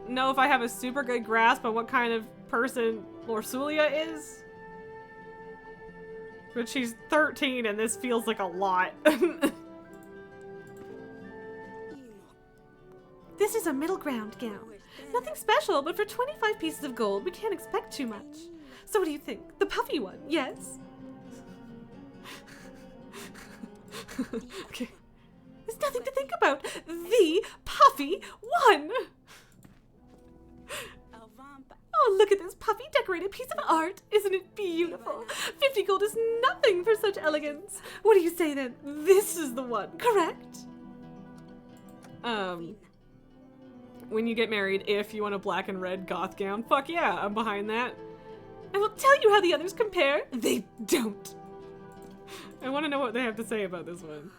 know if I have a super good grasp on what kind of person Larsulia is. But she's 13 and this feels like a lot. This is a middle ground gown. Nothing special, but for 25 pieces of gold, we can't expect too much. So what do you think? The puffy one, yes? Okay. There's nothing to think about. The puffy one! Oh, look at this puffy decorated piece of art. Isn't it beautiful? 50 gold is nothing for such elegance. What do you say then? This is the one, correct? When you get married, if you want a black and red goth gown, fuck yeah, I'm behind that. I will tell you how the others compare. They don't. I want to know what they have to say about this one.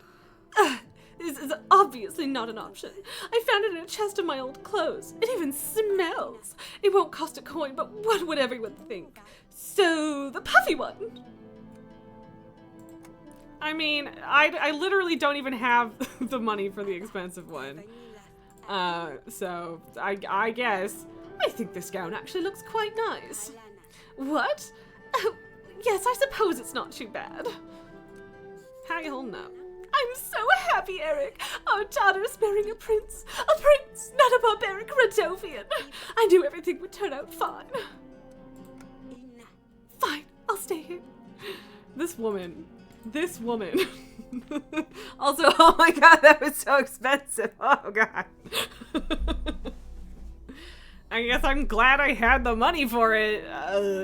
This is obviously not an option. I found it in a chest of my old clothes. It even smells. It won't cost a coin, but what would everyone think? So, the puffy one. I mean, I literally don't even have the money for the expensive one. So, I guess. I think this gown actually looks quite nice. What? Oh, yes, I suppose it's not too bad. How you holding up? I'm so happy, Eric. Our daughter's marrying a prince. A prince, not a barbaric Radovian. I knew everything would turn out fine. Fine, I'll stay here. This woman. Also, oh my god, that was so expensive. Oh god. I guess I'm glad I had the money for it,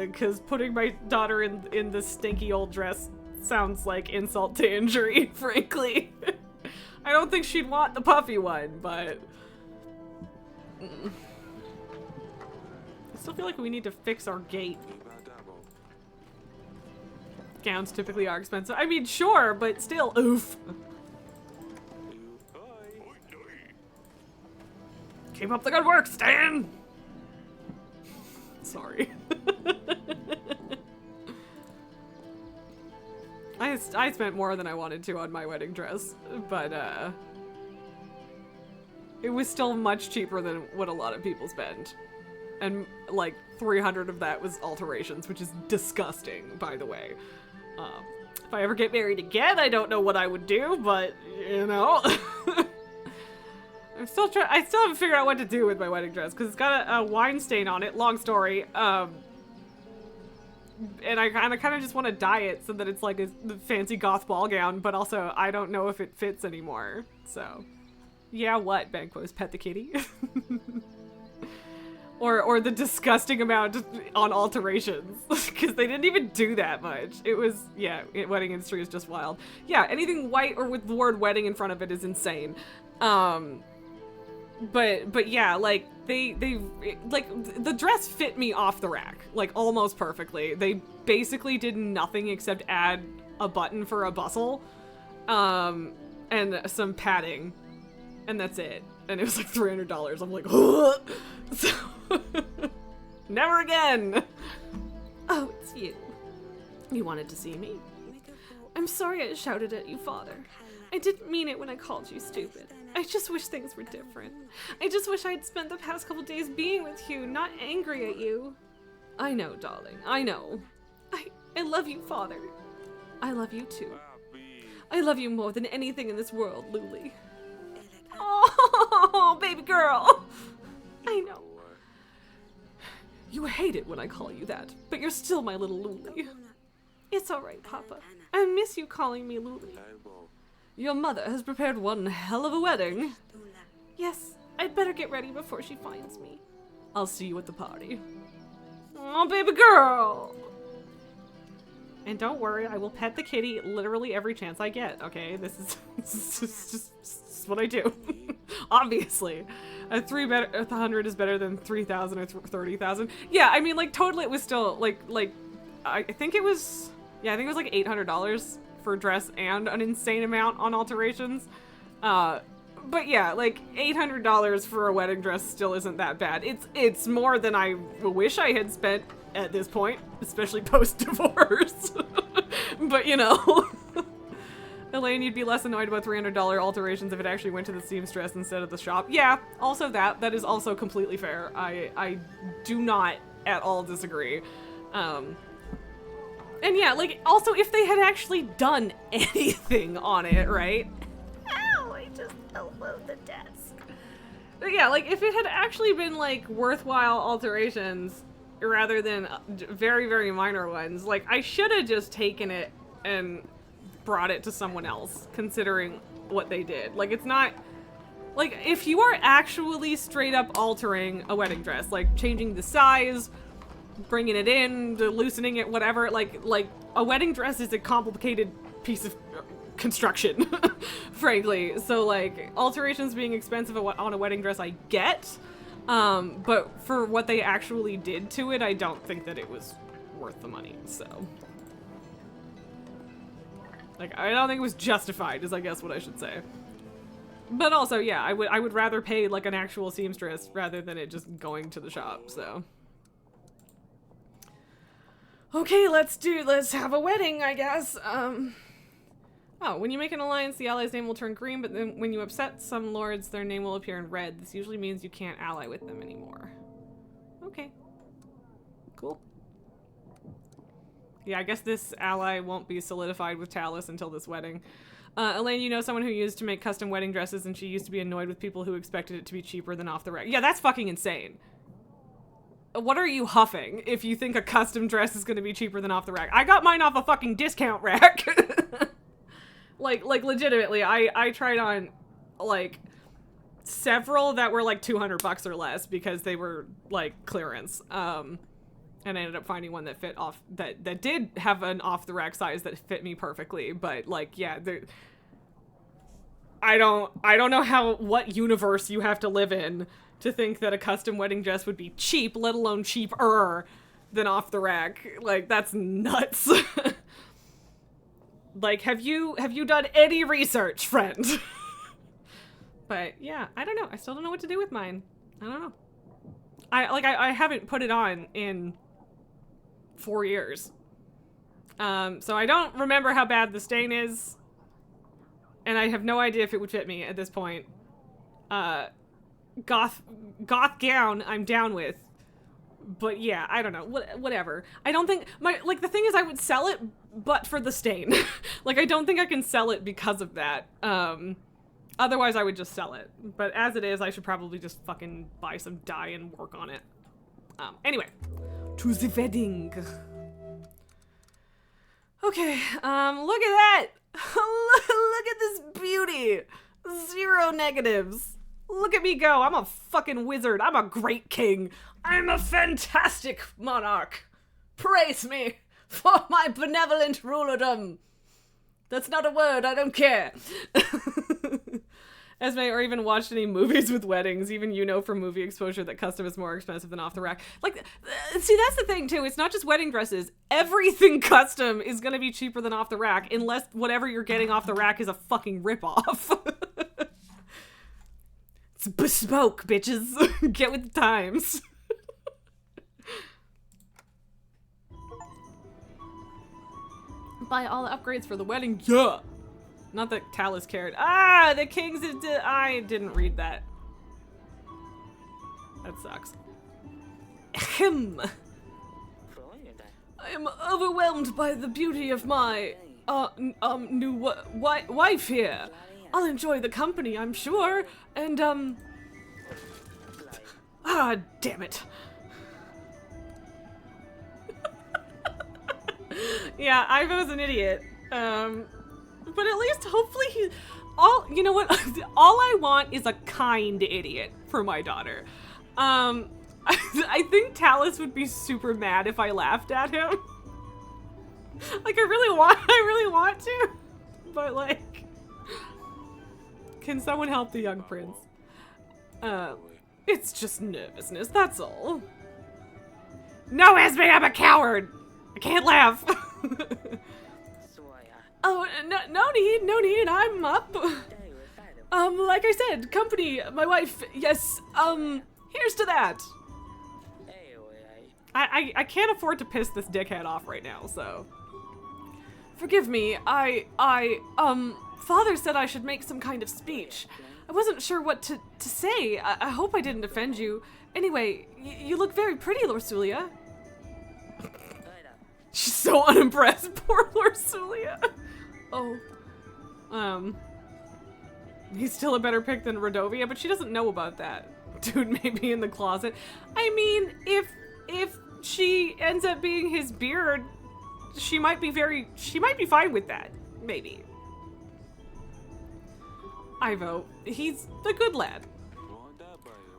because putting my daughter in this stinky old dress sounds like insult to injury, frankly. I don't think she'd want the puffy one, but... I still feel like we need to fix our gate. Gowns typically are expensive. I mean, sure, but still, oof. Keep up the good work, Stan! Sorry. I spent more than I wanted to on my wedding dress, but it was still much cheaper than what a lot of people spend. And like 300 of that was alterations, which is disgusting, by the way. If I ever get married again, I don't know what I would do, but you know. I still haven't figured out what to do with my wedding dress because it's got a wine stain on it. Long story. And I kind of just want to dye it so that it's like a fancy goth ball gown, but also I don't know if it fits anymore. So, yeah, what, Banquo's Pet the Kitty? or the disgusting amount on alterations because they didn't even do that much. It was, yeah, wedding industry is just wild. Yeah, anything white or with the word wedding in front of it is insane. But yeah, like they like the dress fit me off the rack like almost perfectly. They basically did nothing except add a button for a bustle, and some padding, and that's it. And it was like $300. I'm like, so never again. Oh, it's you. You wanted to see me? I'm sorry I shouted at you, Father. I didn't mean it when I called you stupid. I just wish things were different. I just wish I'd spent the past couple days being with you, not angry at you. I know, darling. I know. I love you, Father. I love you too. I love you more than anything in this world, Luli. Oh, baby girl. I know. You hate it when I call you that, but you're still my little Luli. It's alright, Papa. I miss you calling me Luli. Your mother has prepared one hell of a wedding. Yes, I'd better get ready before she finds me. I'll see you at the party. Oh, baby girl! And don't worry, I will pet the kitty literally every chance I get, okay? This is just what I do. Obviously. 300 is better than 3,000 or 30,000. Yeah, I mean, like, totally it was still, like, I think it was, yeah, I think it was like $800 for a dress and an insane amount on alterations. But yeah, like $800 for a wedding dress still isn't that bad. It's more than I wish I had spent at this point, especially post-divorce. But you know, Elaine, you'd be less annoyed about $300 alterations if it actually went to the seamstress instead of the shop. Yeah, also that is also completely fair. I do not at all disagree. And yeah, like, also, if they had actually done anything on it, right? Ow, I just elbowed the desk. But yeah, like, if it had actually been, like, worthwhile alterations rather than very, very minor ones, like, I should have just taken it and brought it to someone else, considering what they did. Like, it's not... Like, if you are actually straight up altering a wedding dress, like, changing the size, bringing it in, loosening it, whatever, like a wedding dress is a complicated piece of construction, frankly. So like alterations being expensive on a wedding dress, I get, but for what they actually did to it, I don't think that it was worth the money, so. Like, I don't think it was justified, is I guess what I should say. But also, yeah, I would rather pay like an actual seamstress rather than it just going to the shop, so. Okay, let's have a wedding, I guess. Oh, when you make an alliance, the ally's name will turn green, but then when you upset some lords, their name will appear in red. This usually means you can't ally with them anymore. Okay. Cool. Yeah, I guess this ally won't be solidified with Talus until this wedding. Elaine, you know someone who used to make custom wedding dresses and she used to be annoyed with people who expected it to be cheaper than off the rack. Yeah, that's fucking insane. What are you huffing if you think a custom dress is going to be cheaper than off the rack? I got mine off a fucking discount rack. like legitimately, I tried on, like, several that were like $200 or less because they were, like, clearance. And I ended up finding one that fit off, that did have an off-the-rack size that fit me perfectly, but, like, yeah, I don't know what universe you have to live in to think that a custom wedding dress would be cheap, let alone cheaper than off-the-rack. Like, that's nuts. Like, have you done any research, friend? But, yeah, I don't know. I still don't know what to do with mine. I don't know. I haven't put it on in 4 years. So I don't remember how bad the stain is. And I have no idea if it would fit me at this point. Goth gown I'm down with. But yeah, I don't know. Whatever. I don't think the thing is I would sell it, but for the stain. Like, I don't think I can sell it because of that. Otherwise I would just sell it. But as it is, I should probably just fucking buy some dye and work on it. Anyway. To the wedding. Okay, look at that! Look at this beauty! 0 negatives. Look at me go, I'm a fucking wizard, I'm a great king. I'm a fantastic monarch. Praise me for my benevolent rulerdom. That's not a word, I don't care. Esme, or even watched any movies with weddings, even you know from movie exposure that custom is more expensive than off the rack. Like, see, that's the thing too, it's not just wedding dresses. Everything custom is gonna be cheaper than off the rack, unless whatever you're getting off the rack is a fucking ripoff. It's bespoke, bitches. Get with the times. Buy all the upgrades for the wedding, yeah! Not that Talus cared. Ah, the kings of I didn't read that. That sucks. Ahem. I am overwhelmed by the beauty of my, new wife here. I'll enjoy the company, I'm sure, and, ah, damn it. Yeah, Ivo's an idiot. But at least hopefully you know what? All I want is a kind idiot for my daughter. I think Talus would be super mad if I laughed at him. Like, I really want to, but like, can someone help the young prince? It's just nervousness, that's all. No, Esme, I'm a coward! I can't laugh! Oh, no need, I'm up. Like I said, company, my wife, yes, here's to that. I can't afford to piss this dickhead off right now, so. Forgive me, Father said I should make some kind of speech. I wasn't sure what to say. I hope I didn't offend you. Anyway, you look very pretty, Lorsulia. She's so unimpressed, poor Lorsulia. Oh. He's still a better pick than Rodovia, but she doesn't know about that. Dude may be in the closet. I mean, if she ends up being his beard, she might be fine with that. Maybe. Ivo, he's a good lad.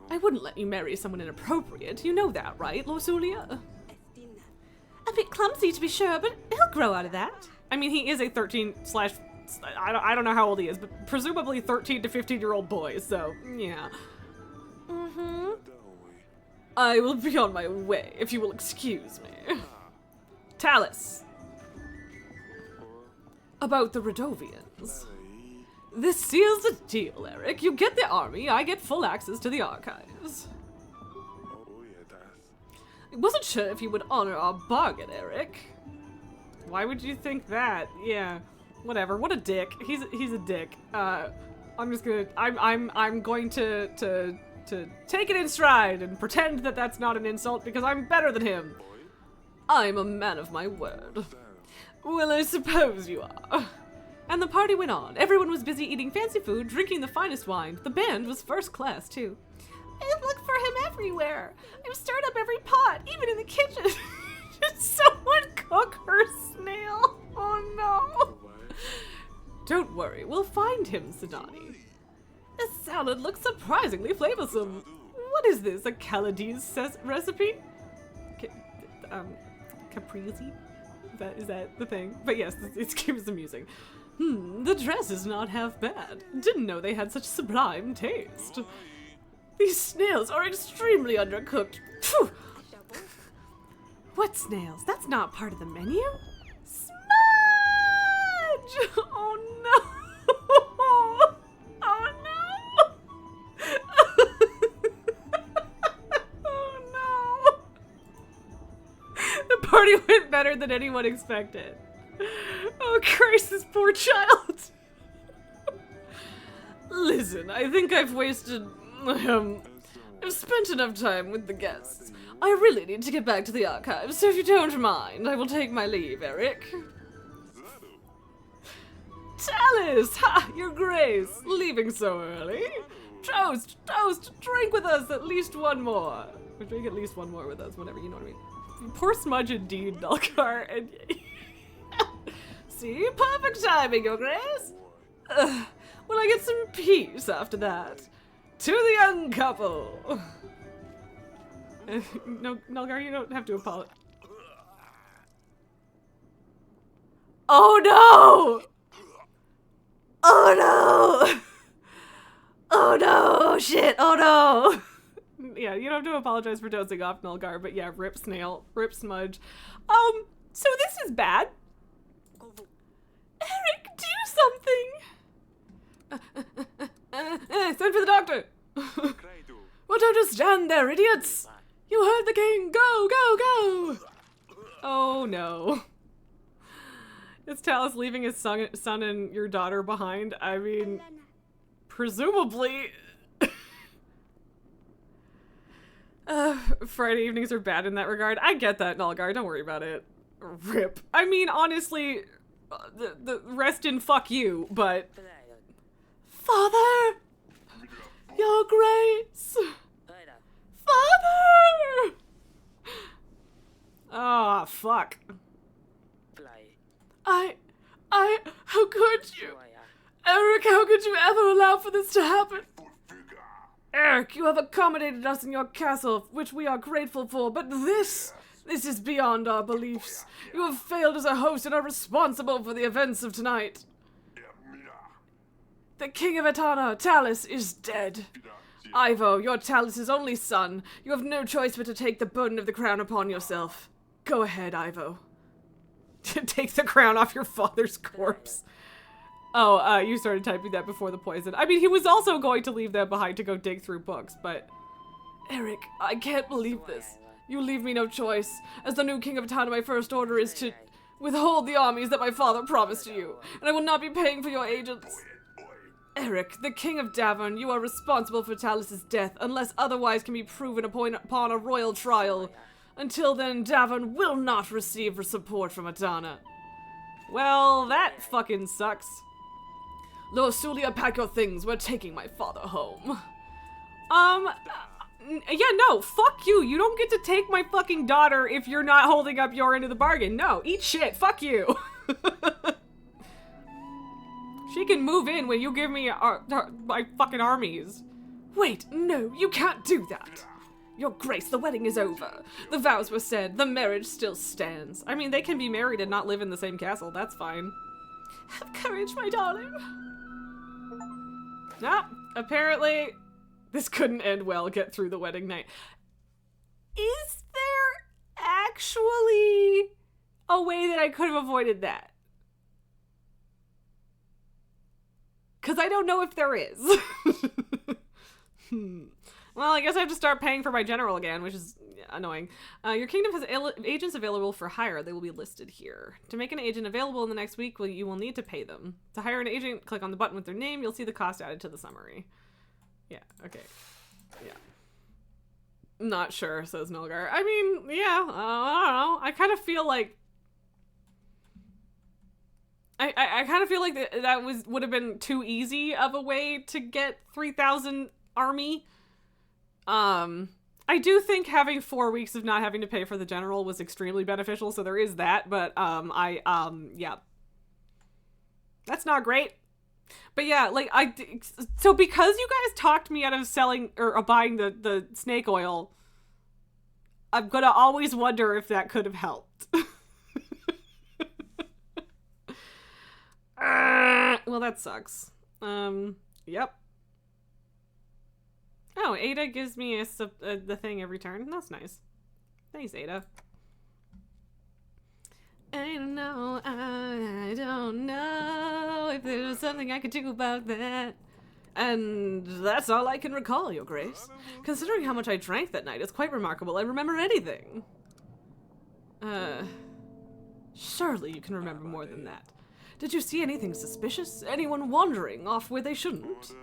I wouldn't let you marry someone inappropriate. You know that, right, Lorsulia? A bit clumsy, to be sure, but he'll grow out of that. I mean, he is a 13 slash, I don't know how old he is, but presumably 13 to 15-year-old boy, so, yeah. Mm-hmm. I will be on my way, if you will excuse me. Talus. About the Radovians. This seals the deal, Eric. You get the army, I get full access to the archives. I wasn't sure if you would honor our bargain, Eric. Why would you think that? Yeah, whatever. What a dick. He's a dick. I'm just gonna. I'm going to take it in stride and pretend that that's not an insult because I'm better than him. I'm a man of my word. Well, I suppose you are. And the party went on. Everyone was busy eating fancy food, drinking the finest wine. The band was first class, too. I look for him everywhere. I've stirred up every pot, even in the kitchen. Did someone cook her snail? Oh no. Don't worry, we'll find him, Sidani. The salad looks surprisingly flavorsome. What is this, a Calades recipe? Caprese? Is that the thing? But yes, it was amusing. The dress is not half bad. Didn't know they had such sublime taste. These snails are extremely undercooked. Phew. What snails? That's not part of the menu? Smudge! Oh no! Oh no! Oh no! The party went better than anyone expected. Oh Christ, this poor child! Listen, I think I've wasted... I've spent enough time with the guests. I really need to get back to the archives, so if you don't mind, I will take my leave, Eric. Talus! Ha! Your Grace! Leaving so early? Toast! Toast! Drink with us at least one more. Or drink at least one more with us, whatever, you know what I mean. Poor Smudge indeed, Nulgar, and... See? Perfect timing, Your Grace! Will I get some peace after that? To the young couple! No, Nulgar, you don't have to apologize. Oh no! Oh no! Oh no! Oh shit! Oh no! Yeah, you don't have to apologize for dozing off, Nulgar, but yeah, rip Snail, rip Smudge. So this is bad. Eric, do something! Send for the doctor! Well, don't just stand there, idiots! You heard the king! Go, go, go! Oh no. Is Talus leaving his son and your daughter behind? I mean, presumably. Friday evenings are bad in that regard. I get that, Nulgar. Don't worry about it. Rip. I mean, honestly, the rest in fuck you, but... Father! Your Grace! Father! Ah, fuck. How could you? Eric, how could you ever allow for this to happen? Eric, you have accommodated us in your castle, which we are grateful for, but this is beyond our beliefs. You have failed as a host and are responsible for the events of tonight. The King of Etana, Talus, is dead. Ivo, your Talus's only son, you have no choice but to take the burden of the crown upon yourself. Go ahead, Ivo. Take the crown off your father's corpse. Oh, you started typing that before the poison. I mean, he was also going to leave them behind to go dig through books, but... Eric, I can't believe this. You leave me no choice. As the new King of Etana, my first order is to withhold the armies that my father promised to you, and I will not be paying for your agents. Eric, the King of Davern, you are responsible for Talus's death, unless otherwise can be proven upon a royal trial. Until then, Davern will not receive support from Etana. Well, that fucking sucks. Lord Sulia, pack your things. We're taking my father home. Yeah, no, fuck you. You don't get to take my fucking daughter if you're not holding up your end of the bargain. No, eat shit. Fuck you. She can move in when you give me my fucking armies. Wait, no, you can't do that. Your Grace, the wedding is over. The vows were said. The marriage still stands. I mean, they can be married and not live in the same castle. That's fine. Have courage, my darling. Nah, apparently this couldn't end well. Get through the wedding night. Is there actually a way that I could have avoided that. Because I don't know if there is. Well, I guess I have to start paying for my general again, which is annoying. Your kingdom has agents available for hire. They will be listed here. To make an agent available in the next week, you will need to pay them. To hire an agent, click on the button with their name. You'll see the cost added to the summary. Yeah, okay. Yeah. Not sure, says Nilgar. I mean, yeah, I don't know. I kind of feel like... I kind of feel like that would have been too easy of a way to get 3,000 army. I do think having 4 weeks of not having to pay for the general was extremely beneficial, so there is that, but, yeah. That's not great. But yeah, like, so because you guys talked me out of selling, or buying the snake oil, I'm gonna always wonder if that could have helped. Well, that sucks. Yep. Oh, Ada gives me the thing every turn. That's nice. Thanks, Ada. I don't know if there's something I could do about that. And that's all I can recall, Your Grace. Considering how much I drank that night, it's quite remarkable I remember anything. Surely you can remember more than that. Did you see anything suspicious? Anyone wandering off where they shouldn't?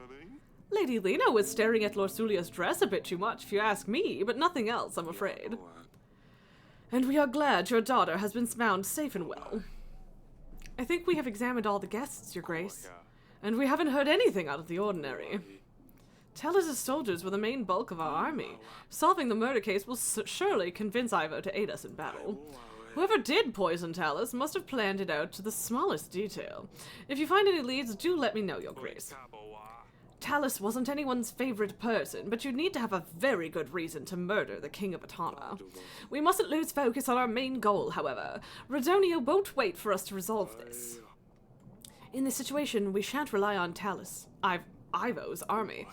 Lady Lena was staring at Lorsulia's dress a bit too much, if you ask me, but nothing else, I'm afraid. And we are glad your daughter has been found safe and well. I think we have examined all the guests, Your Grace, and we haven't heard anything out of the ordinary. Talus' soldiers were the main bulk of our army. Solving the murder case will surely convince Ivo to aid us in battle. Whoever did poison Talus must have planned it out to the smallest detail. If you find any leads, do let me know, Your Grace. Talus wasn't anyone's favorite person, but you'd need to have a very good reason to murder the King of Atana. We mustn't lose focus on our main goal, however. Redonia won't wait for us to resolve this. In this situation, we shan't rely on Talus, Ivo's army.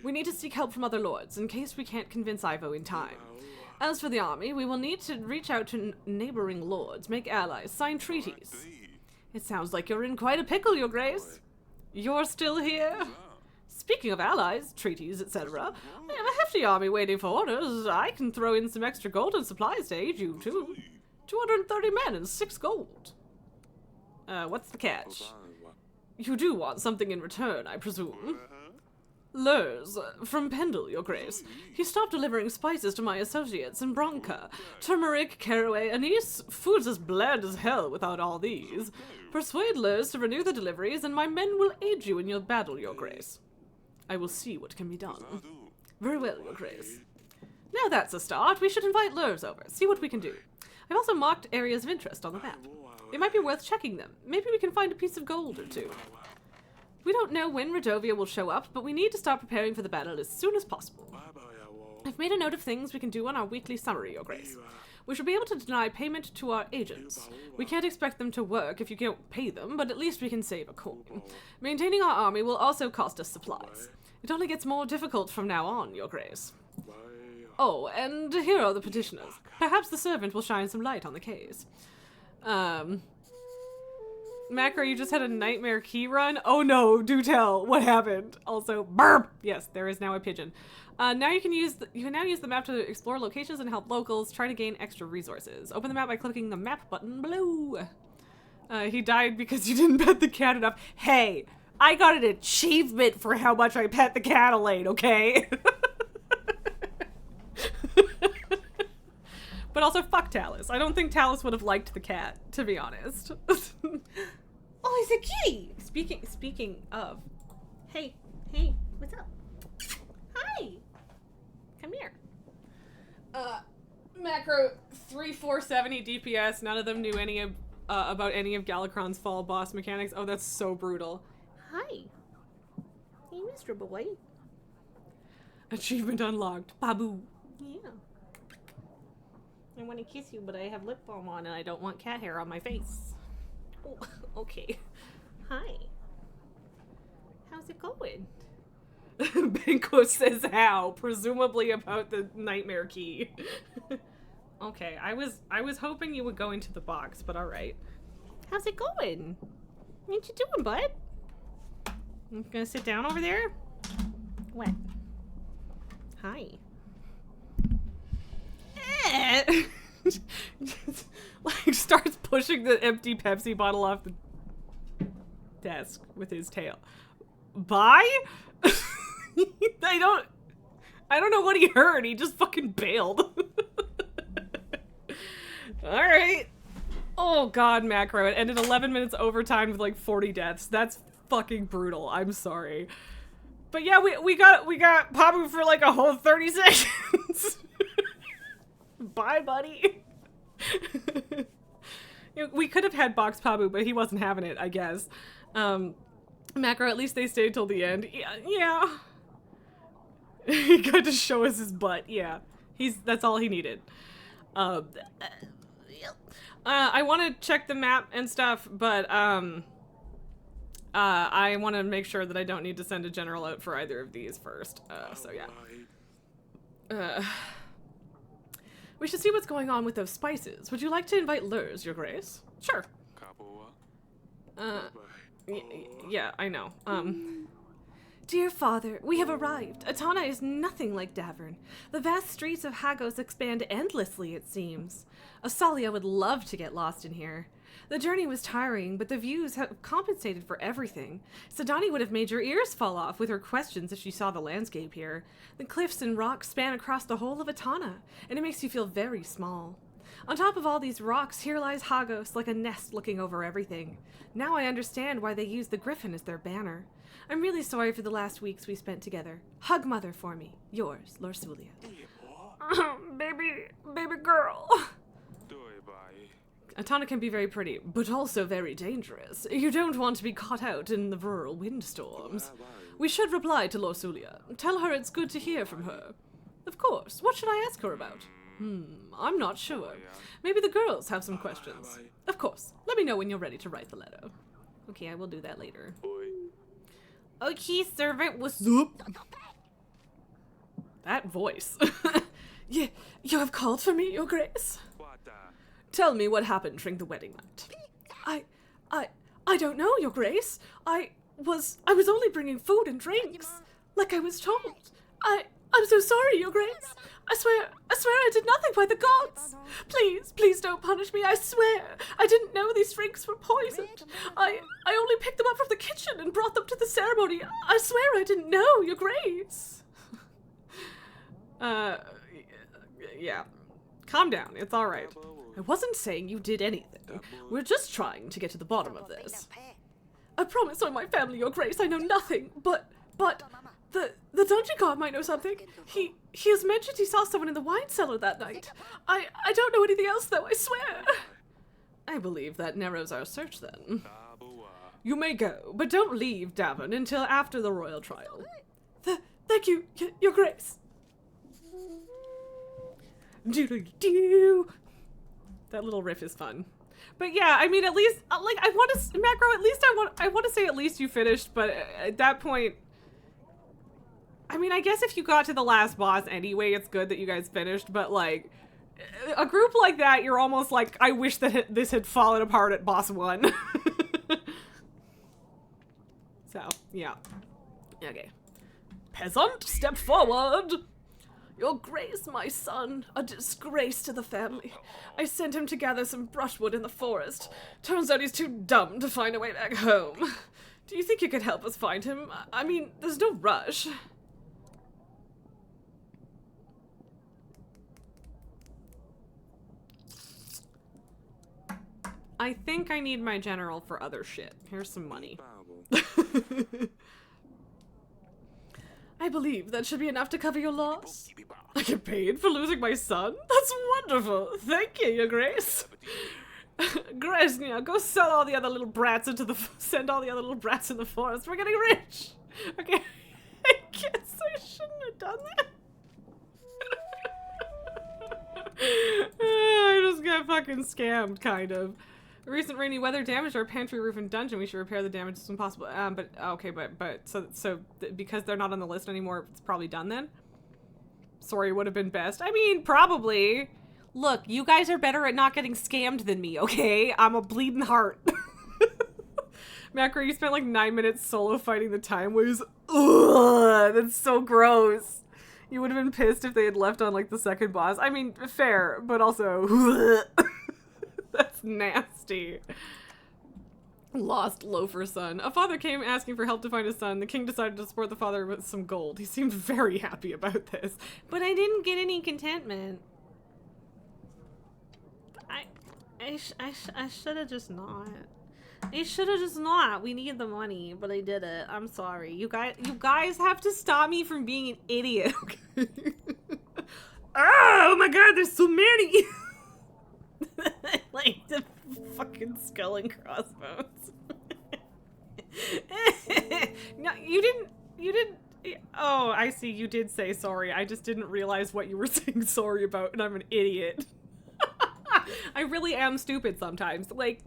We need to seek help from other lords, in case we can't convince Ivo in time. As for the army, we will need to reach out to neighboring lords, make allies, sign treaties. It sounds like you're in quite a pickle, Your Grace. You're still here? Speaking of allies, treaties, etc., I have a hefty army waiting for orders. I can throw in some extra gold and supplies to aid you, too. 230 men and 6 gold. What's the catch? You do want something in return, I presume? Lurs, from Pendle, Your Grace. He stopped delivering spices to my associates in Bronca. Turmeric, caraway, anise, food's as bland as hell without all these. Persuade Lurs to renew the deliveries, and my men will aid you in your battle, Your Grace. I will see what can be done. Very well, Your Grace. Now that's a start. We should invite Lurs over, see what we can do. I've also marked areas of interest on the map. It might be worth checking them. Maybe we can find a piece of gold or two. We don't know when Redovia will show up, but we need to start preparing for the battle as soon as possible. I've made a note of things we can do on our weekly summary, Your Grace. We should be able to deny payment to our agents. We can't expect them to work if you can't pay them, but at least we can save a coin. Maintaining our army will also cost us supplies. It only gets more difficult from now on, Your Grace. Oh, and here are the petitioners. Perhaps the servant will shine some light on the case. Macro, you just had a nightmare key run? Oh no, do tell. What happened? Also, burp! Yes, there is now a pigeon. Now you can use the map to explore locations and help locals try to gain extra resources. Open the map by clicking the map button below. He died because you didn't pet the cat enough. Hey, I got an achievement for how much I pet the cat, Elaine, okay? But also, fuck Talus. I don't think Talus would have liked the cat, to be honest. Oh, it's a kitty! Speaking of. Hey, what's up? Hi! Come here. Macro 3470 DPS. None of them knew any of, about any of Galakron's fall boss mechanics. Oh, that's so brutal. Hi. Hey, Mr. Boy. Achievement unlocked. Babu. Yeah. I want to kiss you, but I have lip balm on and I don't want cat hair on my face. Oh, okay. Hi. How's it going? Benko says how, presumably about the nightmare key. Okay, I was hoping you would go into the box, but all right. How's it going? What you doing, bud? I'm gonna sit down over there. What? Hi. Like starts pushing the empty Pepsi bottle off the desk with his tail. Bye? I don't know what he heard. He just fucking bailed. Alright. Oh god, macro. It ended 11 minutes overtime with like 40 deaths. That's fucking brutal. I'm sorry. But yeah, we got Pabu for like a whole 30 seconds. Bye, buddy. We could have had Box Pabu, but he wasn't having it, I guess. Macro, at least they stayed till the end. Yeah. He got to show us his butt. Yeah. That's all he needed. I want to check the map and stuff, but I want to make sure that I don't need to send a general out for either of these first. So yeah. We should see what's going on with those spices. Would you like to invite Lurs, Your Grace? Sure. Yeah, I know. Dear father, we have arrived. Atana is nothing like Davern. The vast streets of Hagos expand endlessly, it seems. Asalia would love to get lost in here. The journey was tiring, but the views have compensated for everything. Sadani would have made your ears fall off with her questions if she saw the landscape here. The cliffs and rocks span across the whole of Atana, and it makes you feel very small. On top of all these rocks, here lies Hagos, like a nest looking over everything. Now I understand why they use the griffin as their banner. I'm really sorry for the last weeks we spent together. Hug mother for me. Yours, Lorsulia. baby girl. Atana can be very pretty, but also very dangerous. You don't want to be caught out in the rural windstorms. We should reply to Lorsulia. Tell her it's good to hear from her. Of course. What should I ask her about? I'm not sure. Maybe the girls have some questions. Of course. Let me know when you're ready to write the letter. Okay, I will do that later. Okay, servant, what's up? That voice. Yeah, you have called for me, Your Grace? Tell me what happened during the wedding night. I don't know, Your Grace. I was only bringing food and drinks, like I was told. I'm so sorry, Your Grace. I swear I did nothing by the gods. Please don't punish me, I swear. I didn't know these drinks were poisoned. I only picked them up from the kitchen and brought them to the ceremony. I swear I didn't know, Your Grace. Yeah. Calm down, it's alright. I wasn't saying you did anything. We're just trying to get to the bottom of this. I promise on my family, Your Grace, I know nothing, but the dungeon guard might know something. He has mentioned he saw someone in the wine cellar that night. I don't know anything else, though, I swear. I believe that narrows our search, then. You may go, but don't leave Davern until after the royal trial. Thank you, Your Grace. Doodle-doo. That little riff is fun. But yeah, I mean, at least, like, I want to, Macro, at least I want to say at least you finished, but at that point, I mean, I guess if you got to the last boss anyway, it's good that you guys finished, but like, a group like that, you're almost like, I wish that this had fallen apart at boss 1. So, yeah. Okay. Peasant, step forward! Your Grace, my son, a disgrace to the family. I sent him to gather some brushwood in the forest. Turns out he's too dumb to find a way back home. Do you think you could help us find him? I mean, there's no rush. I think I need my general for other shit. Here's some money. I believe that should be enough to cover your loss. I get paid for losing my son? That's wonderful. Thank you, Your Grace. Gresnia, go sell all the other little brats into the send all the other little brats in the forest. We're getting rich. Okay. I guess I shouldn't have done that. I just got fucking scammed, kind of. Recent rainy weather damaged our pantry roof and dungeon. We should repair the damage as soon as possible. But okay, but so because they're not on the list anymore, it's probably done then. Sorry would have been best. I mean, probably. Look, you guys are better at not getting scammed than me, okay? I'm a bleeding heart. Macro, you spent like 9 minutes solo fighting the Time Waves. Ugh, that's so gross. You would have been pissed if they had left on like the second boss. I mean, fair, but also that's nasty. Lost loafer son. A father came asking for help to find his son. The king decided to support the father with some gold. He seemed very happy about this. But I didn't get any contentment. I should have just not. I should have just not. We need the money, but I did it. I'm sorry. You guys have to stop me from being an idiot. Okay? Oh my god, there's so many. Like the fucking skull and crossbones. No, you didn't. Oh, I see. You did say sorry. I just didn't realize what you were saying sorry about, and I'm an idiot. I really am stupid sometimes. Like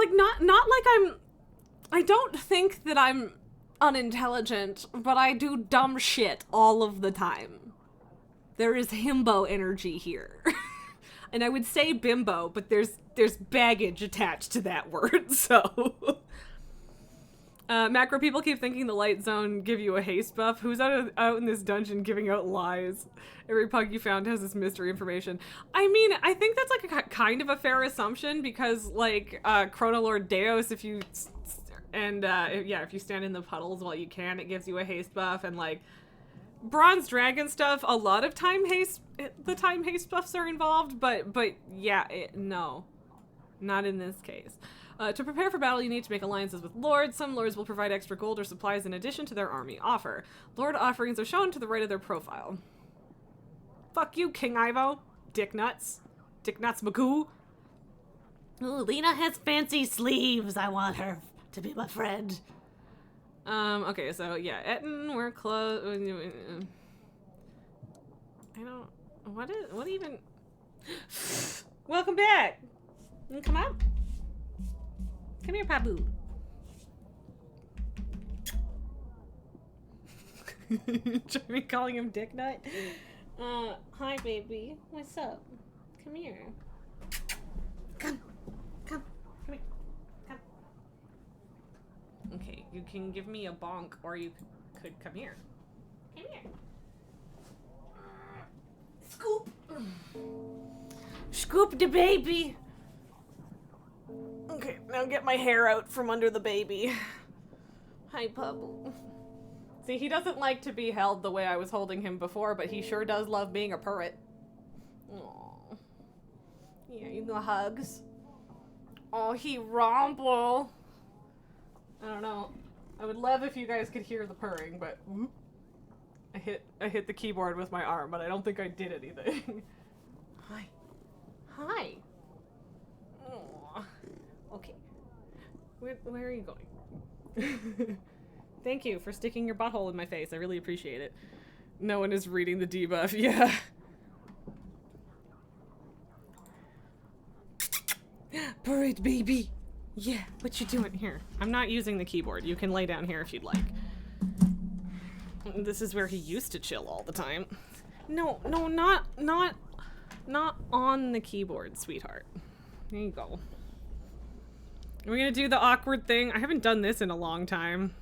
not like I don't think that I'm unintelligent, but I do dumb shit all of the time. There is himbo energy here. And I would say bimbo, but there's baggage attached to that word, so. Macro people keep thinking the light zone give you a haste buff. Who's out in this dungeon giving out lies? Every pug you found has this mystery information. I mean, I think that's like a kind of a fair assumption because like Chronolord Deus, if you stand in the puddles while you can, it gives you a haste buff, and like Bronze Dragon stuff, a lot of the time haste buffs are involved, but yeah, no, not in this case. To prepare for battle, you need to make alliances with lords. Some lords will provide extra gold or supplies in addition to their army offer. Lord offerings are shown to the right of their profile. Fuck you, King Ivo. Dick nuts. Dick nuts Magoo. Ooh, Lena has fancy sleeves. I want her to be my friend. Okay, so yeah, Etten, we're close. I don't, what even? Welcome back. Come on. Come here, Pabu. Try me calling him Dick Nut. Hi, baby. What's up? Come here. Come here. Come. Okay, you can give me a bonk, or you could come here. Come here. Scoop. Scoop the baby. Okay, now get my hair out from under the baby. Hi, Pabu. See, he doesn't like to be held the way I was holding him before, but he sure does love being a purret. Aww. Yeah, you know hugs. Oh, he rumble. I don't know. I would love if you guys could hear the purring, but whoop, I hit the keyboard with my arm, but I don't think I did anything. Hi. Hi. Aww. Okay. Where are you going? Thank you for sticking your butthole in my face. I really appreciate it. No one is reading the debuff. Yeah. Purrit baby. Yeah, what you doing here? I'm not using the keyboard. You can lay down here if you'd like. This is where he used to chill all the time. No, not on the keyboard, sweetheart. There you go. We're gonna do the awkward thing. I haven't done this in a long time.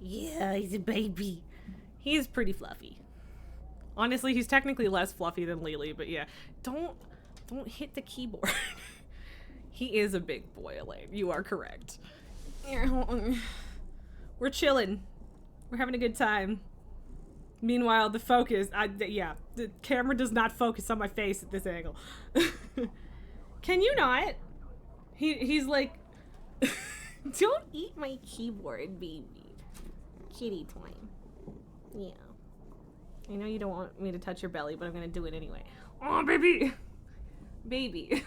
Yeah, he's a baby. He's pretty fluffy. Honestly, he's technically less fluffy than Lily, but yeah. Don't hit the keyboard. He is a big boy, Elaine. You are correct. We're chilling. We're having a good time. Meanwhile, the focus, the camera does not focus on my face at this angle. Can you not? He's like, don't eat my keyboard, baby. Kitty time. Yeah. I know you don't want me to touch your belly, but I'm gonna do it anyway. Oh, baby! Baby.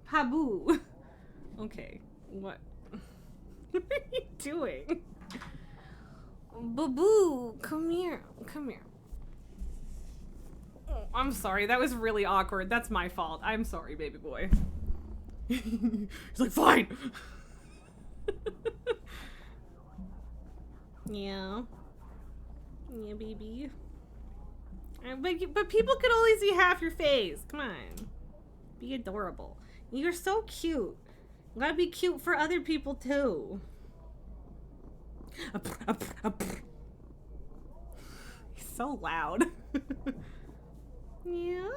Pabu. Okay. What? What are you doing? Babu, come here. Come here. Oh, I'm sorry. That was really awkward. That's my fault. I'm sorry, baby boy. He's like, fine. Yeah. Yeah, baby. But people could only see half your face. Come on. Be adorable. You're so cute. You gotta be cute for other people too. He's so loud. Yeah?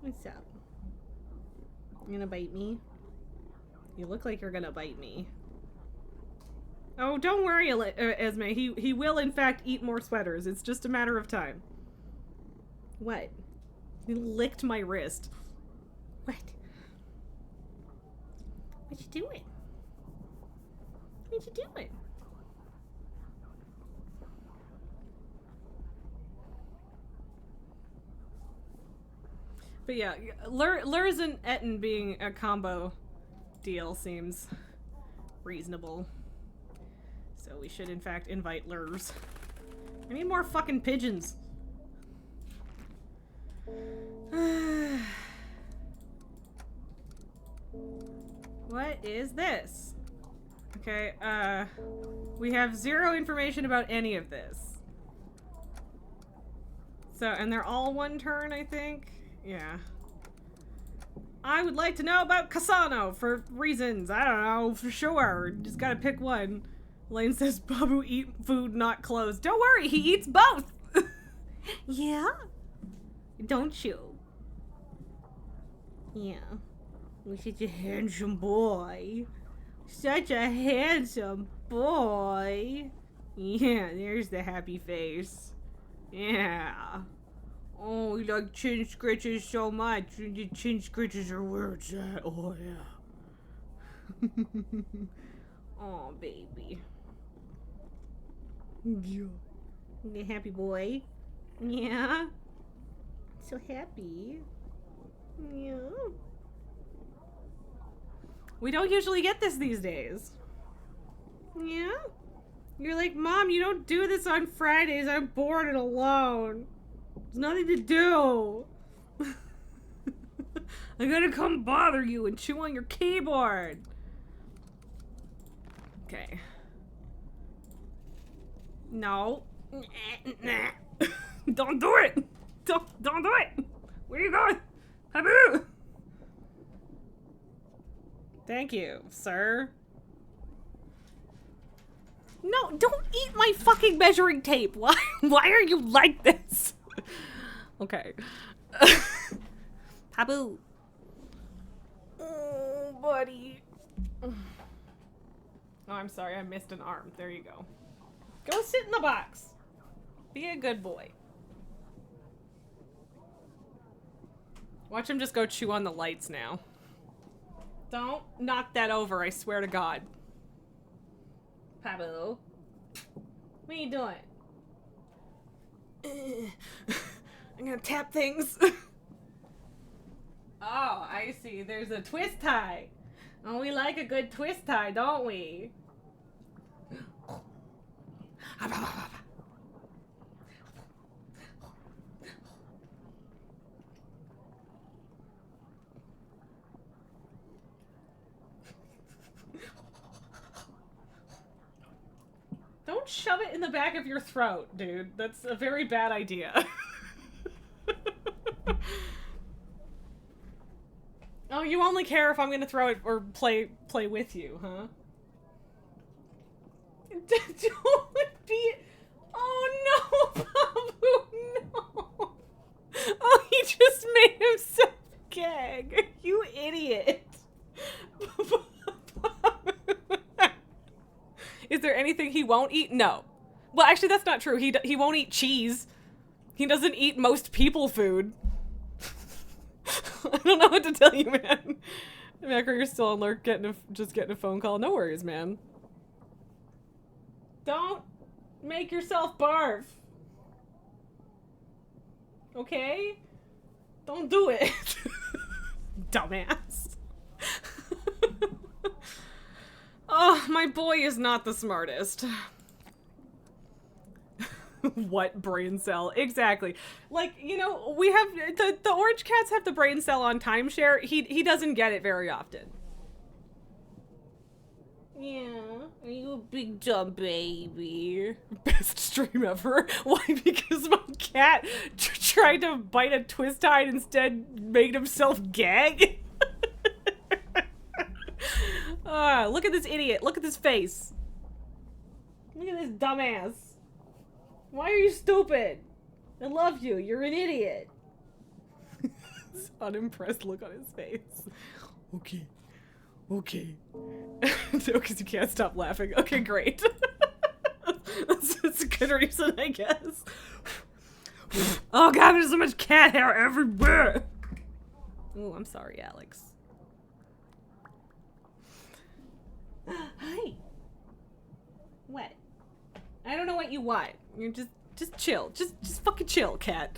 What's up? You gonna bite me? You look like you're gonna bite me. Oh, don't worry, Esme. He will, in fact, eat more sweaters. It's just a matter of time. What? He licked my wrist. What? What you doing? What you doing? But yeah, Lurs and Etten being a combo deal seems reasonable. So we should, in fact, invite Lurs. I need more fucking pigeons. What is this? Okay, we have 0 information about any of this. So, and they're all 1 turn, I think? Yeah. I would like to know about Kasano for reasons. I don't know, for sure. Just gotta pick one. Lane says, Babu eat food, not clothes. Don't worry, he eats both! Yeah? Don't you? Yeah. You're such a handsome boy. Such a handsome boy. Yeah, there's the happy face. Yeah. Oh, we like chin scratches so much. The chin scratches are where it's at. Oh, yeah. Oh, baby. Yeah. You happy boy? Yeah. So happy. Yeah. We don't usually get this these days. Yeah? You're like, Mom, you don't do this on Fridays. I'm bored and alone. There's nothing to do. I'm gonna come bother you and chew on your keyboard. Okay. No. Don't do it. Don't do it. Where are you going? Habu. Thank you, sir. No, don't eat my fucking measuring tape. Why are you like this? Okay. Habu. Oh, buddy. Oh, I'm sorry. I missed an arm. There you go. Go sit in the box. Be a good boy. Watch him just go chew on the lights now. Don't knock that over, I swear to God. Pablo. What are you doing? I'm gonna tap things. Oh, I see. There's a twist tie. Oh, we like a good twist tie, don't we? Don't shove it in the back of your throat, dude. That's a very bad idea. Oh, you only care if I'm gonna throw it or play with you, huh? Don't be... Oh no, Babu, no! Oh, he just made himself gag. You idiot. Is there anything he won't eat? No. Well, actually, that's not true. He won't eat cheese. He doesn't eat most people food. I don't know what to tell you, man. Macro, you're still on lurk, just getting a phone call. No worries, man. Don't make yourself barf. Okay? Don't do it. Dumbass. Oh, my boy is not the smartest. What brain cell? Exactly. Like, you know, we have the orange cats have the brain cell on timeshare. He doesn't get it very often. Yeah, are you a big dumb baby? Best stream ever. Why? Because my cat tried to bite a twist tie and instead made himself gag. Look at this idiot. Look at this face. Look at this dumbass. Why are you stupid? I love you. You're an idiot. This unimpressed look on his face. Okay. Okay. No, because you can't stop laughing. Okay, great. That's a good reason, I guess. Oh god, there's so much cat hair everywhere. Oh, I'm sorry, Alex. Hi. What? I don't know what you want. You're just chill. Just fucking chill, cat.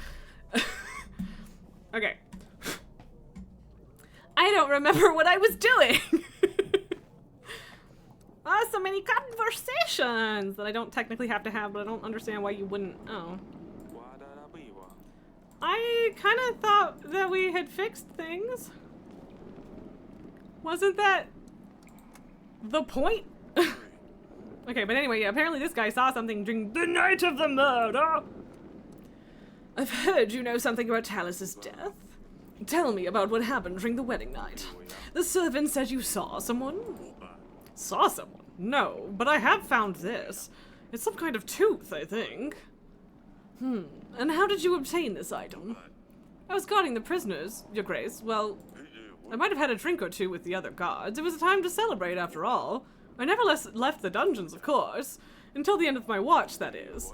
Okay. I don't remember what I was doing. So many conversations that I don't technically have to have, but I don't understand why you wouldn't. Oh. I kind of thought that we had fixed things. Wasn't that the point? Okay, but anyway, yeah, apparently this guy saw something during the night of the murder. I've heard you know something about Talus's death. Tell me about what happened during the wedding night. The servant said you saw someone? Saw someone? No, but I have found this. It's some kind of tooth, I think. And how did you obtain this item? I was guarding the prisoners, Your Grace. Well, I might have had a drink or two with the other guards. It was a time to celebrate, after all. I never left the dungeons, of course. Until the end of my watch, that is.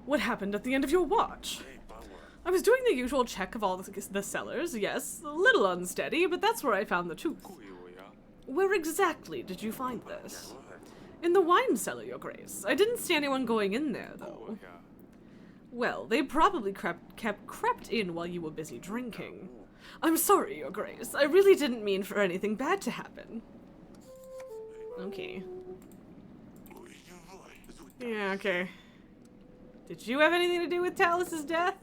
What happened at the end of your watch? I was doing the usual check of all the cellars, yes. A little unsteady, but that's where I found the tooth. Where exactly did you find this? In the wine cellar, Your Grace. I didn't see anyone going in there, though. Well, they probably crept in while you were busy drinking. I'm sorry, Your Grace. I really didn't mean for anything bad to happen. Okay. Yeah, okay. Did you have anything to do with Talus's death?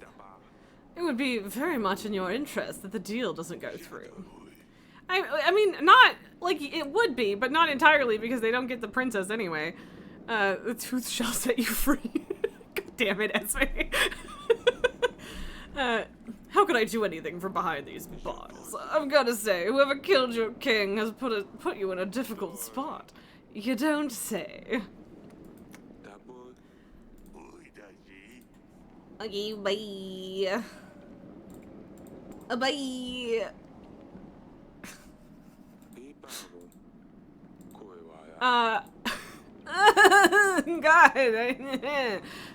It would be very much in your interest that the deal doesn't go through. I mean, not, like, it would be, but not entirely, because they don't get the princess anyway. The tooth shall set you free. God damn it, Esme. How could I do anything from behind these bars? I've got to say, whoever killed your king has put you in a difficult spot. You don't say. Okay, bye. Bye. God.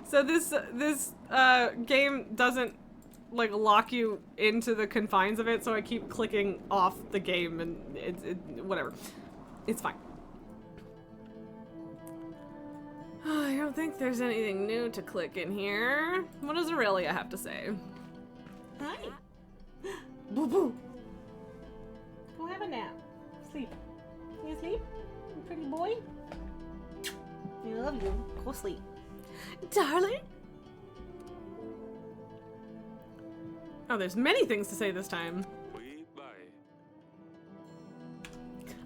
So this game doesn't like lock you into the confines of it, so I keep clicking off the game and whatever. It's fine. I don't think there's anything new to click in here. What does Aurelia have to say? Hi. Boo boo. Go have a nap. Sleep. You sleep? You pretty boy? I love you. Go sleep. Darling? Oh, there's many things to say this time.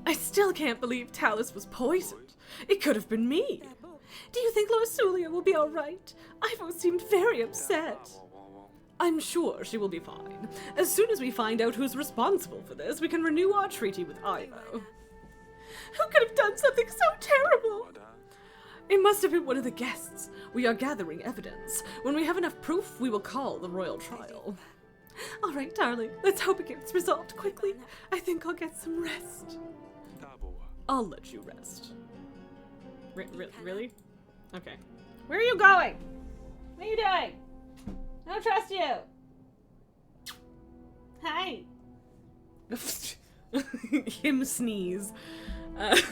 I still can't believe Talus was poisoned. It could have been me. Do you think Loisulia will be alright? Ivo seemed very upset. I'm sure she will be fine. As soon as we find out who's responsible for this, we can renew our treaty with Ivo. Who could have done something so terrible? It must have been one of the guests. We are gathering evidence. When we have enough proof, we will call the royal trial. Alright, darling. Let's hope it gets resolved quickly. I think I'll get some rest. I'll let you rest. Really? Okay. Where are you going? What are you doing? I don't trust you. Hi. Him sneeze. Pabu,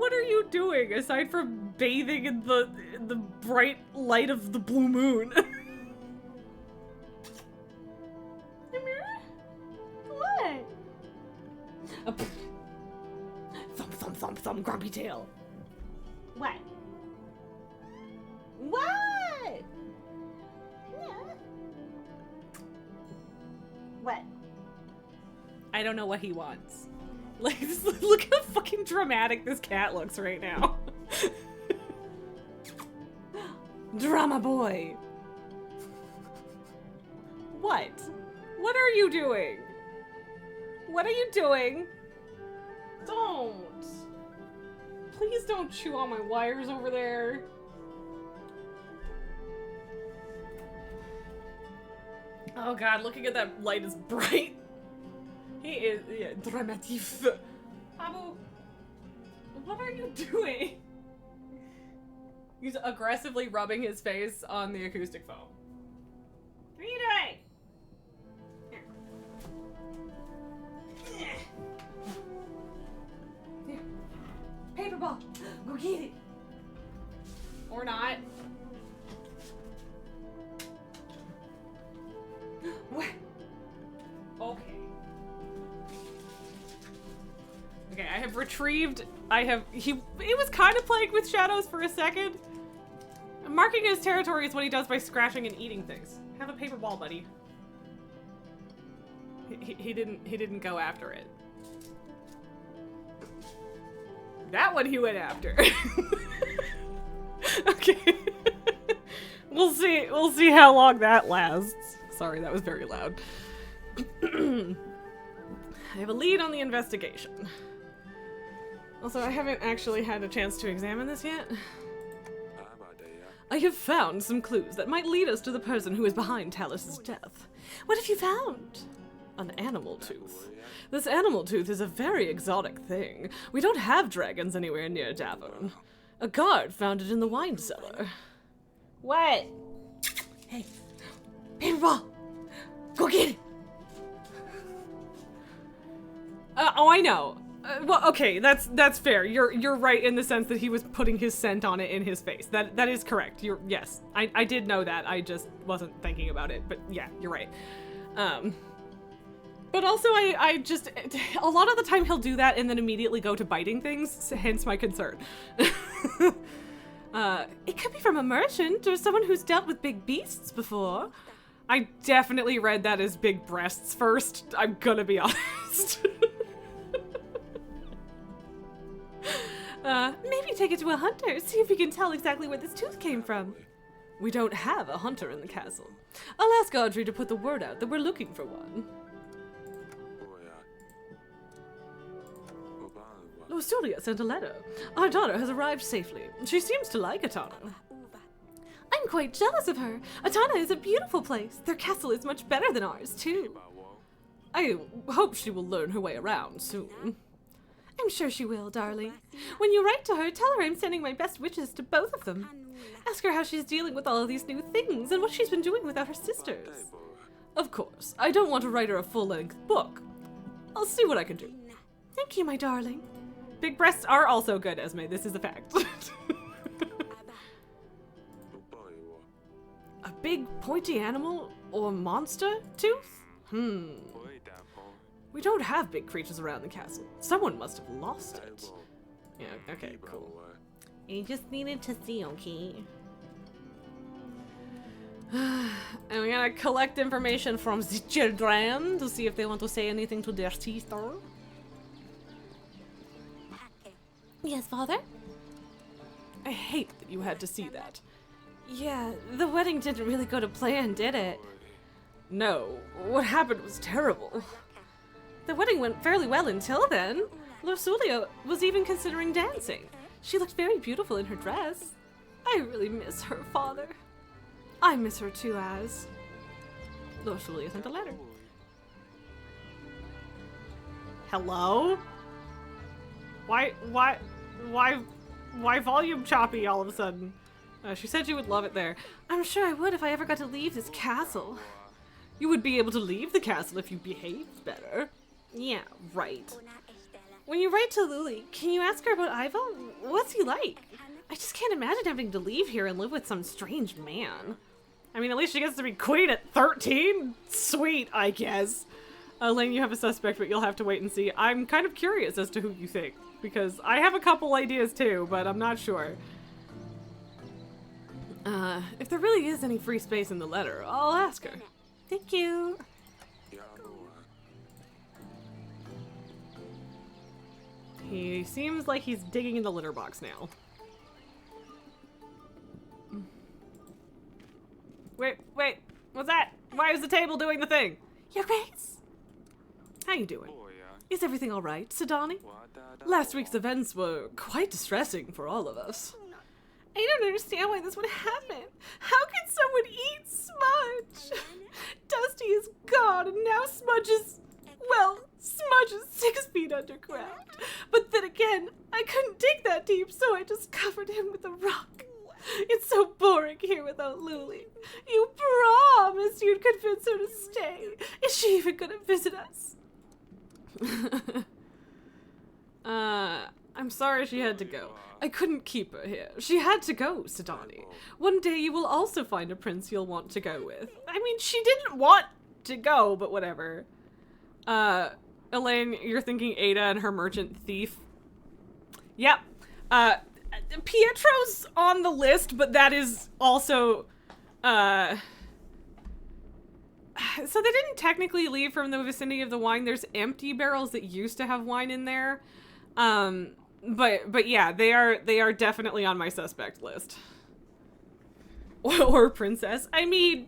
what are you doing aside from bathing in the bright light of the blue moon? What? Thump, grumpy tail. What? What? Yeah. What? I don't know what he wants. Like, look how fucking dramatic this cat looks right now. Drama boy. What? What are you doing? What are you doing? Don't. Please don't chew on my wires over there. Oh god, looking at that light is bright. He is, yeah, dramatique. Abu, what are you doing? He's aggressively rubbing his face on the acoustic foam. What are you doing? Here. Paper ball. Go get it. Or not. What? Okay. Okay, I have retrieved. He was kind of playing with shadows for a second. Marking his territory is what he does by scratching and eating things. Have a paper ball, buddy. He didn't go after it. That one he went after. Okay. We'll see how long that lasts. Sorry, that was very loud. I have a lead on the investigation. Also, I haven't actually had a chance to examine this yet. I have found some clues that might lead us to the person who is behind Talus's death. What have you found? An animal tooth. This animal tooth is a very exotic thing. We don't have dragons anywhere near Davern. A guard found it in the wine cellar. What? Hey, paper ball! Go get it! Oh, I know. Well, okay, that's fair. You're right in the sense that he was putting his scent on it in his face. That is correct. Yes, I did know that. I just wasn't thinking about it. But yeah, you're right. But also I just a lot of the time he'll do that and then immediately go to biting things. Hence my concern. It could be from a merchant or someone who's dealt with big beasts before. I definitely read that as big breasts first. I'm gonna be honest. Maybe take it to a hunter, see if he can tell exactly where this tooth came from. We don't have a hunter in the castle. I'll ask Audrey to put the word out that we're looking for one. Lustulia sent a letter. Our daughter has arrived safely. She seems to like Atana. I'm quite jealous of her. Atana is a beautiful place. Their castle is much better than ours, too. I hope she will learn her way around soon. I'm sure she will, darling. When you write to her, tell her I'm sending my best wishes to both of them. Ask her how she's dealing with all of these new things and what she's been doing without her sisters. Of course, I don't want to write her a full-length book. I'll see what I can do. Thank you, my darling. Big breasts are also good, Esme. This is a fact. A big pointy animal or monster tooth? We don't have big creatures around the castle. Someone must have lost it. Yeah, okay, cool. You just needed to see, okay? And we gotta collect information from the children to see if they want to say anything to their sister. Yes, father? I hate that you had to see that. Yeah, the wedding didn't really go to plan, did it? No, what happened was terrible. The wedding went fairly well until then. Lustulia was even considering dancing. She looked very beautiful in her dress. I really miss her, father. I miss her too, as. Lustulia sent a letter. Hello? Why volume choppy all of a sudden? She said you would love it there. I'm sure I would if I ever got to leave this castle. You would be able to leave the castle if you behaved better. Yeah, right. When you write to Luli, can you ask her about Iva? What's he like? I just can't imagine having to leave here and live with some strange man. I mean, at least she gets to be queen at 13? Sweet, I guess. Lane, you have a suspect, but you'll have to wait and see. I'm kind of curious as to who you think, because I have a couple ideas too, but I'm not sure. If there really is any free space in the letter, I'll ask her. Thank you. He seems like he's digging in the litter box now. Wait, what's that? Why is the table doing the thing? Your Grace? How you doing? Is everything alright, Sidani? Last week's events were quite distressing for all of us. I don't understand why this would happen. How could someone eat Smudge? Dusty is gone, and now Smudge is 6 feet underground. But then again, I couldn't dig that deep, so I just covered him with a rock. It's so boring here without Luli. You promised you'd convince her to stay. Is she even gonna visit us? I'm sorry she had to go. I couldn't keep her here. She had to go, Sidani. One day you will also find a prince you'll want to go with. I mean, she didn't want to go, but whatever. Elaine, you're thinking Ada and her merchant thief. Yep. Pietro's on the list, but that is also, so they didn't technically leave from the vicinity of the wine. There's empty barrels that used to have wine in there. But yeah, they are definitely on my suspect list. Or princess. I mean,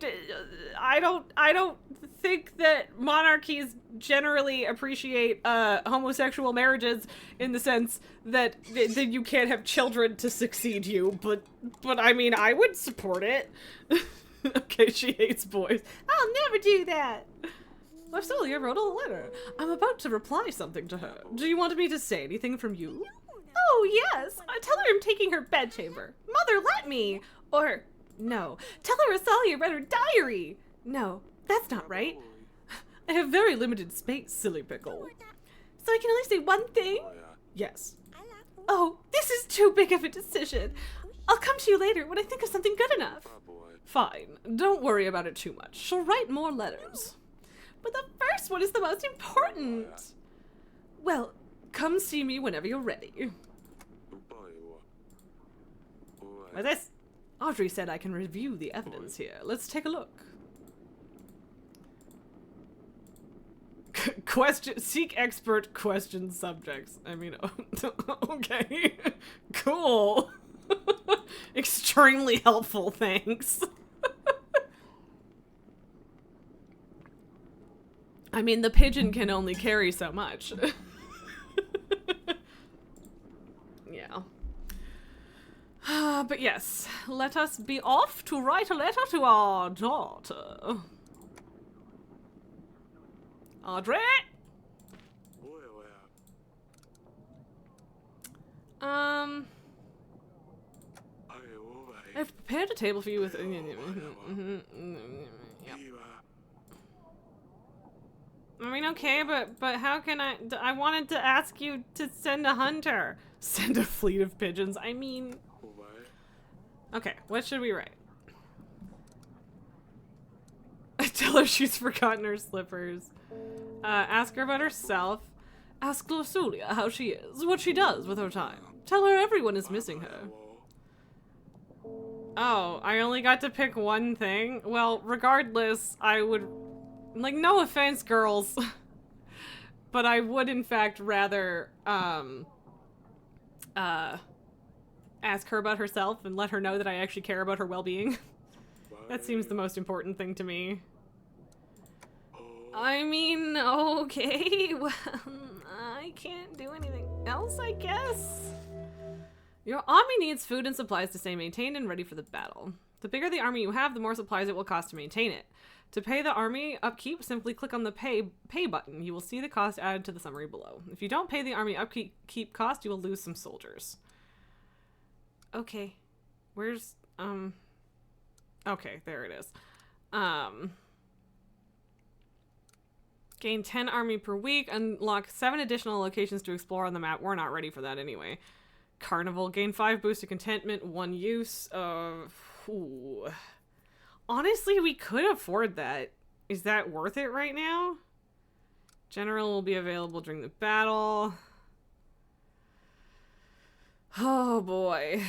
I don't think that monarchies generally appreciate homosexual marriages in the sense that you can't have children to succeed you, but I mean, I would support it. Okay, she hates boys. I'll never do that. Marcelia wrote a letter. I'm about to reply something to her. Do you want me to say anything from you? Oh, yes. Tell her I'm taking her bedchamber. Mother, let me. Or, no. Tell her Asalia read her diary. No, that's not right. I have very limited space, silly pickle. So I can only say one thing? Yes. Oh, this is too big of a decision. I'll come to you later when I think of something good enough. Fine. Don't worry about it too much. She'll write more letters. But the first one is the most important. Well, come see me whenever you're ready. What's this? Audrey said I can review the evidence here. Let's take a look. Seek expert, question subjects. I mean, okay. Cool. Extremely helpful, thanks. I mean, the pigeon can only carry so much. Yeah. But yes, let us be off to write a letter to our daughter. Audrey? I've prepared a table for you with... I mean, okay, but how can I wanted to ask you to send a hunter. Send a fleet of pigeons. I mean... Okay, what should we write? Tell her she's forgotten her slippers. Ask her about herself. Ask Lusulia how she is, what she does with her time. Tell her everyone is missing her. Oh, I only got to pick one thing? Well, regardless, I would... Like, no offense, girls. But I would, in fact, rather, ask her about herself and let her know that I actually care about her well-being. That seems the most important thing to me. I mean, okay, well, I can't do anything else, I guess. Your army needs food and supplies to stay maintained and ready for the battle. The bigger the army you have, the more supplies it will cost to maintain it. To pay the army upkeep, simply click on the pay button. You will see the cost added to the summary below. If you don't pay the army upkeep cost, you will lose some soldiers. Okay. Where's, okay, there it is. Gain 10 army per week. Unlock 7 additional locations to explore on the map. We're not ready for that anyway. Carnival. Gain 5 boosted contentment. 1 use. Ooh. Honestly, we could afford that. Is that worth it right now? General will be available during the battle. Oh boy.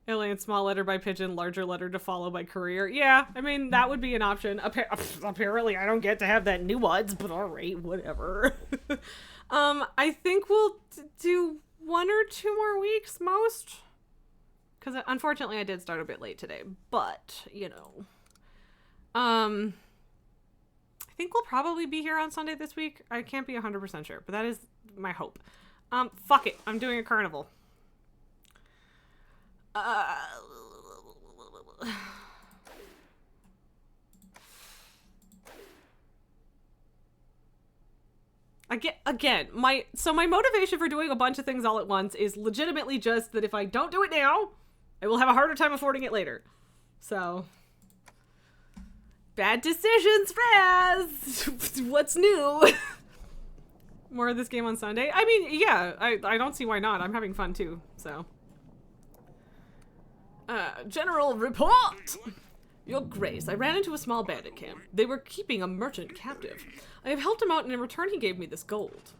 Alien, small letter by pigeon, larger letter to follow by courier. Yeah, I mean, that would be an option. Apparently, I don't get to have that nuance, but alright, whatever. I think we'll do 1 or 2 more weeks, most. Because unfortunately, I did start a bit late today, but, you know. I think we'll probably be here on Sunday this week. I can't be 100% sure, but that is my hope. Fuck it. I'm doing a carnival. Again, my motivation for doing a bunch of things all at once is legitimately just that if I don't do it now, I will have a harder time affording it later. So, bad decisions, Raz! What's new? More of this game on Sunday? I mean, yeah, I don't see why not. I'm having fun too, so. General report! Your Grace, I ran into a small bandit camp. They were keeping a merchant captive. I have helped him out, and in return he gave me this gold.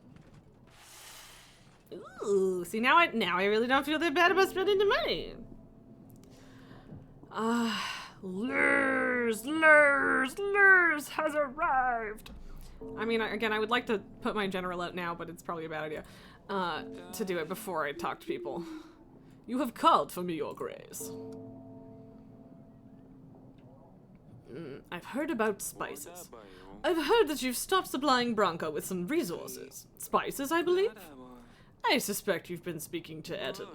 Ooh, see, now I really don't feel that bad about spending the money. Lurs has arrived. I mean, again, I would like to put my general out now, but it's probably a bad idea to do it before I talk to people. You have called for me, Your Grace. I've heard about spices. I've heard that you've stopped supplying Bronco with some resources. Spices, I believe? I suspect you've been speaking to Etten.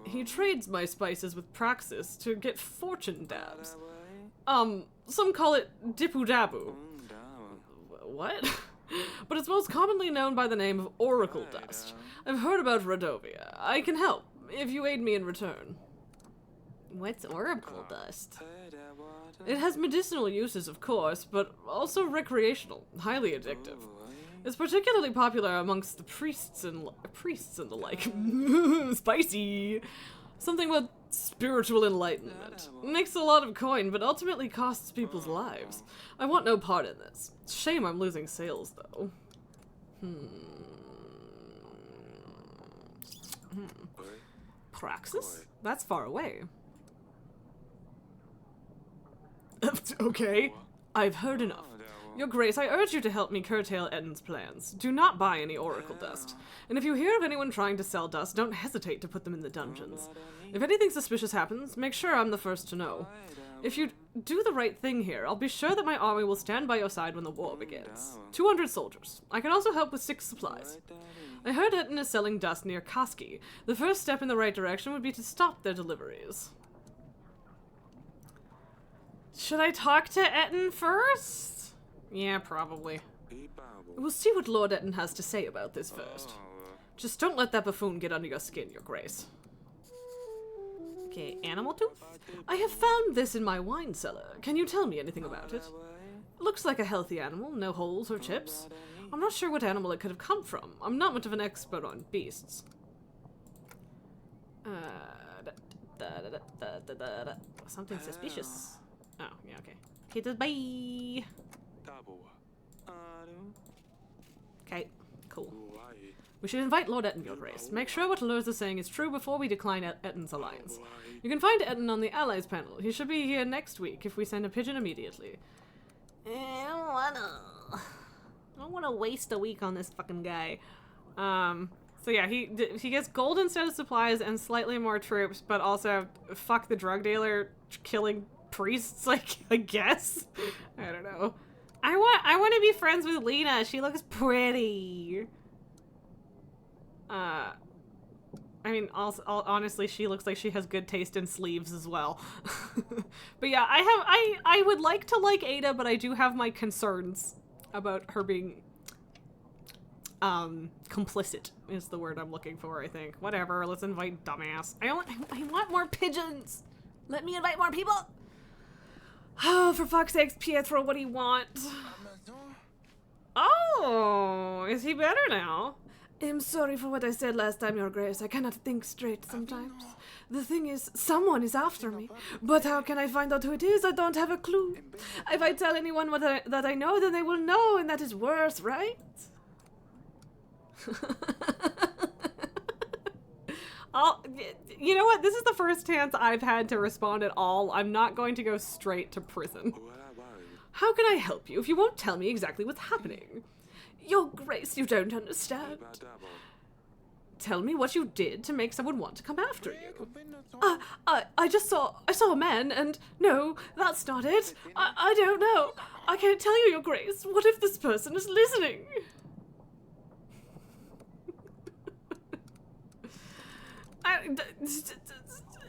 He trades my spices with Praxis to get fortune dabs. Some call it Dipu-Dabu. What? But it's most commonly known by the name of Oracle Dust. I've heard about Rodovia. I can help, if you aid me in return. What's Oracle Dust? It has medicinal uses, of course, but also recreational, highly addictive. It's particularly popular amongst the priests and the like. Spicy! Something about spiritual enlightenment. Makes a lot of coin, but ultimately costs people's lives. I want no part in this. Shame I'm losing sales, though. Praxis? That's far away. Okay. I've heard enough. Your Grace, I urge you to help me curtail Etten's plans. Do not buy any Oracle dust. And if you hear of anyone trying to sell dust, don't hesitate to put them in the dungeons. If anything suspicious happens, make sure I'm the first to know. If you do the right thing here, I'll be sure that my army will stand by your side when the war begins. 200 soldiers. I can also help with 6 supplies. I heard Etten is selling dust near Koski. The first step in the right direction would be to stop their deliveries. Should I talk to Etten first? Yeah, probably. We'll see what Lord Etten has to say about this first. Just don't let that buffoon get under your skin, Your Grace. Okay, animal tooth? I have found this in my wine cellar. Can you tell me anything about it? Looks like a healthy animal, no holes or chips. I'm not sure what animal it could have come from. I'm not much of an expert on beasts. Something suspicious. Oh, yeah, okay. Okay, bye! Okay, cool. We should invite Lord Etten, Your Grace. Make sure what Lurs is saying is true before we decline Etten's alliance. You can find Etten on the Allies panel. He should be here next week if we send a pigeon immediately. I don't wanna waste a week on this fucking guy. So yeah, he gets gold instead of supplies and slightly more troops, but also fuck the drug dealer killing priests, like, I guess? I don't know. I want to be friends with Lena. She looks pretty. I mean, also, honestly, she looks like she has good taste in sleeves as well. But yeah, I would like to like Ada, but I do have my concerns about her being complicit is the word I'm looking for, I think. Whatever, let's invite dumbass. I want more pigeons. Let me invite more people. Oh, for fuck's sakes, Pietro, what do you want? Oh, is he better now? I'm sorry for what I said last time, Your Grace. I cannot think straight sometimes. The thing is, someone is after me. But how can I find out who it is? I don't have a clue. If I tell anyone that I know, then they will know, and that is worse, right? You know what? This is the first chance I've had to respond at all. I'm not going to go straight to prison. How can I help you if you won't tell me exactly what's happening? Your Grace, you don't understand. Tell me what you did to make someone want to come after you. I saw a man, and no, that's not it. I don't know. I can't tell you, Your Grace. What if this person is listening?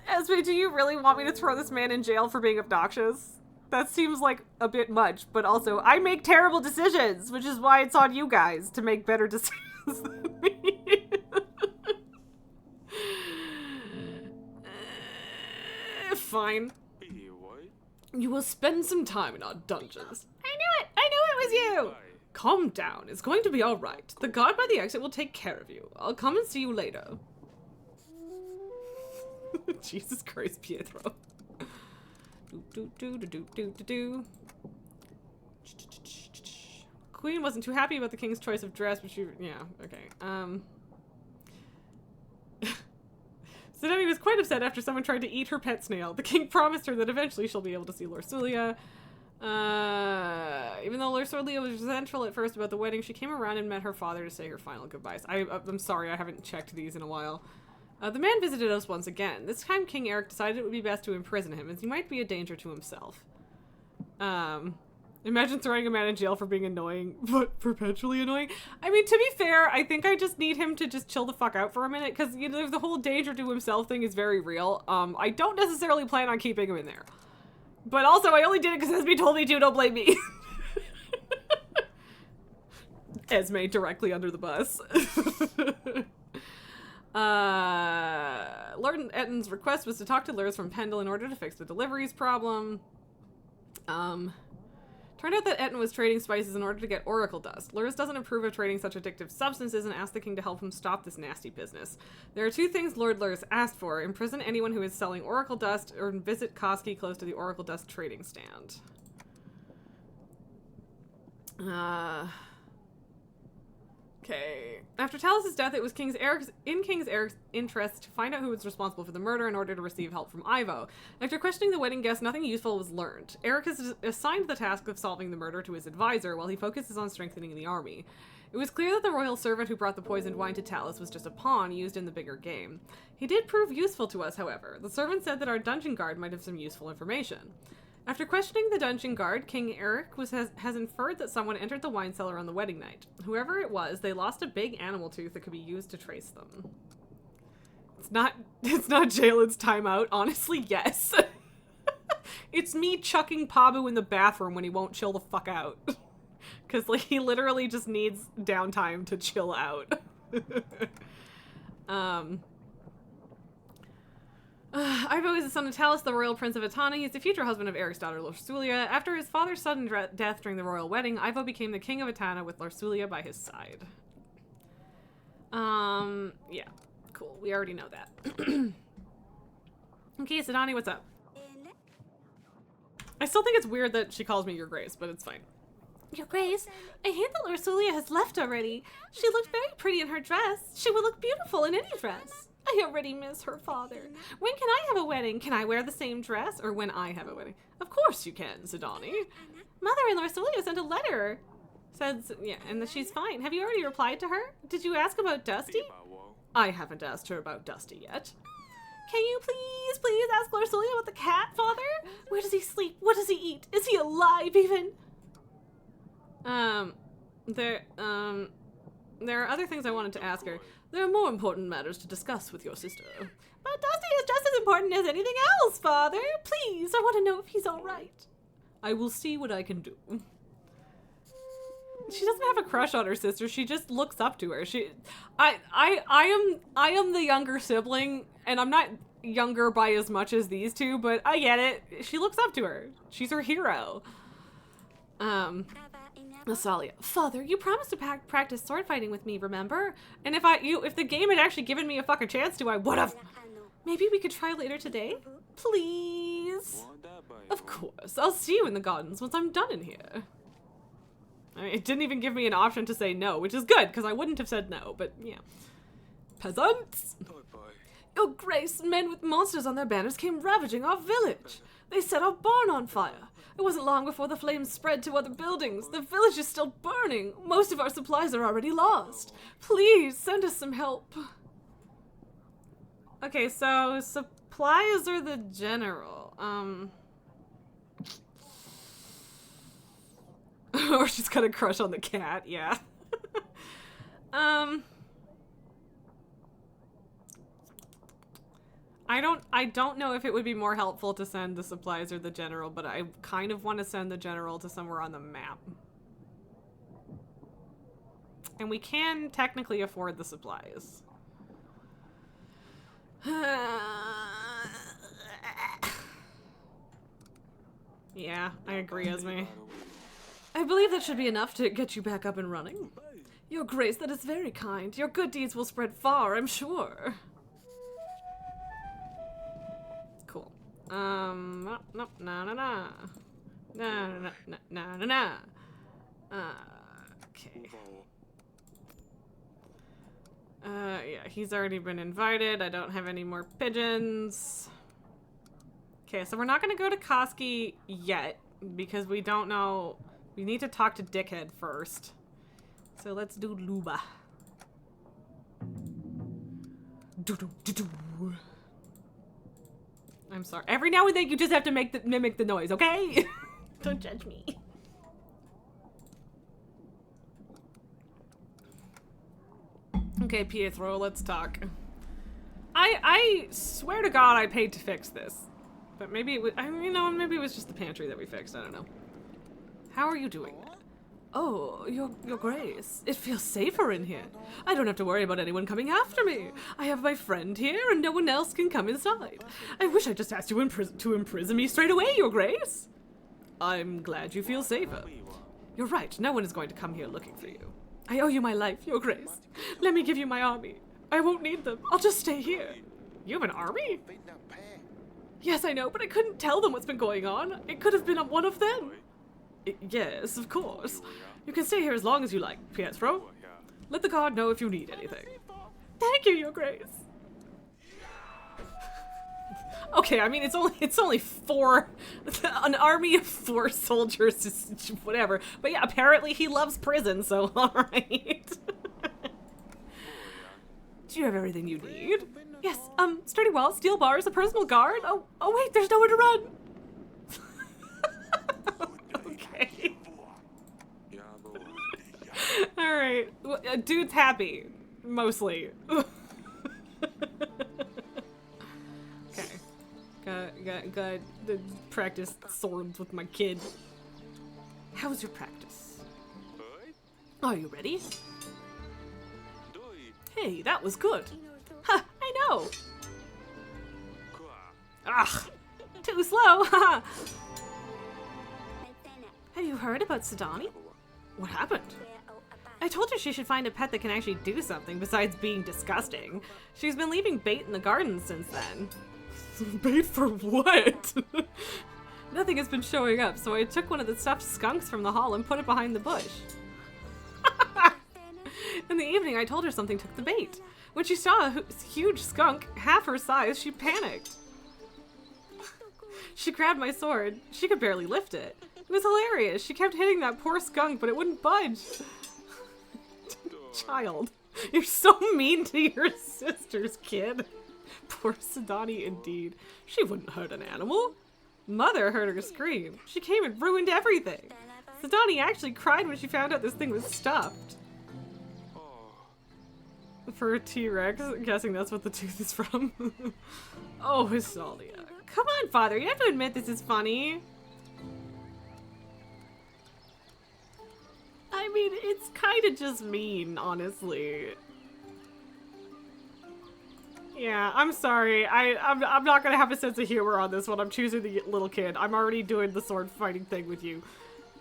Esme, do you really want me to throw this man in jail for being obnoxious? That seems like a bit much, but also, I make terrible decisions, which is why it's on you guys to make better decisions than me. Fine. You will spend some time in our dungeons. I knew it! I knew it was you! Calm down. It's going to be alright. The guard by the exit will take care of you. I'll come and see you later. Jesus Christ, Pietro. Queen wasn't too happy about the king's choice of dress, but she... Yeah, okay. Sidoni was quite upset after someone tried to eat her pet snail. The king promised her that eventually she'll be able to see Lorsulia. Even though Lorsulia was resentful at first about the wedding, she came around and met her father to say her final goodbyes. I'm sorry, I haven't checked these in a while. The man visited us once again. This time King Eric decided it would be best to imprison him, as he might be a danger to himself. Imagine throwing a man in jail for being annoying, but perpetually annoying. I mean, to be fair, I think I just need him to just chill the fuck out for a minute, because, you know, the whole danger to himself thing is very real. I don't necessarily plan on keeping him in there. But also, I only did it because Esme told me to, don't blame me. Esme directly under the bus. Lord Etton's request was to talk to Lurs from Pendle in order to fix the deliveries problem. Turned out that Etton was trading spices in order to get oracle dust. Lurs doesn't approve of trading such addictive substances and asked the king to help him stop this nasty business. There are two things Lord Lurs asked for: imprison anyone who is selling oracle dust, or visit Koski close to the oracle dust trading stand. Okay. After Talus's death, it was King Eric's interest to find out who was responsible for the murder in order to receive help from Ivo. After questioning the wedding guests, nothing useful was learned. Eric has assigned the task of solving the murder to his advisor, while he focuses on strengthening the army. It was clear that the royal servant who brought the poisoned wine to Talus was just a pawn used in the bigger game. He did prove useful to us, however. The servant said that our dungeon guard might have some useful information. After questioning the dungeon guard, King Eric has inferred that someone entered the wine cellar on the wedding night. Whoever it was, they lost a big animal tooth that could be used to trace them. It's not Jalen's timeout. Honestly, yes. It's me chucking Pabu in the bathroom when he won't chill the fuck out. Because, like, he literally just needs downtime to chill out. Ivo is the son of Talus, the royal prince of Etana. He's the future husband of Eric's daughter, Lorsulia. After his father's sudden death during the royal wedding, Ivo became the king of Etana with Lorsulia by his side. Yeah. Cool. We already know that. Okay, Sidani, what's up? I still think it's weird that she calls me Your Grace, but it's fine. Your Grace, I hear that Lorsulia has left already. She looked very pretty in her dress. She would look beautiful in any dress. I already miss her father. When can I have a wedding? Can I wear the same dress? Or when I have a wedding? Of course you can, Sidani. Mother and Lorsulia sent a letter. Says, yeah, and that she's fine. Have you already replied to her? Did you ask about Dusty? I haven't asked her about Dusty yet. Can you please ask Lorsulia about the cat, Father? Where does he sleep? What does he eat? Is he alive even? There are other things I wanted to ask her. There are more important matters to discuss with your sister. But Dusty is just as important as anything else, Father. Please, I want to know if he's all right. I will see what I can do. She doesn't have a crush on her sister. She just looks up to her. I am the younger sibling, and I'm not younger by as much as these two, but I get it. She looks up to her. She's her hero. Nasalia, Father, you promised to practice sword fighting with me, remember? And if the game had actually given me a fucking chance to, I would've. Maybe we could try later today? Please? Of course. I'll see you in the gardens once I'm done in here. I mean, it didn't even give me an option to say no, which is good, because I wouldn't have said no, but yeah. Peasants! Your Grace, men with monsters on their banners came ravaging our village. They set our barn on fire. It wasn't long before the flames spread to other buildings. The village is still burning. Most of our supplies are already lost. Please, send us some help. Okay, so supplies are the general. Or she's got a crush on the cat, yeah. I don't know if it would be more helpful to send the supplies or the general, but I kind of want to send the general to somewhere on the map. And we can technically afford the supplies. Yeah, I agree, Esme. I believe that should be enough to get you back up and running. Your Grace, that is very kind. Your good deeds will spread far, I'm sure. Cool. No, no, no, no, no. No, no, no, no, no, no. Okay. Yeah, he's already been invited. I don't have any more pigeons. Okay, so we're not gonna go to Koski yet, because we don't know. We need to talk to Dickhead first. So let's do Luba. I'm sorry. Every now and then you just have to mimic the noise, okay? Don't judge me. Okay, Pietro, let's talk. I swear to God I paid to fix this. But maybe it was, maybe it was just the pantry that we fixed. I don't know. How are you doing? Oh, your Grace. It feels safer in here. I don't have to worry about anyone coming after me. I have my friend here and no one else can come inside. I wish I just asked you to imprison me straight away, your Grace. I'm glad you feel safer. You're right. No one is going to come here looking for you. I owe you my life, your Grace. Let me give you my army. I won't need them. I'll just stay here. You have an army? Yes, I know, but I couldn't tell them what's been going on. It could have been one of them. Yes, of course. You can stay here as long as you like, Pietro. Let the guard know if you need anything. Thank you, your Grace. Okay, I mean, it's only 4, an army of 4 soldiers, is whatever. But yeah, apparently he loves prison, so alright. Do you have everything you need? Yes, sturdy walls, steel bars, a personal guard. Oh wait, there's nowhere to run. Okay. Alright, dude's happy, mostly. Got to practice swords with my kid. How was your practice? Are you ready? Hey, that was good. Ha, I know. Ugh, too slow. Haha. Have you heard about Sidani? What happened? I told her she should find a pet that can actually do something besides being disgusting. She's been leaving bait in the garden since then. Bait for what? Nothing has been showing up, so I took one of the stuffed skunks from the hall and put it behind the bush. In the evening, I told her something took the bait. When she saw a huge skunk, half her size, she panicked. She grabbed my sword. She could barely lift it. It was hilarious. She kept hitting that poor skunk, but it wouldn't budge. Child, you're so mean to your sisters, kid. Poor Sidani, indeed. She wouldn't hurt an animal. Mother heard her scream. She came and ruined everything. Sidani actually cried when she found out this thing was stuffed. For a T-Rex, guessing that's what the tooth is from. Oh, Hisalia. Come on, Father, you have to admit this is funny. I mean, it's kind of just mean, honestly. Yeah, I'm sorry. I'm not gonna have a sense of humor on this one. I'm choosing the little kid. I'm already doing the sword fighting thing with you.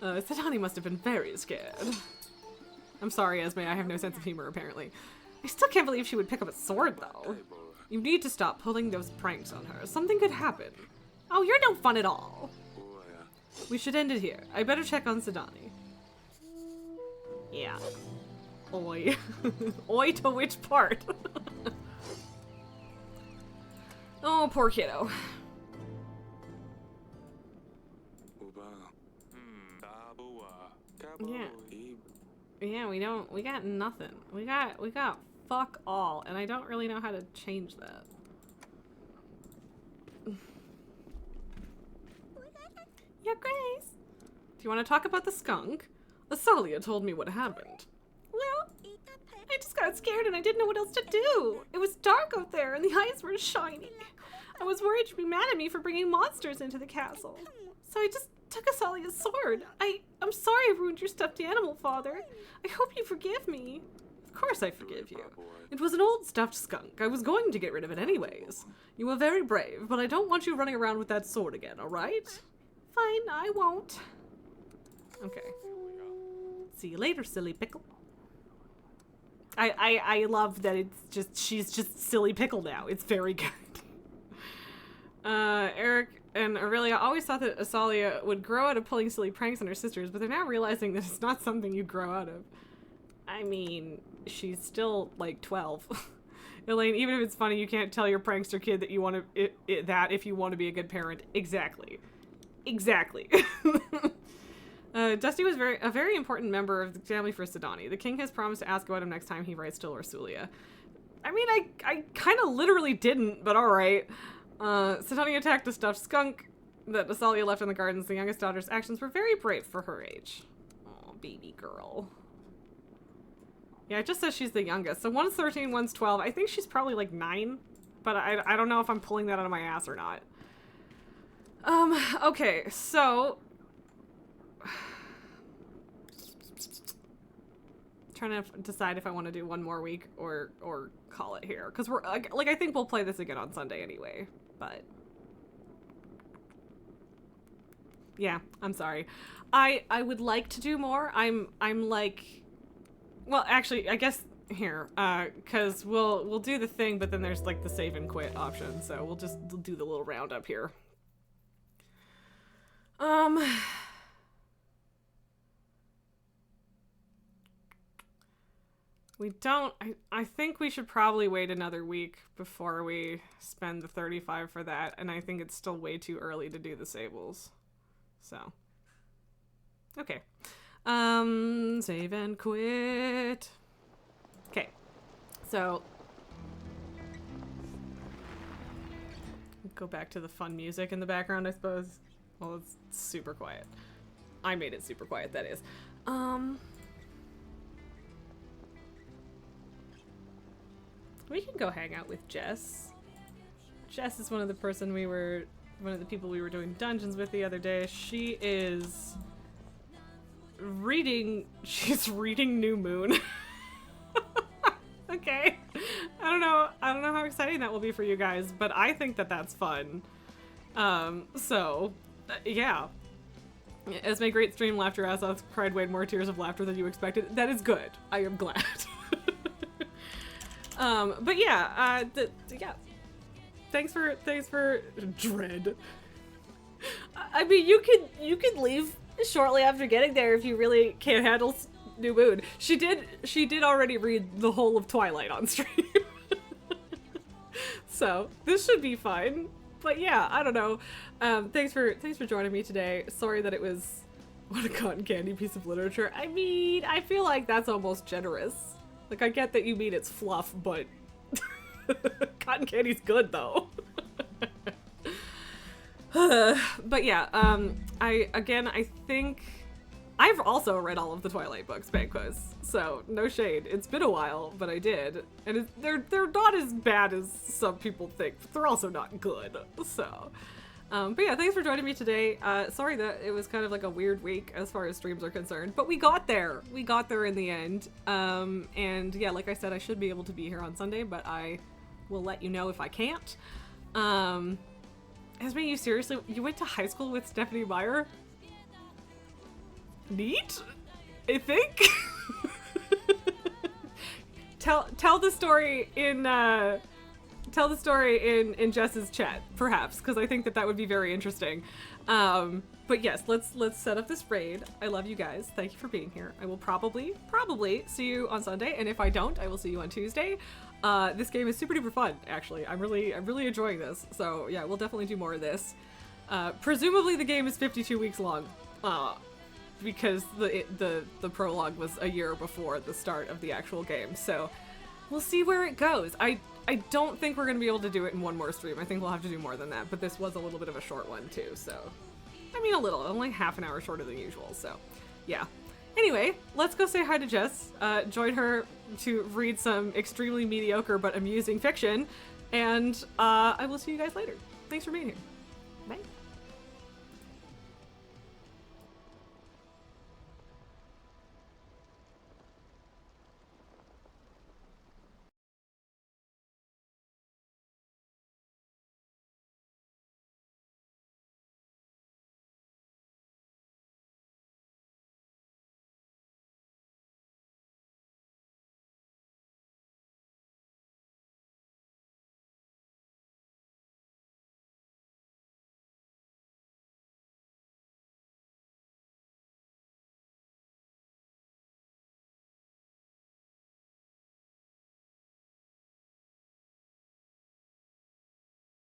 Sidani must have been very scared. I'm sorry, Esme. I have no sense of humor, apparently. I still can't believe she would pick up a sword, though. You need to stop pulling those pranks on her. Something could happen. Oh, you're no fun at all. We should end it here. I better check on Sidani. Yeah. Oi. Oi to which part? Oh, poor kiddo. Yeah. Yeah, we got nothing. We got fuck all, and I don't really know how to change that. Your Grace. Do you want to talk about the skunk? Asalia told me what happened. Well, I just got scared and I didn't know what else to do. It was dark out there and the eyes were shiny. I was worried she'd be mad at me for bringing monsters into the castle. So I just took Asalia's sword. I'm sorry I ruined your stuffed animal, Father. I hope you forgive me. Of course I forgive you. It was an old stuffed skunk. I was going to get rid of it anyways. You were very brave, but I don't want you running around with that sword again, alright? Fine, I won't. Okay. See you later, silly pickle. I love that she's just silly pickle now. It's very good. Eric and Aurelia always thought that Asalia would grow out of pulling silly pranks on her sisters, but they're now realizing that it's not something you'd grow out of. I mean, she's still like 12. Elaine, even if it's funny, you can't tell your prankster kid that you want to that if you want to be a good parent. Exactly. Exactly. Dusty was a very important member of the family for Sidani. The king has promised to ask about him next time he writes to Lorsulia. I mean, I kind of literally didn't, but alright. Sidani attacked a stuffed skunk that Asalia left in the gardens. The youngest daughter's actions were very brave for her age. Oh, baby girl. Yeah, it just says she's the youngest. So one's 13, one's 12. I think she's probably like 9, but I don't know if I'm pulling that out of my ass or not. Okay, so... trying to decide if I want to do one more week or call it here. Because we're, like, I think we'll play this again on Sunday anyway, but... yeah, I'm sorry. I would like to do more. I'm like... well, actually, I guess here, because we'll do the thing, but then there's like the save and quit option, so we'll just do the little roundup here. We don't, I think we should probably wait another week before we spend the 35 for that, and I think it's still way too early to do the Sables. So, okay. Save and quit. Okay, so go back to the fun music in the background, I suppose. Well, it's super quiet. I made it super quiet, that is. We can go hang out with Jess. Jess is one of the people we were doing dungeons with the other day. She is she's reading New Moon. Okay. I don't know how exciting that will be for you guys, but I think that that's fun. Yeah. As my great stream laughter ass off cried way more tears of laughter than you expected. That is good. I am glad. But yeah, yeah. Thanks for Dread. I mean, you could leave shortly after getting there if you really can't handle New Moon. She did already read the whole of Twilight on stream. So, this should be fine. But yeah, I don't know. Thanks for joining me today. Sorry that it was what a cotton candy piece of literature. I mean, I feel like that's almost generous. Like, I get that you mean it's fluff, but cotton candy's good, though. But yeah, I think I've also read all of the Twilight books, Banquos, so no shade. It's been a while, but I did. And they're not as bad as some people think, but they're also not good, so... but yeah, thanks for joining me today. Sorry that it was kind of like a weird week as far as streams are concerned, but we got there. We got there in the end. And yeah, like I said, I should be able to be here on Sunday, but I will let you know if I can't. Esme, you went to high school with Stephanie Meyer? Neat? I think? Tell the story in, Jess's chat, perhaps, because I think that would be very interesting. But yes, let's set up this raid. I love you guys. Thank you for being here. I will probably see you on Sunday, and if I don't, I will see you on Tuesday. This game is super duper fun, actually. I'm really enjoying this. So yeah, we'll definitely do more of this. Presumably the game is 52 weeks long, because the prologue was a year before the start of the actual game. So we'll see where it goes. I don't think we're going to be able to do it in one more stream. I think we'll have to do more than that, but this was a little bit of a short one too, so I mean, a little, only half an hour shorter than usual, so yeah. Anyway, let's go say hi to Jess, join her to read some extremely mediocre but amusing fiction, and I will see you guys later. Thanks for being here. Bye.